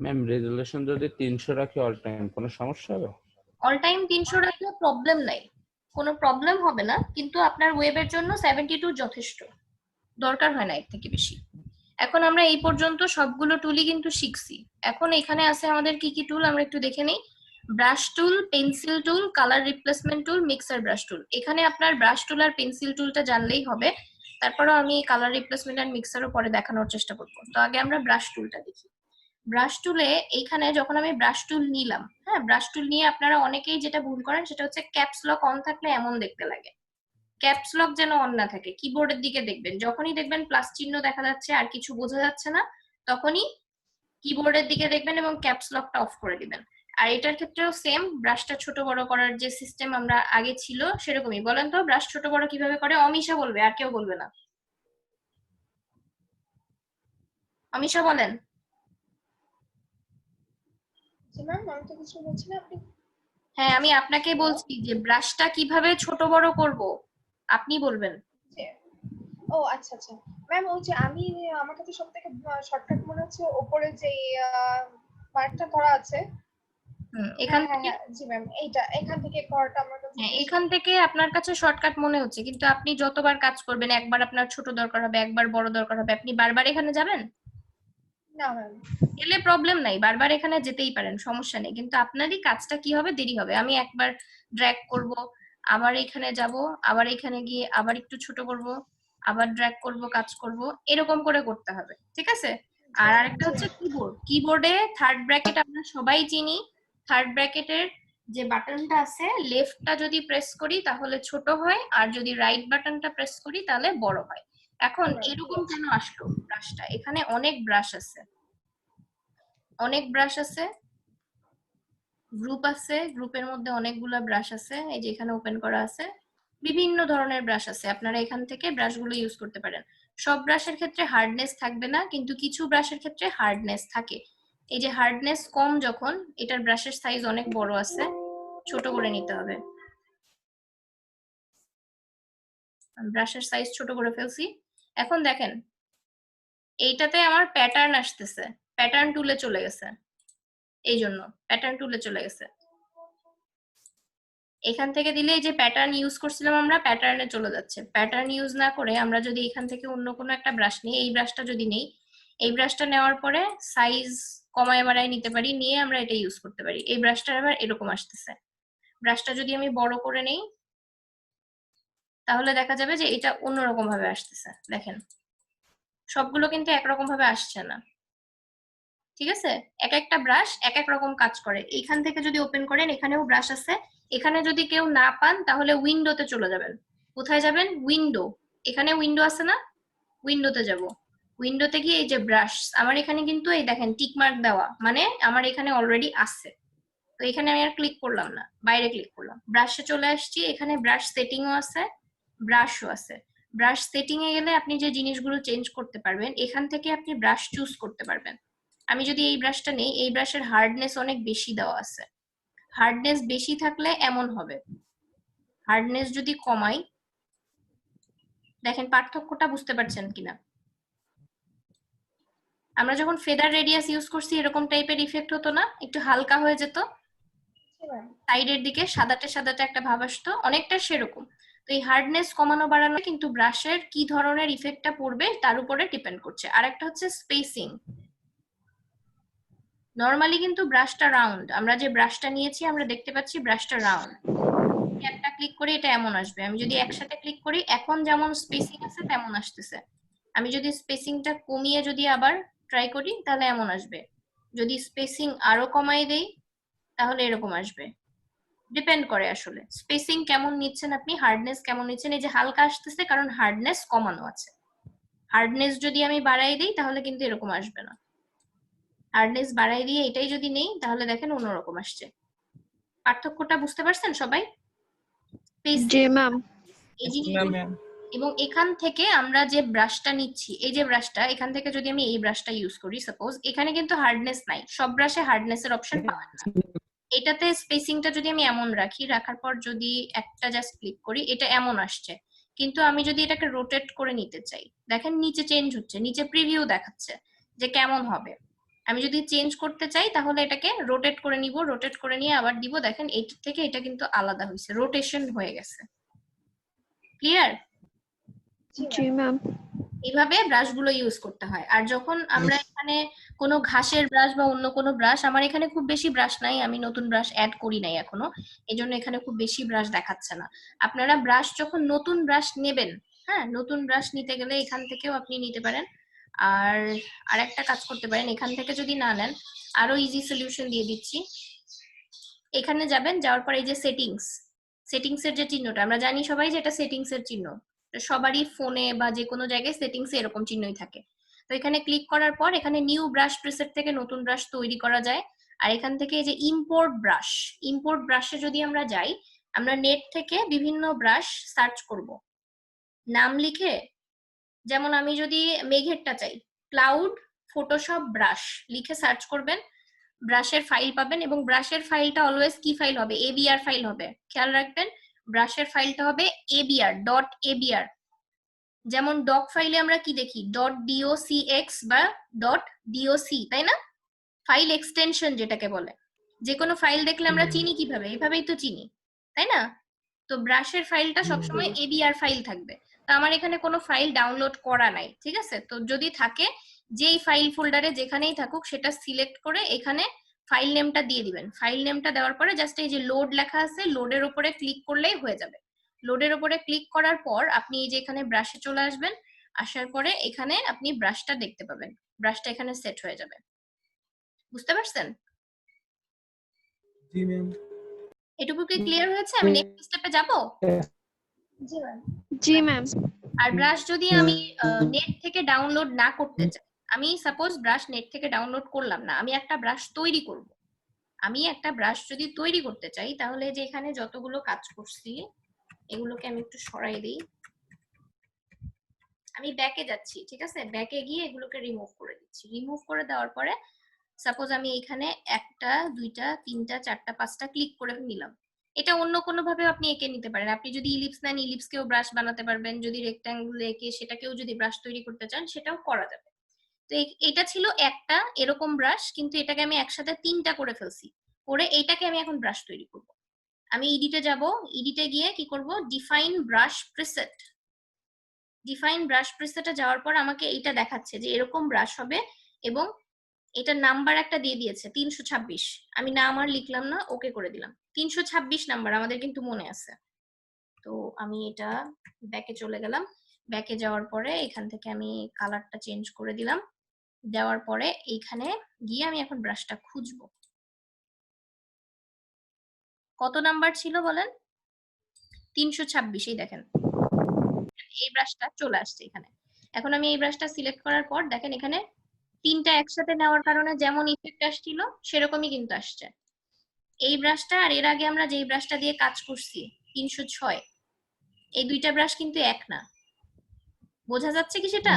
ম্যাম রেজোলিউশন যদি 300 রাখি অল টাইম কোনো সমস্যা হবে? অল টাইম 300 রাখলে প্রবলেম নাই, কোনো প্রবলেম হবে না, কিন্তু আপনার ওয়েবের জন্য 72 যথেষ্ট, দরকার হয় না এর থেকে বেশি। এখন আমরা এই পর্যন্ত সবগুলো টুলই কিন্তু শিখছি। এখন এখানে আছে আমাদের কি কি টুল, আমরা একটু দেখে নেই। Brush tool, pencil tool, colour replacement tool, mixer brush tool. এখানে আপনার ব্রাশ টুল আর পেন্সিল টুলটা জানলেই হবে, তারপরও আমি কালার রিপ্লেসমেন্ট আর মিক্সারও পরে দেখানোর চেষ্টা করবো। তো আগে আমরা ব্রাশ টুলটা দেখি। ব্রাশ টুলে এইখানে যখন আমি ব্রাশ টুল নিলাম, হ্যাঁ, ব্রাশ টুল নিয়ে আপনারা অনেকেই যেটা ভুল করেন সেটা হচ্ছে ক্যাপস লক অন থাকলে এমন দেখতে লাগে। ক্যাপস লক যেন অন না থাকে, কিবোর্ডের দিকে দেখবেন, যখনই দেখবেন প্লাস চিহ্ন দেখা যাচ্ছে আর কিছু বোঝা যাচ্ছে না, তখনই কিবোর্ডের দিকে দেখবেন এবং ক্যাপস লকটা অফ করে দিবেন। আর এটার ক্ষেত্রেও সেম, ব্রাশটা ছোট বড় করার যে সিস্টেম আমরা আগে ছিল সেরকমই। বলেন তো ব্রাশ ছোট বড় কিভাবে করে? অমিশা বলবে, আর কেউ বলবে না। অমিশা বলেন। জি ম্যাম, আমি তো কিছু বলছি না, আপনি। হ্যাঁ, আমি আপনাকে বলছি যে ব্রাশটা কিভাবে ছোট বড় করব, আপনি বলবেন। ও আচ্ছা আচ্ছা ম্যাম, ওই যে আমার কাছে সবথেকে শর্টকাট মনে হচ্ছে উপরে যে পার্টটা করা আছে। এখান থেকে জি ম্যাম, এইটা এখান থেকে করাটা আমার কাছে। হ্যাঁ, এখান থেকে আপনার কাছে শর্টকাট মনে হচ্ছে, কিন্তু আপনি যতবার কাজ করবেন, একবার আপনার ছোট দরকার হবে, একবার বড় দরকার হবে, আপনি বারবার এখানে যাবেন না ম্যাম, গেলে প্রবলেম নাই, বারবার এখানে যেতেই পারেন, সমস্যা নেই, কিন্তু আপনারই কাজটা কি হবে, দেরি হবে। আমি একবার ড্র্যাগ করব, আবার এখানে যাব, আবার এখানে গিয়ে আবার একটু ছোট করব, আবার ড্র্যাগ করব, কাজ করব, এরকম করে করতে হবে, ঠিক আছে? আর আরেকটা হচ্ছে কিবোর্ড। কিবোর্ডে থার্ড ব্র্যাকেট আমরা সবাই চিনি। থার্ড ব্র্যাকেটের যে বাটনটা আছে, লেফটটা যদি প্রেস করি তাহলে ছোট হয়, আর যদি রাইট বাটনটা প্রেস করি তাহলে বড় হয়। এখন এরকম কেন আসলো ব্রাশটা? এখানে অনেক ব্রাশ আছে, অনেক ব্রাশ আছে, গ্রুপ আছে, গ্রুপের মধ্যে অনেকগুলা ব্রাশ আছে, এই যে এখানে ওপেন করা আছে। বিভিন্ন ধরনের ব্রাশ আছে, আপনারা এখান থেকে ব্রাশগুলো ইউজ করতে পারেন। সব ব্রাশের ক্ষেত্রে হার্ডনেস থাকবে না, কিন্তু কিছু ব্রাশের ক্ষেত্রে হার্ডনেস থাকে। এই যে হার্ডনেস কম যখন, এটার ব্রাশের সাইজ অনেক বড় আছে, ছোট করে নিতে হবে। ব্রাশের সাইজ ছোট করে ফেলছি। এখন দেখেন এইটাতে আমার প্যাটার্ন আসতেছে, প্যাটার্ন টুলে চলে গেছে, এই জন্য প্যাটার্ন টুলে চলে গেছে। এখান থেকে দিলে এই যে প্যাটার্ন ইউজ করছিলাম আমরা, প্যাটার্নে চলে যাচ্ছে। প্যাটার্ন ইউজ না করে আমরা যদি এখান থেকে অন্য কোনো একটা ব্রাশ নিই, এই ব্রাশটা যদি নেই, এই ব্রাশটা নেওয়ার পরে সাইজ কমায় বাড়ায় নিতে পারি, নিয়ে আমরা এটা ইউজ করতে পারি। এই ব্রাশটা আবার এরকম আসতেছে। ব্রাশটা যদি আমি বড় করে নেই তাহলে দেখা যাবে যে এটা অন্যরকম ভাবে আসতেছে। দেখেন সবগুলো কিন্তু একরকম ভাবে আসছে না, ঠিক আছে? এক একটা ব্রাশ এক এক রকম কাজ করে। এইখান থেকে যদি ওপেন করেন, এখানেও ব্রাশ আছে। এখানে যদি কেউ না পান তাহলে উইন্ডোতে চলে যাবেন। কোথায় যাবেন? উইন্ডো। এখানে উইন্ডো আছে না, উইন্ডোতে যাব। উইন্ডোতে গিয়ে এই যে ব্রাশ, আমার এখানে কিন্তু এই দেখেন টিক মার্ক দেওয়া, মানে আমার এখানে অলরেডি আছে। তো এখানে আমি আর ক্লিক করলাম না, বাইরে ক্লিক করলাম, ব্রাশে চলে আসছি। এখানে ব্রাশ সেটিংও আছে, ব্রাশও আছে। ব্রাশ সেটিং এ গেলে আপনি যে জিনিসগুলো চেঞ্জ করতে পারবেন, এখান থেকে আপনি ব্রাশ চুজ করতে পারবেন। আমি যদি এই ব্রাশটা নেই, এই ব্রাশের হার্ডনেস অনেক বেশি দেওয়া আছে। হার্ডনেস বেশি থাকলে এমন হবে, হার্ডনেস যদি কমাই, দেখেন পার্থক্যটা বুঝতে পারছেন কিনা? আমরা যখন ফেদার রেডিয়াস ইউজ করছি এরকম টাইপের ইফেক্ট হতো না, একটু হালকা হয়ে যেত, সাইডের দিকে সাদাটে সাদাটে একটা ভাব আসতো, অনেকটা সেরকম। তো এই হার্ডনেস কমানো বাড়ানো কিন্তু ব্রাশের কি ধরনের ইফেক্টটা পড়বে তার উপরে ডিপেন্ড করছে। আর একটা হচ্ছে স্পেসিং। নরমালি কিন্তু ব্রাশটা রাউন্ড, আমরা যে ব্রাশটা নিয়েছি আমরা দেখতে পাচ্ছি ব্রাশটা রাউন্ড। একটা ক্লিক করি এটা এমন আসবে, আমি যদি একসাথে ক্লিক করি এখন যেমন স্পেসিং আছে তেমন আসতেছে। আমি যদি স্পেসিংটা কমিয়ে যদি আবার ট্রাই করি তাহলে এমন আসবে, যদি স্পেসিং আরো কমাই দেই তাহলে এরকম আসবে। ডিপেন্ড করে আসলে স্পেসিং কেমন নিচ্ছেন আপনি, হার্ডনেস কেমন নিচ্ছেন। এই যে হালকা আসতেছে কারণ হার্ডনেস কমানো আছে। হার্ডনেস যদি আমি বাড়াই দিই তাহলে কিন্তু এরকম আসবে না। হার্ডনেস বাড়াই দিয়ে এটাই যদি নেই তাহলে দেখেন অন্যরকম আসছে। পার্থক্যটা বুঝতে পারছেন সবাই? জি ম্যাম। এই জিনিসগুলো, এবং এখান থেকে আমরা যে ব্রাশটা নিচ্ছি, এই যে ব্রাশটা, এখান থেকে যদি আমি এই ব্রাশটা ইউজ করি সাপোজ, এখানে কিন্তু হার্ডনেস নাই, সব ব্রাশে হার্ডনেসের অপশন পাবেন না। এটাতে স্পেসিংটা যদি আমি এমন রাখি, রাখার পর যদি একটা জাস্ট ক্লিক করি এটা এমন আসছে। কিন্তু আমি যদি এটাকে রোটেট করে নিতে চাই, দেখেন নিচে চেঞ্জ হচ্ছে, নিচে প্রিভিউ দেখাচ্ছে যে কেমন হবে। আমি যদি চেঞ্জ করতে চাই তাহলে এটাকে রোটেট করে নিব, রোটেট করে নিয়ে আবার দিব, দেখেন এইটা থেকে এটা কিন্তু আলাদা হয়েছে, রোটেশন হয়ে গেছে। ক্লিয়ার? জি ম্যাম। এইভাবে ব্রাশগুলো ইউজ করতে হয়। আর যখন আমরা এখানে কোনো ঘাসের ব্রাশ বা অন্য কোনো ব্রাশ, আমার এখানে খুব বেশি ব্রাশ নাই, আমি নতুন ব্রাশ অ্যাড করি নাই এখনো, এজন্য এখানে খুব বেশি ব্রাশ দেখাচ্ছে না। আপনারা ব্রাশ যখন নতুন ব্রাশ নেবেন, হ্যাঁ নতুন ব্রাশ নিতে গেলে এখান থেকেও আপনি নিতে পারেন। আর আরেকটা কাজ করতে পারেন, এখান থেকে যদি না নেন আরো ইজি সলিউশন দিয়ে দিচ্ছি। এখানে যাবেন, যাওয়ার পর এই যে সেটিংস, সেটিংস এর যে চিহ্নটা, আমরা জানি সবাই যে এটা সেটিংস এর চিহ্ন, সবারই ফোনে বা যে কোনো জায়গায় সেটিংস এরকম চিহ্নই থাকে। তো এখানে ক্লিক করার পর এখানে নিউ ব্রাশ প্রিসেট থেকে নতুন ব্রাশ তৈরি করা যায়। আর এখান থেকে এই যে ইম্পোর্ট ব্রাশ, ইম্পোর্ট ব্রাশে যদি আমরা যাই, আমরা নেট থেকে বিভিন্ন ব্রাশ সার্চ করব, নাম লিখে, যেমন আমি যদি মেঘেরটা চাই, ক্লাউড ফটোশপ ব্রাশ লিখে সার্চ করবেন, ব্রাশের ফাইল পাবেন। এবং ব্রাশের ফাইলটা অলওয়েজ কি ফাইল হবে? এবিআর ফাইল হবে, খেয়াল রাখবেন। ব্রাশের ফাইলটা হবে এবিআর, ডট এবিআর। যেমন ডক ফাইলে আমরা কি দেখি? ডট docx বা ডট doc, তাই না? ফাইল এক্সটেনশন যেটাকে বলে। যে কোনো ফাইল দেখলে আমরা চিনি কিভাবে? এভাবেই তো চিনি, তাই না? তো ব্রাশের ফাইলটা সবসময় এবিআর ফাইল থাকবে। তো আমার এখানে কোনো ফাইল ডাউনলোড করা নাই, ঠিক আছে? তো যদি থাকে, যেই ফাইল ফোল্ডারে যেখানেই থাকুক সেটা সিলেক্ট করে এখানে ফাইল নেমটা দিয়ে দিবেন। ফাইল নেমটা দেওয়ার পরে জাস্ট এই যে লোড লেখা আছে, লোডের উপরে ক্লিক করলেই হয়ে যাবে। লোডের উপরে ক্লিক করার পর আপনি এই যে এখানে ব্রাশে চলে আসবেন, আসার পরে এখানে আপনি ব্রাশটা দেখতে পাবেন, ব্রাশটা এখানে সেট হয়ে যাবে। বুঝতে পারছেন? জি ম্যাম। এটুকু কি ক্লিয়ার হয়েছে? আমি নেক্সট স্টেপে যাব? জি ম্যাম। জি ম্যাম। আর ব্রাশ যদি আমি নেট থেকে ডাউনলোড না করতে চাই, আমি সাপোজ ব্রাশ নেট থেকে ডাউনলোড করলাম না, আমি একটা ব্রাশ তৈরি করব। আমি একটা ব্রাশ যদি তৈরি করতে চাই তাহলে যে এখানে যতগুলো কাজ করছি এগুলোকে আমি একটু সরাই দিই। আমি ব্যাকে যাচ্ছি, ঠিক আছে, ব্যাকে গিয়ে এগুলোকে রিমুভ করে দিচ্ছি। রিমুভ করে দেওয়ার পরে সাপোজ আমি এখানে 1টা 2টা 3টা 4টা 5টা ক্লিক করে নিলাম। এটা অন্য কোনো ভাবে আপনি এঁকে নিতে পারেন। আপনি যদি ইলিপস নেন, ইলিপসকেও ব্রাশ বানাতে পারবেন। যদি রেক্ট্যাঙ্গেল এঁকে সেটাকেও যদি ব্রাশ তৈরি করতে চান, সেটাও করা যাবে। তো এটা ছিল একটা এরকম ব্রাশ, কিন্তু এটাকে আমি একসাথে 3টা করে ফেলছি। করে এইটাকে আমি এখন ব্রাশ তৈরি করব। আমি এডিটে যাব, এডিটে গিয়ে কি করব, define brush preset. Define brush প্রিসেটে যাওয়ার পর আমাকে এইটা দেখাচ্ছে যে এরকম ব্রাশ হবে, এবং এটা নাম্বার একটা দিয়ে দিয়েছে 326। আমি নাম আর লিখলাম না, ওকে করে দিলাম। 326 নাম্বার আমাদের কিন্তু মনে আছে। তো আমি এটা ব্যাকে চলে গেলাম। ব্যাকে যাওয়ার পরে এখান থেকে আমি কালারটা চেঞ্জ করে দিলাম। দেওয়ার পরে এইখানে গিয়ে আমি এখন ব্রাশটা খুঁজবো। কত নাম্বার ছিল বলেন? 326। এই দেখেন এই ব্রাশটা চলে আসছে এখানে। এখন আমি এই ব্রাশটা সিলেক্ট করার পর দেখেন এখানে 3টা একসাথে নেওয়ার কারণে যেমন ইফেক্ট আসছিল সেরকমই কিন্তু আসছে। এই ব্রাশটা আর এর আগে আমরা যেই ব্রাশটা দিয়ে কাজ করছি 306, এই দুইটা ব্রাশ কিন্তু এক না। বোঝা যাচ্ছে কি সেটা?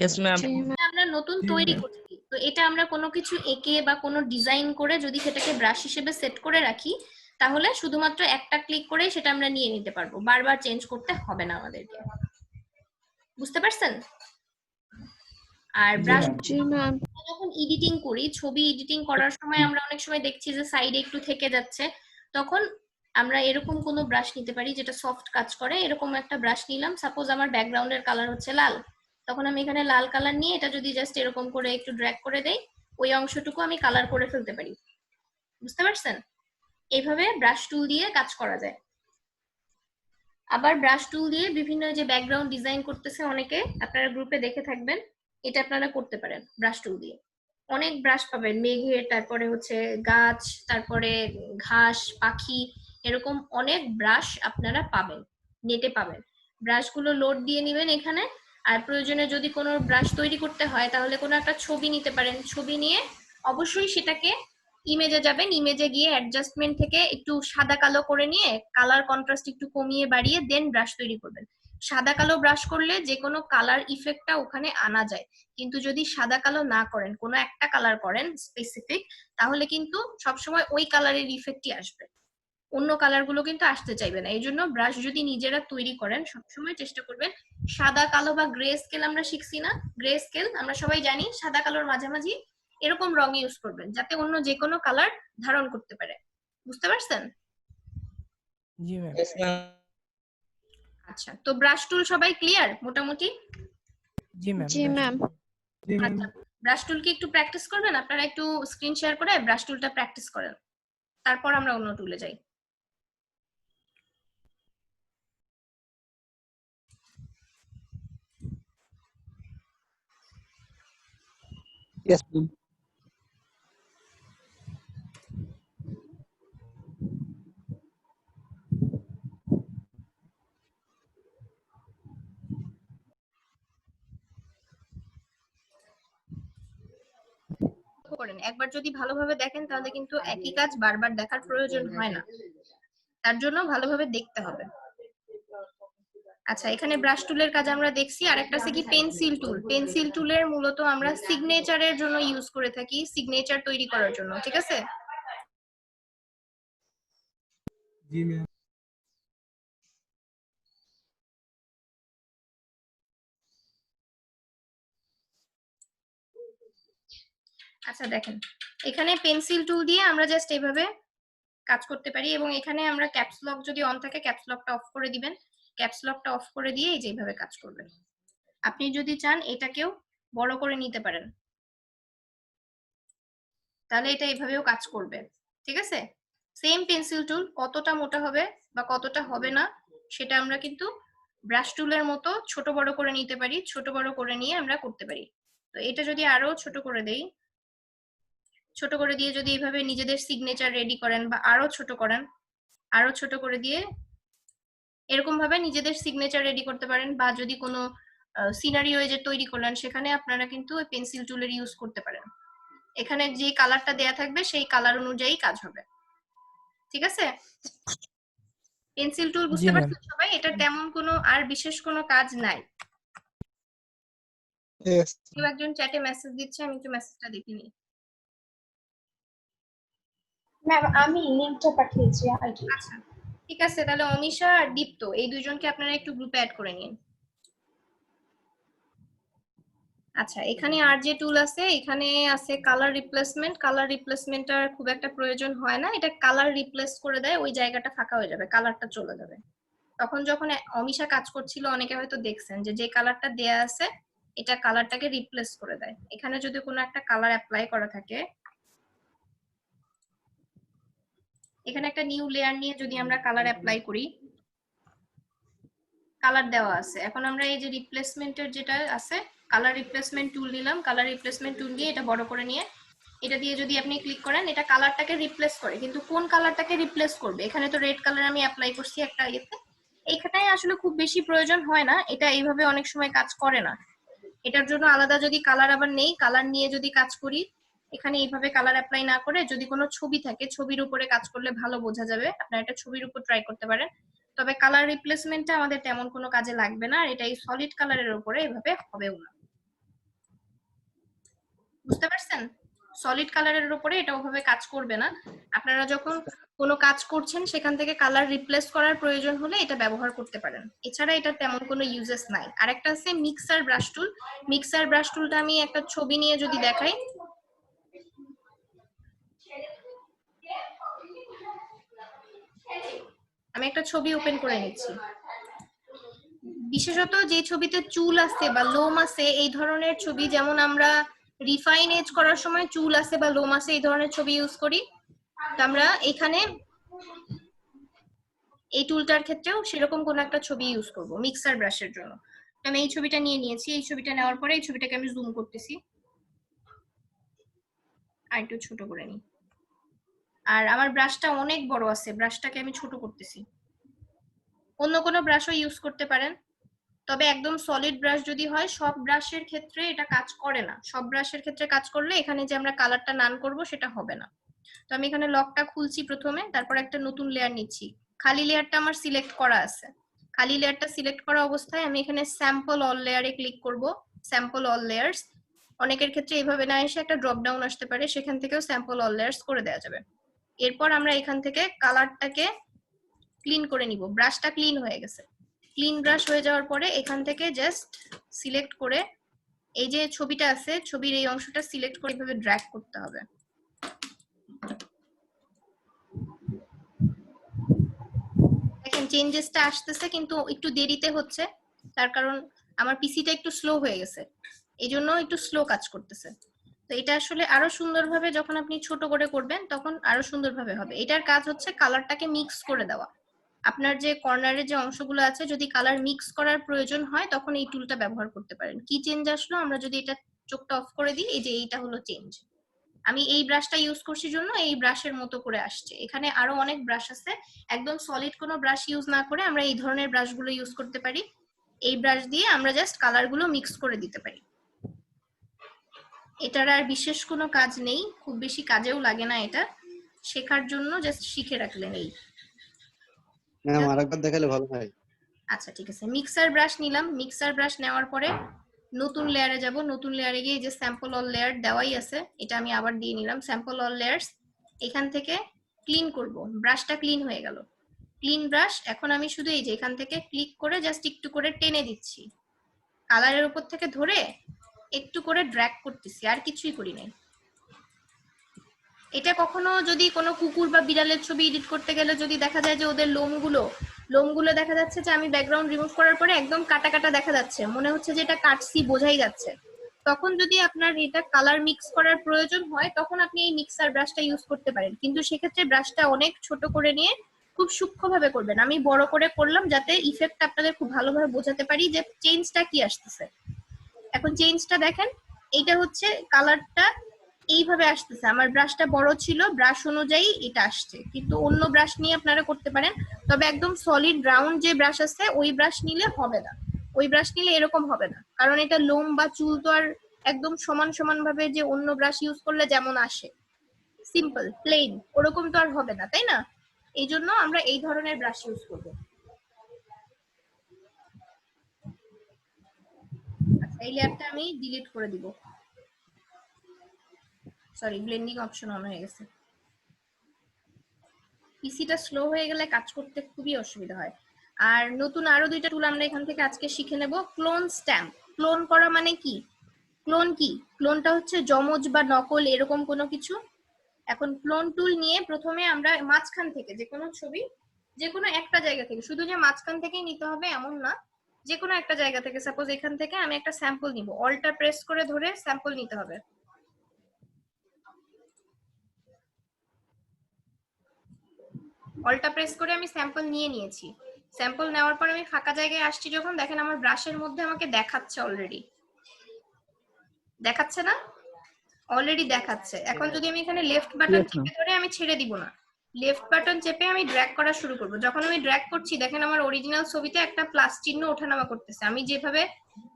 Yes ma'am. আমরা নতুন তৈরি করছি, তো এটা আমরা কোনো কিছু এঁকে বা কোনো ডিজাইন করে যদি সেটাকে ব্রাশ হিসেবে সেট করে রাখি, তাহলে শুধুমাত্র একটা ক্লিক করে সেটা আমরা নিয়ে নিতে পারবো, বারবার চেঞ্জ করতে হবে না আমাদেরকে। বুঝতে পারছেন? আর ব্রাশ যখন এডিটিং করি, ছবি এডিটিং করার সময় আমরা অনেক সময় দেখছি যে সাইডে একটু থেকে যাচ্ছে, তখন আমরা এরকম কোনো ব্রাশ নিতে পারি যেটা সফট কাজ করে। এরকম একটা ব্রাশ নিলাম, সাপোজ আমার ব্যাকগ্রাউন্ডের কালার হচ্ছে লাল, তখন আমি এখানে লাল কালার নিয়ে এটা যদি জাস্ট এরকম করে একটু ড্র্যাগ করে দেই, ওই অংশটুকু আমি কালার করে ফেলতে পারি। বুঝতে পারছেন? এইভাবে ব্রাশ টুল দিয়ে কাজ করা যায়। আবার ব্রাশ টুল দিয়ে বিভিন্ন যে ব্যাকগ্রাউন্ড ডিজাইন করতেছে অনেকে, আপনারা গ্রুপে দেখে থাকবেন, এটা আপনারা করতে পারেন ব্রাশ টুল দিয়ে। অনেক ব্রাশ পাবেন, মেঘের, তারপরে হচ্ছে গাছ, তারপরে ঘাস, পাখি, এরকম অনেক ব্রাশ আপনারা পাবেন, নেটে পাবেন। ব্রাশগুলো লোড দিয়ে নেবেন এখানে। আর প্রয়োজনে যদি কোনো ব্রাশ তৈরি করতে হয় তাহলে কোনো একটা ছবি নিতে পারেন। ছবি নিয়ে অবশ্যই সেটাকে ইমেজে যাবেন, ইমেজে গিয়ে অ্যাডজাস্টমেন্ট থেকে একটু সাদা কালো করে নিয়ে কালার কন্ট্রাস্ট একটু কমিয়ে বাড়িয়ে দেন ব্রাশ তৈরি করবেন। সাদা কালো ব্রাশ করলে যে কোনো কালার ইফেক্টটা ওখানে আনা যায়, কিন্তু যদি সাদা কালো না করেন, কোনো একটা কালার করেন স্পেসিফিক, তাহলে কিন্তু সবসময় ওই কালারের ইফেক্টই আসবে, অন্য কালার গুলো কিন্তু আসতে চাইবে না। এই জন্য ব্রাশ যদি নিজেরা তৈরি করেন সবসময় চেষ্টা করবেন সাদা কালো বা গ্রে স্কেল, আমরা শিখছি না গ্রে স্কেল, আমরা সবাই জানি সাদা কালোর মাঝামাঝি এরকম রং ইউজ করবেন, যাতে অন্য যে কোনো কালার ধারণ করতে পারে। বুঝতে পারছেন? জি ম্যাম। Yes ma'am. আচ্ছা, তো ব্রাশ টুল সবাই ক্লিয়ার মোটামুটি? জি ম্যাম। জি ম্যাম। আচ্ছা, ব্রাশ টুল কি একটু প্র্যাকটিস করবেন? আপনারা একটু স্ক্রিন শেয়ার করে ব্রাশ টুলটা প্র্যাকটিস করেন, তারপর আমরা অন্য টুলে যাই। Yes, ma'am. করেন একবার যদি ভালোভাবে দেখেন তাহলে কিন্তু একই কাজ বারবার দেখার প্রয়োজন হয় না, তার জন্য ভালোভাবে দেখতে হবে। আচ্ছা, এখানে ব্রাশ টুলের কাজ আমরা দেখছি। আর একটা আছে কি পেন্সিল টুল। পেন্সিল টুলের মূলত আমরা সিগনেচারের জন্য ইউজ করে থাকি, সিগনেচার তৈরি করার জন্য, ঠিক আছে? জি ম্যাম। আচ্ছা দেখেন, এখানে পেন্সিল টুল দিয়ে আমরা জাস্ট এইভাবে কাজ করতে পারি, এবং এখানে আমরা ক্যাপস লক যদি অন থাকে ক্যাপস লকটা অফ করে দিবেন। ক্যাপস লকটা অফ করে দিয়ে এই যে এইভাবে কাজ করবেন। আপনি যদি চান এটাকেও বড় করে নিতে পারেন, তাহলে এটা এইভাবেও কাজ করবে, ঠিক আছে? সেম পেন্সিল টুল কতটা মোটা হবে বা কতটা হবে না সেটা আমরা কিন্তু ব্রাশ টুলের মতো ছোট বড় করে নিতে পারি, ছোট বড় করে নিয়ে আমরা করতে পারি। তো এটা যদি আরো ছোট করে দেই, ছোট করে দিয়ে যদি এইভাবে নিজেদের সিগনেচার রেডি করেন বা আরো ছোট করেন, আরো ছোট করে দিয়ে এরকম ভাবে নিজেদের সিগনেচার রেডি করতে পারেন। বা যদি কোনো সিনারিও যে তৈরি করলেন সেখানে আপনারা কিন্তু ওই পেন্সিল টুলের ইউজ করতে পারেন। এখানে যে কালারটা দেয়া থাকবে সেই কালার অনুযায়ী কাজ হবে, ঠিক আছে? পেন্সিল টুল জি বুঝতে ম্যাম। পারছেন সবাই? এটা তেমন কোনো আর বিশেষ কোনো কাজ নাই। Yes. কেউ একজন চ্যাটে মেসেজ দিচ্ছে, আমি একটু মেসেজটা দেখে নিই। ম্যাম আমি লিংকটা পাঠিয়েছি আইডি। আচ্ছা ঠিক আছে, তাহলে অমিশা আর দীপ্ত এই দুইজনকে আপনারা একটু গ্রুপে অ্যাড করে নিন। আচ্ছা এখানে আর যে টুল আছে, এখানে আছে কালার রিপ্লেসমেন্ট। কালার রিপ্লেসমেন্টটার খুব একটা প্রয়োজন হয় না, এটা কালার রিপ্লেস করে দেয়, ওই জায়গাটা ফাঁকা হয়ে যাবে, কালারটা চলে যাবে। তখন যখন অমিশা কাজ করছিল অনেকে হয়তো দেখছেন যে যে কালারটা দেয়া আছে এটা কালারটাকে রিপ্লেস করে দেয়। এখানে যদি কোনো একটা কালার অ্যাপ্লাই করা থাকে, এখানে একটা নিউ লেয়ার নিয়ে যদি আমরা কালার অ্যাপ্লাই করি, কালার দেওয়া আছে। এখন আমরা এই যে রিপ্লেসমেন্টের যেটা আছে কালার রিপ্লেসমেন্ট টুল নিলাম, কালার রিপ্লেসমেন্ট টুল দিয়ে এটা বড় করে নিয়ে এটা দিয়ে যদি আপনি ক্লিক করেন, এটা কালারটাকে রিপ্লেস করে। কিন্তু কোন কালারটাকে রিপ্লেস করবে? এখানে তো রেড কালার আমি অ্যাপ্লাই করছি একটা ইয়েতে, এইখানে আসলে খুব বেশি প্রয়োজন হয় না, এটা এইভাবে অনেক সময় কাজ করে না। এটার জন্য আলাদা যদি কালার আবার নেই, কালার নিয়ে যদি কাজ করি, এখানে এইভাবে কালার অ্যাপ্লাই না করে যদি কোনো ছবি থাকে ছবির উপরে কাজ করলে ভালো বোঝা যাবে। আপনারা এটা ছবির উপর ট্রাই করতে পারেন। তবে কালার রিপ্লেসমেন্টটা আমাদের তেমন কোনো কাজে লাগবে না, এটা এই সলিড কালারের উপরে এভাবে হবেও না। বুঝতে পারছেন? সলিড কালারের উপরে এটা ওভাবে কাজ করবে না। আপনারা যখন কোনো কাজ করছেন সেখান থেকে কালার রিপ্লেস করার প্রয়োজন হলে এটা ব্যবহার করতে পারেন, এছাড়া এটা তেমন কোনো ইউজেস নাই। আরেকটা আছে মিক্সার ব্রাশ টুল। মিক্সার ব্রাশ টুলটা আমি একটা ছবি নিয়ে যদি দেখাই, আমি একটা ছবি ওপেন করে নিচ্ছি। বিশেষত যে ছবিতে চুল আছে বা লোম আছে এই ধরনের ছবি, যেমন আমরা রিফাইন এজ করার সময় চুল আছে বা লোম আছে এই ধরনের ছবি ইউজ করি, তো আমরা এখানে এই টুলটার ক্ষেত্রেও সেরকম কোন একটা ছবি ইউজ করব মিক্সার ব্রাশের জন্য। আমি এই ছবিটা নিয়ে নিয়েছি, এই ছবিটা নেওয়ার পরে এই ছবিটাকে আমি জুম করতেছি, আর একটু ছোট করে নিই। আর আমার ব্রাশটা অনেক বড় আছে, ব্রাশটাকে আমি ছোট করতেছি। অন্য কোনো ব্রাশও ইউজ করতে পারেন, তবে একদম সলিড ব্রাশ যদি হয়, সব ব্রাশের ক্ষেত্রে এটা কাজ করে না। সব ব্রাশের ক্ষেত্রে কাজ করলে এখানে যে আমরা কালারটা নান করব সেটা হবে না। তো আমি এখানে লকটা খুলছি প্রথমে, তারপর একটা নতুন লেয়ার নিচ্ছি। খালি লেয়ারটা আমার সিলেক্ট করা আছে, খালি লেয়ারটা সিলেক্ট করা অবস্থায় আমি এখানে স্যাম্পল অল লেয়ারে ক্লিক করব। স্যাম্পল অল লেয়ার্স, অনেকের ক্ষেত্রে এইভাবে না এসে একটা ড্রপ ডাউন আসতে পারে, সেখান থেকেও স্যাম্পল অল লেয়ার্স করে দেওয়া যাবে। এরপর আমরা এখান থেকে কালারটাকে ক্লিন করে নিব। ব্রাশটা ক্লিন হয়ে গেছে, ক্লিন ব্রাশ হয়ে যাওয়ার পরে এখান থেকে জাস্ট সিলেক্ট করে এই যে ছবিটা আছে ছবির এই অংশটা সিলেক্ট করে এভাবে ড্র্যাগ করতে হবে। দেখেন চেঞ্জেসটা আসতেছে, কিন্তু একটু দেরিতে হচ্ছে, তার কারণ আমার পিসিটা একটু স্লো হয়ে গেছে, এইজন্য একটু স্লো কাজ করতেছে। তো এটা আসলে আরো সুন্দরভাবে যখন আপনি ছোট করে করবেন তখন আরো সুন্দরভাবে হবে। এটার কাজ হচ্ছে কালারটাকে মিক্স করে দেওয়া। আপনার যে কর্নারে যে অংশগুলো আছে যদি কালার মিক্স করার প্রয়োজন হয় তখন এই টুলটা ব্যবহার করতে পারেন। কি চেঞ্জ আসলো? আমরা যদি এটা চোখটা অফ করে দিই, এই যে এইটা হলো চেঞ্জ। আমি এই ব্রাশটা ইউজ করছি জন্য এই ব্রাশের মতো করে আসছে। এখানে আরো অনেক ব্রাশ আছে, একদম সলিড কোনো ব্রাশ ইউজ না করে আমরা এই ধরনের ব্রাশগুলো ইউজ করতে পারি। এই ব্রাশ দিয়ে আমরা জাস্ট কালারগুলো মিক্স করে দিতে পারি। এটার আর বিশেষ কোনো কাজ নেই, খুব বেশি কাজেও লাগে না, এটা শেখার জন্য জাস্ট শিখে রাখলেন এই। ম্যাম আরেকবার দেখালে ভালো হয়। আচ্ছা ঠিক আছে, মিক্সার ব্রাশ নিলাম। মিক্সার ব্রাশ নেওয়ার পরে নতুন লেয়ারে যাব। নতুন লেয়ারে গিয়ে যে স্যাম্পল অল লেয়ার দেওয়াই আছে এটা আমি আবার দিয়ে নিলাম, স্যাম্পল অল লেয়ার্স। এখান থেকে ক্লিন করব, ব্রাশটা ক্লিন হয়ে গেল। ক্লিন ব্রাশ, এখন আমি শুধু এই যে এখান থেকে ক্লিক করে জাস্ট একটু করে টেনে দিচ্ছি, কালারের উপর থেকে ধরে একটু করে ড্র্যাগ করতেছি, আর কিছুই করি নাই। এটা কখনো যদি কোনো কুকুর বা বিড়ালের ছবি এডিট করতে গেলে যদি দেখা যায় যে ওদের লোমগুলো দেখা যাচ্ছে যে আমি ব্যাকগ্রাউন্ড রিমুভ করার পরে একদম কাটা কাটা দেখা যাচ্ছে, মনে হচ্ছে যে এটা কাটছি, বোঝাই যাচ্ছে। তখন যদি আপনার এটা কালার মিক্স করার প্রয়োজন হয় তখন আপনি এই মিক্সার ব্রাশটা ইউজ করতে পারেন, কিন্তু সেক্ষেত্রে ব্রাশটা অনেক ছোট করে নিয়ে খুব সূক্ষ্মভাবে করবেন। আমি বড় করে করলাম যাতে ইফেক্ট আপনাদের খুব ভালোভাবে বোঝাতে পারি যে চেঞ্জটা কি আসতেছে। এখন চেঞ্জটা দেখেন, এইটা হচ্ছে কালারটা এইভাবে আসতেছে। আমার ব্রাশটা বড় ছিল, ব্রাশ অনুযায়ী এটা আসছে, কিন্তু অন্য ব্রাশ নিয়ে আপনারা করতে পারেন। তবে একদম সলিড রাউন্ড যে ব্রাশ আছে ওই ব্রাশ নিলে হবে না, ওই ব্রাশ নিলে এরকম হবে না, কারণ এটা লোম বা চুল তো আর একদম সমান সমান ভাবে যে অন্য ব্রাশ ইউজ করলে যেমন আসে সিম্পল প্লেন ওরকম তো আর হবে না, তাই না? এই জন্য আমরা এই ধরনের ব্রাশ ইউজ করব। আচ্ছা, এই লেয়ারটা আমি ডিলিট করে দিব। সরি, ব্লেন্ডিং অপশন অন হয়ে গেছে। পিসিটা স্লো হয়ে গেলে কাজ করতে খুবই অসুবিধা হয়। আর নতুন আরো দুইটা টুল আমরা এখান থেকে আজকে শিখে নেব। Clone stamp. ক্লোন করা মানে কি? ক্লোন কি? ক্লোনটা হচ্ছে যমজ বা নকল এরকম কোনো কিছু। এখন ক্লোন টুল নিয়ে প্রথমে আমরা মাঝখান থেকে যে কোনো ছবি, যে কোনো একটা জায়গা থেকে, শুধু যে মাঝখান থেকেই নিতে হবে এমন না, যে কোনো একটা জায়গা থেকে, সাপোজ এখান থেকে আমি একটা স্যাম্পল নিব, অল্টা প্রেস করে ধরে স্যাম্পল নিতে হবে। অল্টা প্রেস করে আমি স্যাম্পল নিয়ে নিয়েছি। স্যাম্পল নেওয়ার পর আমি ফাঁকা জায়গায় আসছি যখন, দেখেন আমার ব্রাশের মধ্যে আমাকে দেখাচ্ছে অলরেডি। দেখাচ্ছে না? অলরেডি দেখাচ্ছে। এখন যদি আমি এখানে লেফট বাটন চেপে ধরে আমি ছেড়ে দিব না, লেফট বাটন চেপে আমি ড্র্যাগ করা শুরু করব। যখন আমি ড্র্যাগ করছি দেখেন আমার অরিজিনাল ছবিতে একটা প্লাস চিহ্ন ওঠানামা করতেছে, আমি যেভাবে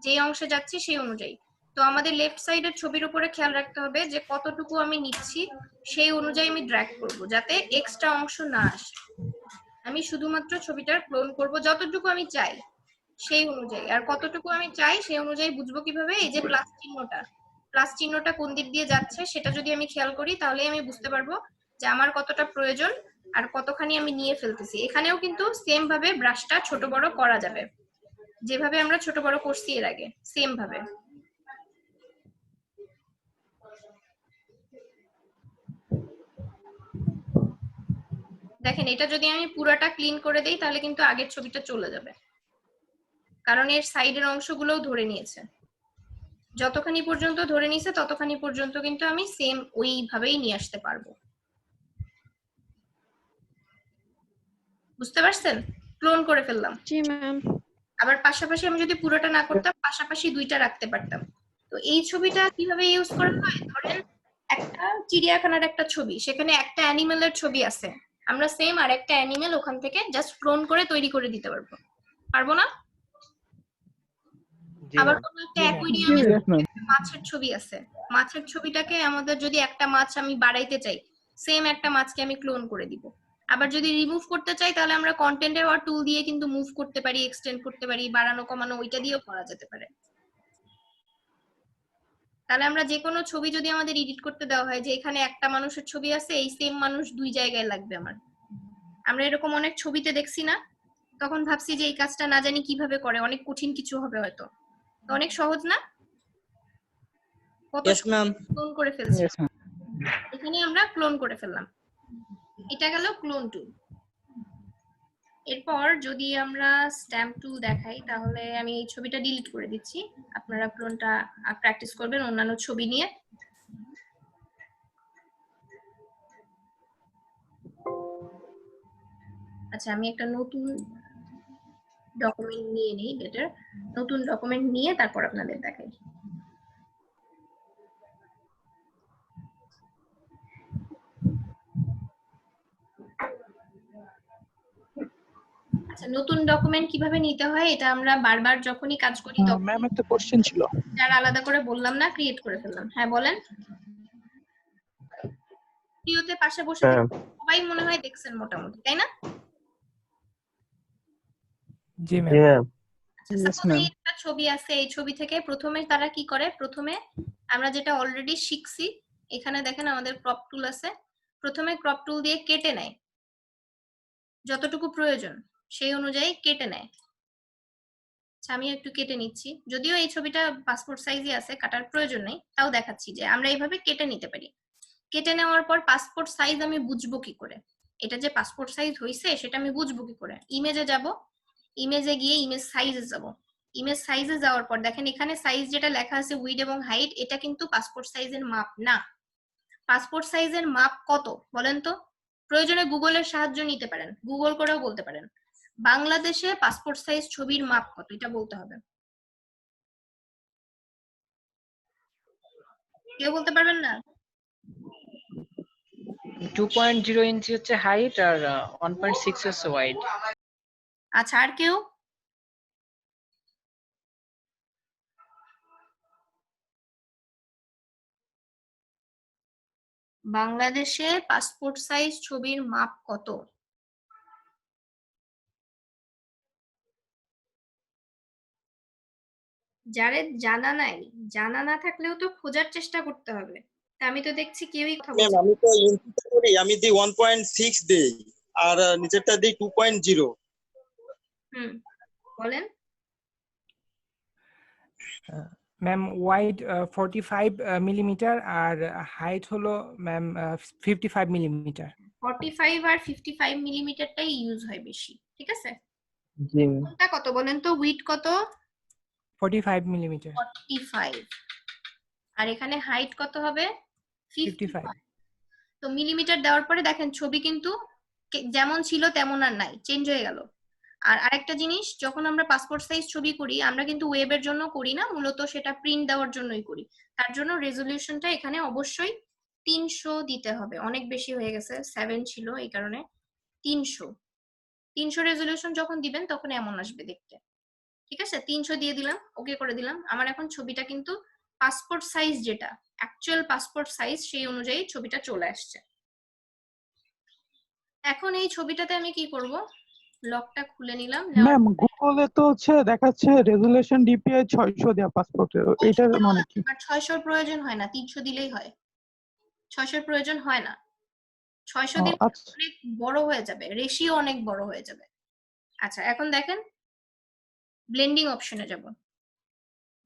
যেই অংশে যাচ্ছি সেই অনুযায়ী। তো আমাদের লেফট সাইডের ছবির উপরে খেয়াল রাখতে হবে যে কতটুকু আমি নিচ্ছি, সেই অনুযায়ী আমি ড্র্যাগ করব যাতে এক্সট্রা অংশ না আসে। আমি শুধুমাত্র ছবিটার ক্লোন করব যতটুকু আমি চাই সেই অনুযায়ী। আর কতটুকু আমি চাই সেই অনুযায়ী বুঝবো কিভাবে? এই যে প্লাস চিহ্নটা কোন দিক দিয়ে যাচ্ছে সেটা যদি আমি খেয়াল করি তাহলে আমি বুঝতে পারবো যে আমার কতটা প্রয়োজন আর কতখানি আমি নিয়ে ফেলতেছি। এখানেও কিন্তু সেম ভাবে ব্রাশটা ছোট বড় করা যাবে, যেভাবে আমরা ছোট বড় করছি এর আগে সেম ভাবে। দেখেন এটা যদি আমি পুরাটা ক্লিন করে দেই তাহলে কিন্তু আগের ছবিটা চলে যাবে, কারণ এর সাইডের অংশগুলোও ধরে নিয়েছে। যতখানি পর্যন্ত ধরে নিয়েছে ততখানি পর্যন্ত কিন্তু আমি সেম ওইভাবেই নিয়ে আসতে পারবো। বুঝতে পারছেন? ক্লোন করে ফেললাম। জি ম্যাম। আবার পাশাপাশি আমি যদি পুরোটা না করতাম, পাশাপাশি দুইটা রাখতে পারতাম। তো এই ছবিটা কিভাবে ইউজ করা হয়? ধরেন একটা চিড়িয়াখানার একটা ছবি, সেখানে একটা অ্যানিমেলের ছবি আছে, আমরা সেম আর একটা অ্যানিমেল ওখান থেকে জাস্ট ক্লোন করে তৈরি করে দিতে পারবো, পারবো না? আবার কোনো একটা অ্যাকুয়ারিয়ামে মাছের ছবি আছে, মাছের ছবিটাকে আমাদের যদি একটা মাছ আমি বাড়াইতে চাই, সেম একটা মাছকে আমি ক্লোন করে দিব। আবার যদি রিমুভ করতে চাই তাহলে আমরা কন্টেন্টের ওর টুল দিয়ে কিন্তু মুভ করতে পারি, এক্সটেন্ড করতে পারি, বাড়ানো কমানো ওইটা দিয়েও করা যেতে পারে। তাহলে আমরা যে কোনো ছবি যদি আমাদের এডিট করতে দেওয়া হয় যে এখানে একটা মানুষের ছবি আছে, এই সেম মানুষ দুই জায়গায় লাগবে আমার, আমরা এরকম অনেক ছবিতে দেখছি না? তখন ভাবছি যে এই কাজটা না জানি কিভাবে করে, অনেক কঠিন কিছু হবে হয়তো। তো অনেক সহজ না? কত ক্লোন করে ফেলছি। এখানে আমরা ক্লোন করে ফেললাম। এটা গেল ক্লোন টুল। এরপর যদি আমরা স্ট্যাম্প টুল দেখাই তাহলে আমি এই ছবিটা ডিলিট করে দিচ্ছি, আপনারা ক্লোনটা প্র্যাকটিস করবেন অন্যান্য ছবি নিয়ে। আচ্ছা, আমি একটা নতুন ডকুমেন্ট নিয়ে নিই, বেটার নতুন ডকুমেন্ট নিয়ে তারপর আপনাদের দেখাই। আচ্ছা, নতুন ডকুমেন্ট কিভাবে নিতে হয় এটা আমরা বারবার যখনই কাজ করি তখন ম্যাম একটা কোশ্চেন ছিল, যারা আলাদা করে বললাম না, ক্রিয়েট করে ফেললাম। হ্যাঁ বলেন। ভিডিওতে পাশে বসে সবাই মনে হয় দেখছেন মোটামুটি, তাই না? জি ম্যাম। একটা ছবি আছে, এই ছবি থেকে প্রথমে তারা কি করে, প্রথমে আমরা যেটা অলরেডি শিখছি, এখানে দেখেন আমাদের ক্রপ টুল আছে, প্রথমে ক্রপ টুল দিয়ে কেটে নেয়, যতটুকু প্রয়োজন সেই অনুযায়ী কেটে নেয়। আমি একটু কেটে নিচ্ছি, যদিও এই ছবিটা পাসপোর্ট সাইজই আছে, কাটার প্রয়োজন নেই, তাও দেখাচ্ছি যে আমরা এইভাবে কেটে নিতে পারি। কেটে নেওয়ার পর পাসপোর্ট সাইজ আমি বুঝবো কি করে, এটা যে পাসপোর্ট সাইজ হয়েছে সেটা আমি বুঝবো কি করে? ইমেজে যাব, ইমেজে গিয়ে ইমেজ সাইজে যাব, ইমেজ সাইজে যাওয়ার পর দেখেন এখানে সাইজ যেটা লেখা আছে উইড এবং হাইট, এটা কিন্তু পাসপোর্ট সাইজের মাপ না। পাসপোর্ট সাইজের মাপ কত বলেন তো? প্রয়োজনে গুগলের সাহায্য নিতে পারেন, গুগল করেও বলতে পারেন। বাংলাদেশে পাসপোর্ট সাইজ ছবির মাপ কত এটা বলতে হবে। কেউ বলতে পারবেন না? 2.0 ইঞ্চি হচ্ছে হাইট আর 1.6 হচ্ছে ওয়াইড। আচ্ছা, আর কেউ? বাংলাদেশে পাসপোর্ট সাইজ ছবির মাপ কত? যারে জানা নাই, জানা না থাকলেও তো খোঁজার চেষ্টা করতে হবে। তা আমি তো দেখছি কেউই কথা ম্যাম বলছে না। আমি তো ইনপুট করি, আমি দিই 1.6 দেই আর নিচেরটা দিই 2.0। বলেন। ম্যাম ওয়াইড 45 মিলিমিটার আর হাইট হলো ম্যাম 55 মিলিমিটার। 45 আর 55 মিলিমিটারটাই ইউজ হয় বেশি, ঠিক আছে? জি কোনটা কত বলেন তো? উইড কত? 45 মিলিমিটার। 45 আর এখানে হাইট কত হবে? 55। তো মিলিমিটার দেওয়ার পরে দেখেন ছবি কিন্তু যেমন ছিল তেমন আর নাই, চেঞ্জ হয়ে গেল। আর আরেকটা জিনিস, যখন আমরা পাসপোর্ট সাইজ ছবি করি আমরা কিন্তু ওয়েবের জন্য করি না, মূলত সেটা প্রিন্ট দেওয়ার জন্যই করি। তার জন্য রেজলিউশনটা এখানে অবশ্যই 300 দিতে হবে, অনেক বেশি হয়ে গেছে, 7 ছিল এই কারণে। 300 রেজলিউশন যখন দিবেন তখন এমন আসবে দেখতে, ঠিক আছে? 300 দিয়ে দিলাম, ওকে করে দিলাম। আমার এখন ছবিটা কিন্তু পাসপোর্ট সাইজ, যেটা অ্যাকচুয়াল পাসপোর্ট সাইজ, সেই অনুযায়ী ছবিটা চলে আসছে। এখন এই ছবিটাতে আমি কি করব, লকটা খুলে নিলাম। ম্যাম গুগলে তো দেখাচ্ছে রেজুলেশন ডিপিআই 600 দেয়া পাসপোর্টের, এটার মানে কি? আর 600 প্রয়োজন হয় না, 300 দিলেই হয়। 600 প্রয়োজন হয় না, 600 দিলে অনেক বড় হয়ে যাবে, রেশিও অনেক বড় হয়ে যাবে। আচ্ছা এখন দেখেন, ব্লেন্ডিং অপশনে যাব।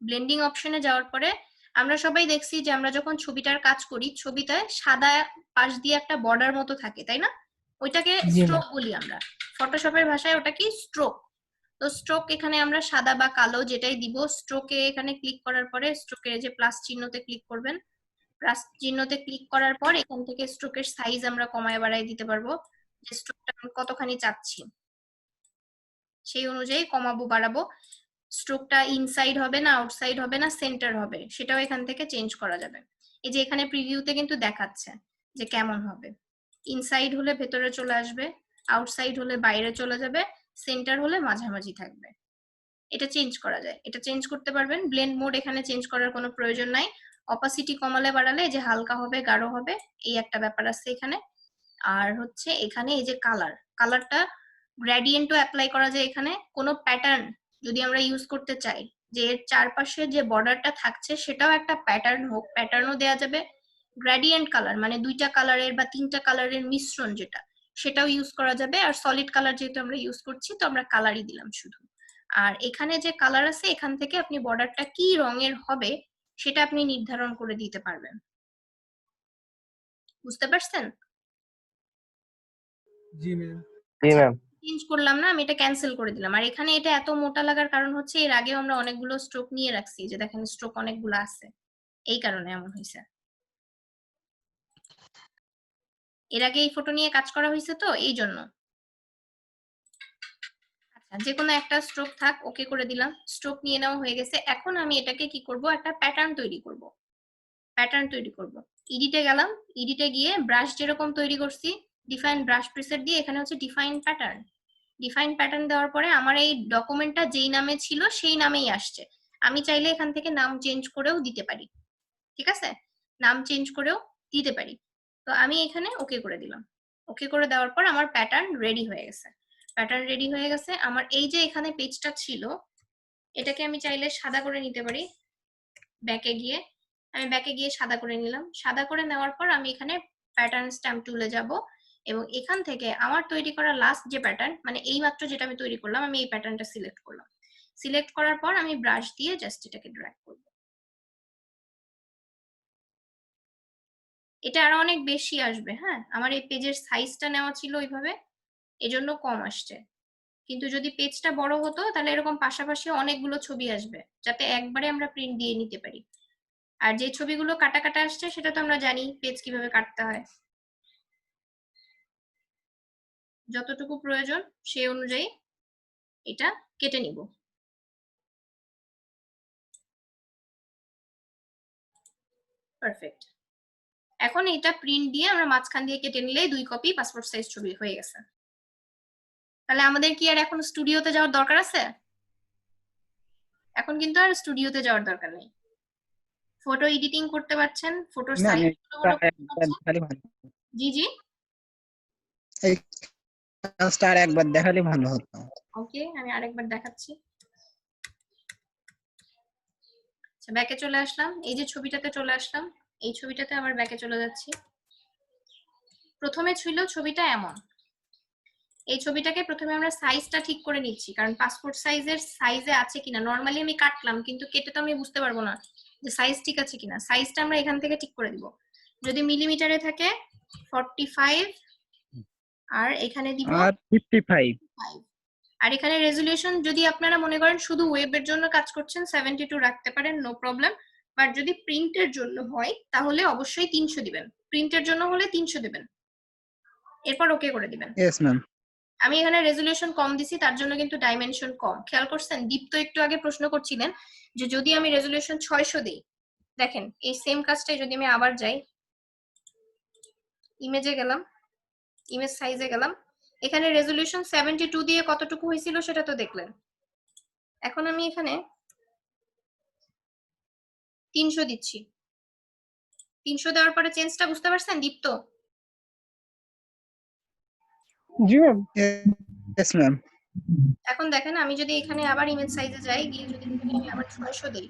ব্লেন্ডিং অপশনে যাওয়ার পরে আমরা সবাই দেখছি যে আমরা যখন ছবিটার কাজ করি, ছবিতে সাদা পাশ দিয়ে একটা বর্ডার মতো থাকে, তাই না? ওইটাকে স্ট্রোক বলি আমরা, ফটোশপের ভাষায় ওটা কি? স্ট্রোক। তো স্ট্রোক এখানে আমরা সাদা বা কালো যেটাই দিব। স্ট্রোকে এখানে ক্লিক করার পরে স্ট্রোকের যে প্লাস চিহ্নতে ক্লিক করবেন, প্লাস চিহ্নতে ক্লিক করার পর এখান থেকে স্ট্রোকের সাইজ আমরা কমায় বাড়ায় দিতে পারবো, যে স্ট্রোকটা কতখানি চাচ্ছি সেই অনুযায়ী কমাবো বাড়াবো। স্ট্রোকটা ইনসাইড হবে না, আউটসাইড হবে না, সেন্টার হবে, সেটাও এখান থেকে চেঞ্জ করা যাবে। এই যে এখানে প্রিভিউতে কিন্তু দেখাচ্ছে যে কেমন হবে। ইনসাইড হলে ভেতরে চলে আসবে, আউটসাইড হলে বাইরে চলে যাবে, সেন্টার হলে মাঝামাঝি থাকবে। এটা চেঞ্জ করা যায়, এটা চেঞ্জ করতে পারবেন। ব্লেন্ড মোড এখানে চেঞ্জ করার কোনো প্রয়োজন নাই। অপাসিটি কমালে বাড়ালে যে হালকা হবে গাঢ় হবে, এই একটা ব্যাপার আছে এখানে। আর হচ্ছে এখানে এই যে কালারটা গ্রেডিয়েন্টও অ্যাপ্লাই করা যায় এখানে। কোনো প্যাটার্ন যদি আমরা ইউজ করতে চাই, যে এর চারপাশে যে বর্ডারটা থাকছে সেটাও একটা প্যাটার্ন হোক, প্যাটার্নও দেওয়া যাবে। গ্রেডিয়েন্ট কালার মানে দুইটা কালারের বা তিনটা কালারের মিশ্রণ যেটা, সেটাও ইউজ করা যাবে। আর সলিড কালার যেহেতু আমরা ইউজ করছি, তো আমরা কালারই দিলাম শুধু। আর এখানে যে কালার আছে, এখান থেকে আপনি বর্ডারটা কি রঙের হবে সেটা আপনি নির্ধারণ করে দিতে পারবেন। বুঝতে পারছেন? জি ম্যাম। জি ম্যাম। চেঞ্জ করলাম না, আমি এটা ক্যান্সেল করে দিলাম। আর এখানে এটা এত মোটা লাগার কারণ হচ্ছে এর আগেও আমরা অনেকগুলো স্ট্রোক নিয়ে রাখছি, যে দেখেন স্ট্রোক অনেকগুলো আছে, এই কারণে এমন হয়েছে। এর আগে এই ফটো নিয়ে কাজ করা হয়েছে তো এই জন্য। আচ্ছা যে কোনো একটা স্ট্রোক থাক, ওকে করে দিলাম। স্ট্রোক নিয়ে নেওয়া হয়ে গেছে। এখন আমি এটাকে কি করব, একটা প্যাটার্ন তৈরি করব। প্যাটার্ন তৈরি করব, এডিটে গেলাম, এডিটে গিয়ে ব্রাশ যেরকম তৈরি করছি ডিফাইন ব্রাশ প্রিসেট দিয়ে, এখানে হচ্ছে ডিফাইন প্যাটার্ন। ডিফাইন প্যাটার্ন দেওয়ার পরে আমার এই ডকুমেন্টটা যেই নামে ছিল সেই নামেই আসছে। আমি চাইলে এখান থেকে নাম চেঞ্জ করেও দিতে পারি, ঠিক আছে? নাম চেঞ্জ করেও দিতে পারি। তো আমি এখানে ওকে করে দিলাম। ওকে করে দেওয়ার পর আমার প্যাটার্ন রেডি হয়ে গেছে। প্যাটার্ন রেডি হয়ে গেছে। আমার এই যে এখানে পেজটা ছিল, এটাকে আমি চাইলে সাদা করে নিতে পারি। ব্যাকে গিয়ে আমি ব্যাকে গিয়ে সাদা করে নিলাম। সাদা করে নেওয়ার পর আমি এখানে প্যাটার্ন স্ট্যাম্প টুলে যাব এবং এখান থেকে আমার তৈরি করা লাস্ট যে প্যাটার্ন, মানে এই মাত্র যেটা আমি তৈরি করলাম, আমি এই প্যাটার্নটা সিলেক্ট করলাম। সিলেক্ট করার পর আমি ব্রাশ দিয়ে জাস্ট এটাকে ড্র্যাগ করব। এটা আরো অনেক বেশি আসবে। হ্যাঁ, আমার এই পেজের সাইজটা নেওয়া ছিল ওইভাবে, এজন্য কম আসছে। কিন্তু যদি পেজটা বড় হতো তাহলে এরকম পাশাপাশি অনেকগুলো ছবি আসবে, যাতে একবারে আমরা প্রিন্ট দিয়ে নিতে পারি। আর যে ছবিগুলো কাটা কাটা আসছে সেটা তো আমরা জানি পেজ কিভাবে কাটতে হয়। যতটুকু প্রয়োজন সেই অনুযায়ী এটা কেটে নিব। পারফেক্ট। এখন এটা প্রিন্ট দিয়ে আমরা মাঝখান দিয়ে কেটে নিলেই 2 কপি পাসপোর্ট সাইজ ছবি হয়ে গেছে। তাহলে আমাদের কি আর এখন স্টুডিওতে যাওয়ার দরকার আছে? এখন কিন্তু আর স্টুডিওতে যাওয়ার দরকার নেই। ফটো এডিটিং করতে পারছেন, ফটোর সাইজ জি জি এই কাজটা আর একবার দেখালে ভালো হতো। ওকে, আমি আরেকবার দেখাচ্ছি। ব্যাকে চলে আসলাম, এই যে ছবিটাতে চলে আসলাম, এই ছবিটাতে আবার ব্যাকে চলে যাচ্ছি। প্রথমে ছিল ছবিটা এমন, এই ছবিটাকে প্রথমে আমরা সাইজটা ঠিক করে নিচ্ছি, কারণ পাসপোর্ট সাইজের সাইজে আছে কিনা। নরমালি আমি কাটলাম, কিন্তু কেটে তো আমি বুঝতে পারবো না যে সাইজ ঠিক আছে কিনা। সাইজটা আমরা এখান থেকে ঠিক করে দিব। যদি মিলিমিটারে থাকে 45, আর এখানে দিব আর 55। আর এখানে রেজোলিউশন যদি আপনারা মনে করেন শুধু ওয়েবের জন্য কাজ করছেন 72 রাখতে পারেন, নো প্রবলেম। বাট যদি প্রিন্টের জন্য হয় তাহলে অবশ্যই 300 দিবেন। প্রিন্টের জন্য হলে 300 দিবেন, এরপর ওকে করে দিবেন। Yes ma'am. আমি এখানে রেজোলিউশন কম দিছি, তার জন্য কিন্তু ডাইমেনশন কম। খেয়াল করছেন? দীপ্ত একটু আগে প্রশ্ন করছিলেন যে যদি আমি রেজোলিউশন 600 দিই, দেখেন এই সেম কাজটাই যদি আমি আবার যাই, ইমেজে গেলাম, ইমেজ সাইজে গেলাম, এখানে রেজোলিউশন 72 দিয়ে কতটুকু হয়েছিল সেটা তো দেখলেন। এখন আমি এখানে 300 দিচ্ছি। 300 দেওয়ার পরে চেঞ্জটা বুঝতে পারছেন দীপ্ত? জি ম্যাম। Yes ma'am. এখন দেখেন আমি যদি এখানে আবার ইমেজ সাইজে যাই, গিয়ে যদি এখানে আমি আবার 600 দিই,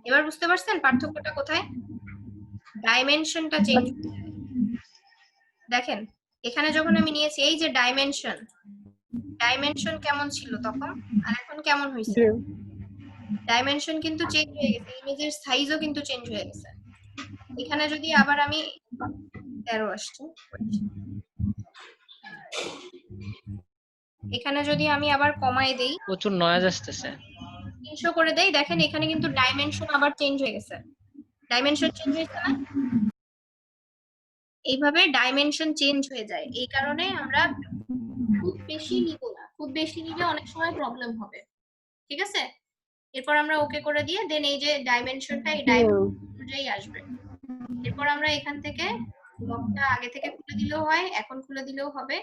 এবার বুঝতে পারছেন পার্থক্যটা কোথায়? ডাইমেনশনটা চেঞ্জ। দেখেন এখানে যখন আমি নিয়েছি এই যে ডাইমেনশন, ডাইমেনশন কেমন ছিল তখন আর এখন কেমন হয়েছে? ডাইমেনশন কিন্তু চেঞ্জ হয়ে গেছে, ইমেজের সাইজও কিন্তু চেঞ্জ হয়ে গেছে। এখানে যদি আবার আমি 13 আসছে, এখানে যদি আমি আবার কমাই দেই, প্রচুর নয়েজ আসতেছে, 300 করে দেই, দেখেন এখানে কিন্তু ডাইমেনশন আবার চেঞ্জ হয়ে গেছে। ডাইমেনশন চেঞ্জ হয়েছে না? এইভাবে ডাইমেনশন চেঞ্জ হয়ে যায়। এই কারণে আমরা খুব বেশি নিব না, খুব বেশি নিলে অনেক সময় প্রবলেম হবে। ঠিক আছে? এরপর আমরা ওকে করে দিয়ে দেন এই যে ডাইমেনশনটা এই ডাইমেনশন অনুযায়ী আসবে। এরপর আমরা এখান থেকে লকটা আগে থেকে খুলে দিলেও হয়, এখন খুলে দিলেও হবে।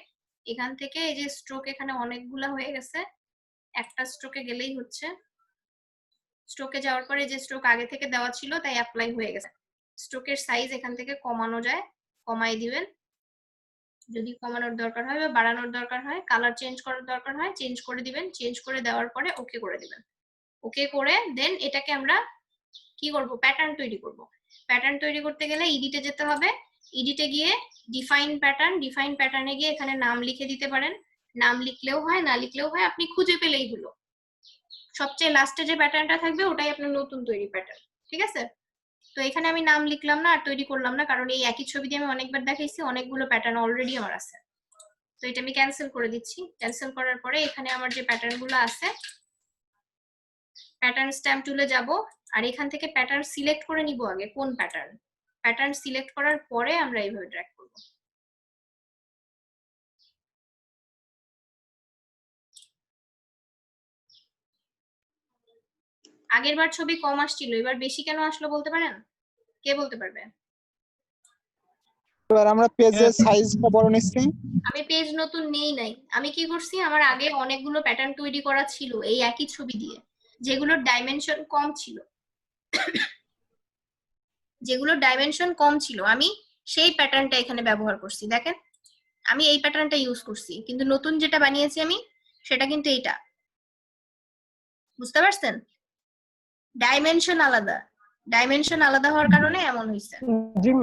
এখান থেকে এই যে স্ট্রোক এখানে অনেকগুলা হয়ে গেছে, একটা স্ট্রোকে গেলেই হচ্ছে। স্ট্রোকে যাওয়ার পরে যে স্ট্রোক আগে থেকে দেওয়া ছিল তাই অ্যাপ্লাই হয়ে গেছে। স্ট্রোকের সাইজ এখান থেকে কমানো যায়, কমাই দিবেন যদি কমানোর দরকার হয় বা বাড়ানোর দরকার হয়। কালার চেঞ্জ করার দরকার হয় চেঞ্জ করে দিবেন। চেঞ্জ করে দেওয়ার পরে ওকে করে দিবেন। ওকে করে দেন এটাকে আমরা কি করব? প্যাটার্ন তৈরি করব। প্যাটার্ন তৈরি করতে গেলে এডিটে যেতে হবে। এডিটে গিয়ে ডিফাইন প্যাটার্ন, ডিফাইন প্যাটার্নে গিয়ে এখানে নাম লিখে দিতে পারেন। নাম লিখলেও হয়, না লিখলেও হয়, আপনি খুঁজে পেলেই হলো। সবচেয়ে লাস্টে যে প্যাটার্নটা থাকবে ওটাই আপনার নতুন তৈরি প্যাটার্ন। ঠিক আছে? তো এখানে আমি নাম লিখলাম না আর তৈরি করলাম না, কারণ এই একই ছবি দিয়ে আমি অনেকবার দেখাইছি, অনেকগুলো প্যাটার্ন অলরেডি আমার আছে। তো এটা আমি ক্যান্সেল করে দিচ্ছি। ক্যান্সেল করার পরে এখানে আমার যে প্যাটার্নগুলো আছে, প্যাটার্ন স্ট্যাম্প টুলে যাব আর এখান থেকে প্যাটার্ন সিলেক্ট করে নিব আগে কোন প্যাটার্ন। প্যাটার্ন সিলেক্ট করার পরে আমরা এইভাবে ড্র্যাগ করব। আগের বার ছবি কম আসছিল, এবার বেশি কেন আসলো বলতে পারেন? কে বলতে পারবে? এবার আমরা পেজের সাইজটা বড় নিচ্ছি। আমি পেজ নতুন নেই নাই। আমি কি করছি, আমার আগে অনেকগুলো প্যাটার্ন তৈরি করা ছিল এই একই ছবি দিয়ে, যেগুলোর ডাইমেনশন কম ছিল। যেগুলোর ডাইমেনশন কম ছিল আমি সেই প্যাটার্নটা এখানে ব্যবহার করছি। দেখেন আমি এই প্যাটার্নটা ইউজ করছি, কিন্তু নতুন যেটা বানিয়েছি আমি সেটা কিন্তু এইটা। বুঝতে পারছেন? ডাইমেনশন আলাদা, ডাইমেনশন আলাদা হওয়ার কারণে এমন হয়েছে।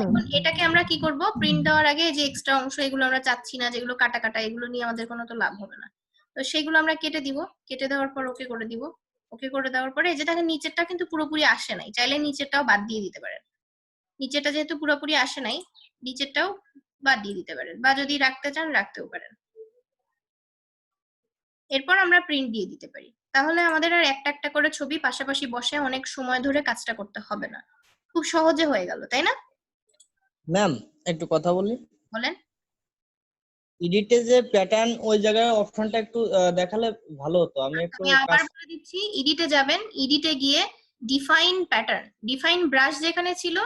এখন এটাকে আমরা কি করব? প্রিন্ট দেওয়ার আগে যে এক্সট্রা অংশ এগুলো আমরা চাচ্ছি না, যেগুলো কাটা কাটা, এগুলো নিয়ে আমাদের কোনো তো লাভ হবে না। তো সেগুলো আমরা কেটে দিব। কেটে দেওয়ার পর ওকে করে দিব। ওকে করে দেওয়ার পরে এই যে দেখেন নিচেরটা কিন্তু পুরোপুরি আসে নাই, চাইলে নিচেরটাও বাদ দিয়ে দিতে পারেন। নিচেরটা যেহেতু পুরোপুরি আসে নাই, নিচেরটাও বাদ দিয়ে দিতে পারেন, বা যদি রাখতে চান রাখতেও পারেন। এরপর আমরা প্রিন্ট দিয়ে দিতে পারি। তাহলে আমাদের আর একটা একটা করে ছবি পাশাপাশি বসে অনেক সময় ধরে কাজটা করতে হবে না, খুব সহজে হয়ে গেল, তাই না? ম্যাম একটু কথা বলি। বলেন। এডিটে যে প্যাটার্ন ওই জায়গায় অপশনটা একটু দেখালে ভালো হতো। আমি একটু আমি আবার বলে দিচ্ছি, এডিটে যাবেন, এডিটে গিয়ে ডিফাইন প্যাটার্ন, ডিফাইন ব্রাশ যেখানে ছিল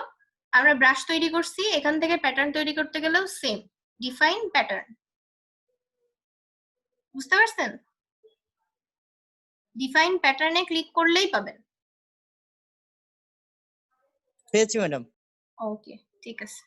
আমরা ব্রাশ তৈরি করছি, এখান থেকে প্যাটার্ন তৈরি করতে গেলেও সেম ডিফাইন প্যাটার্ন। বুঝতে পারছেন? ডিফাইন প্যাটার্নে ক্লিক করলেই পাবেন। পেয়েছি ম্যাডাম। ওকে, ঠিক আছে।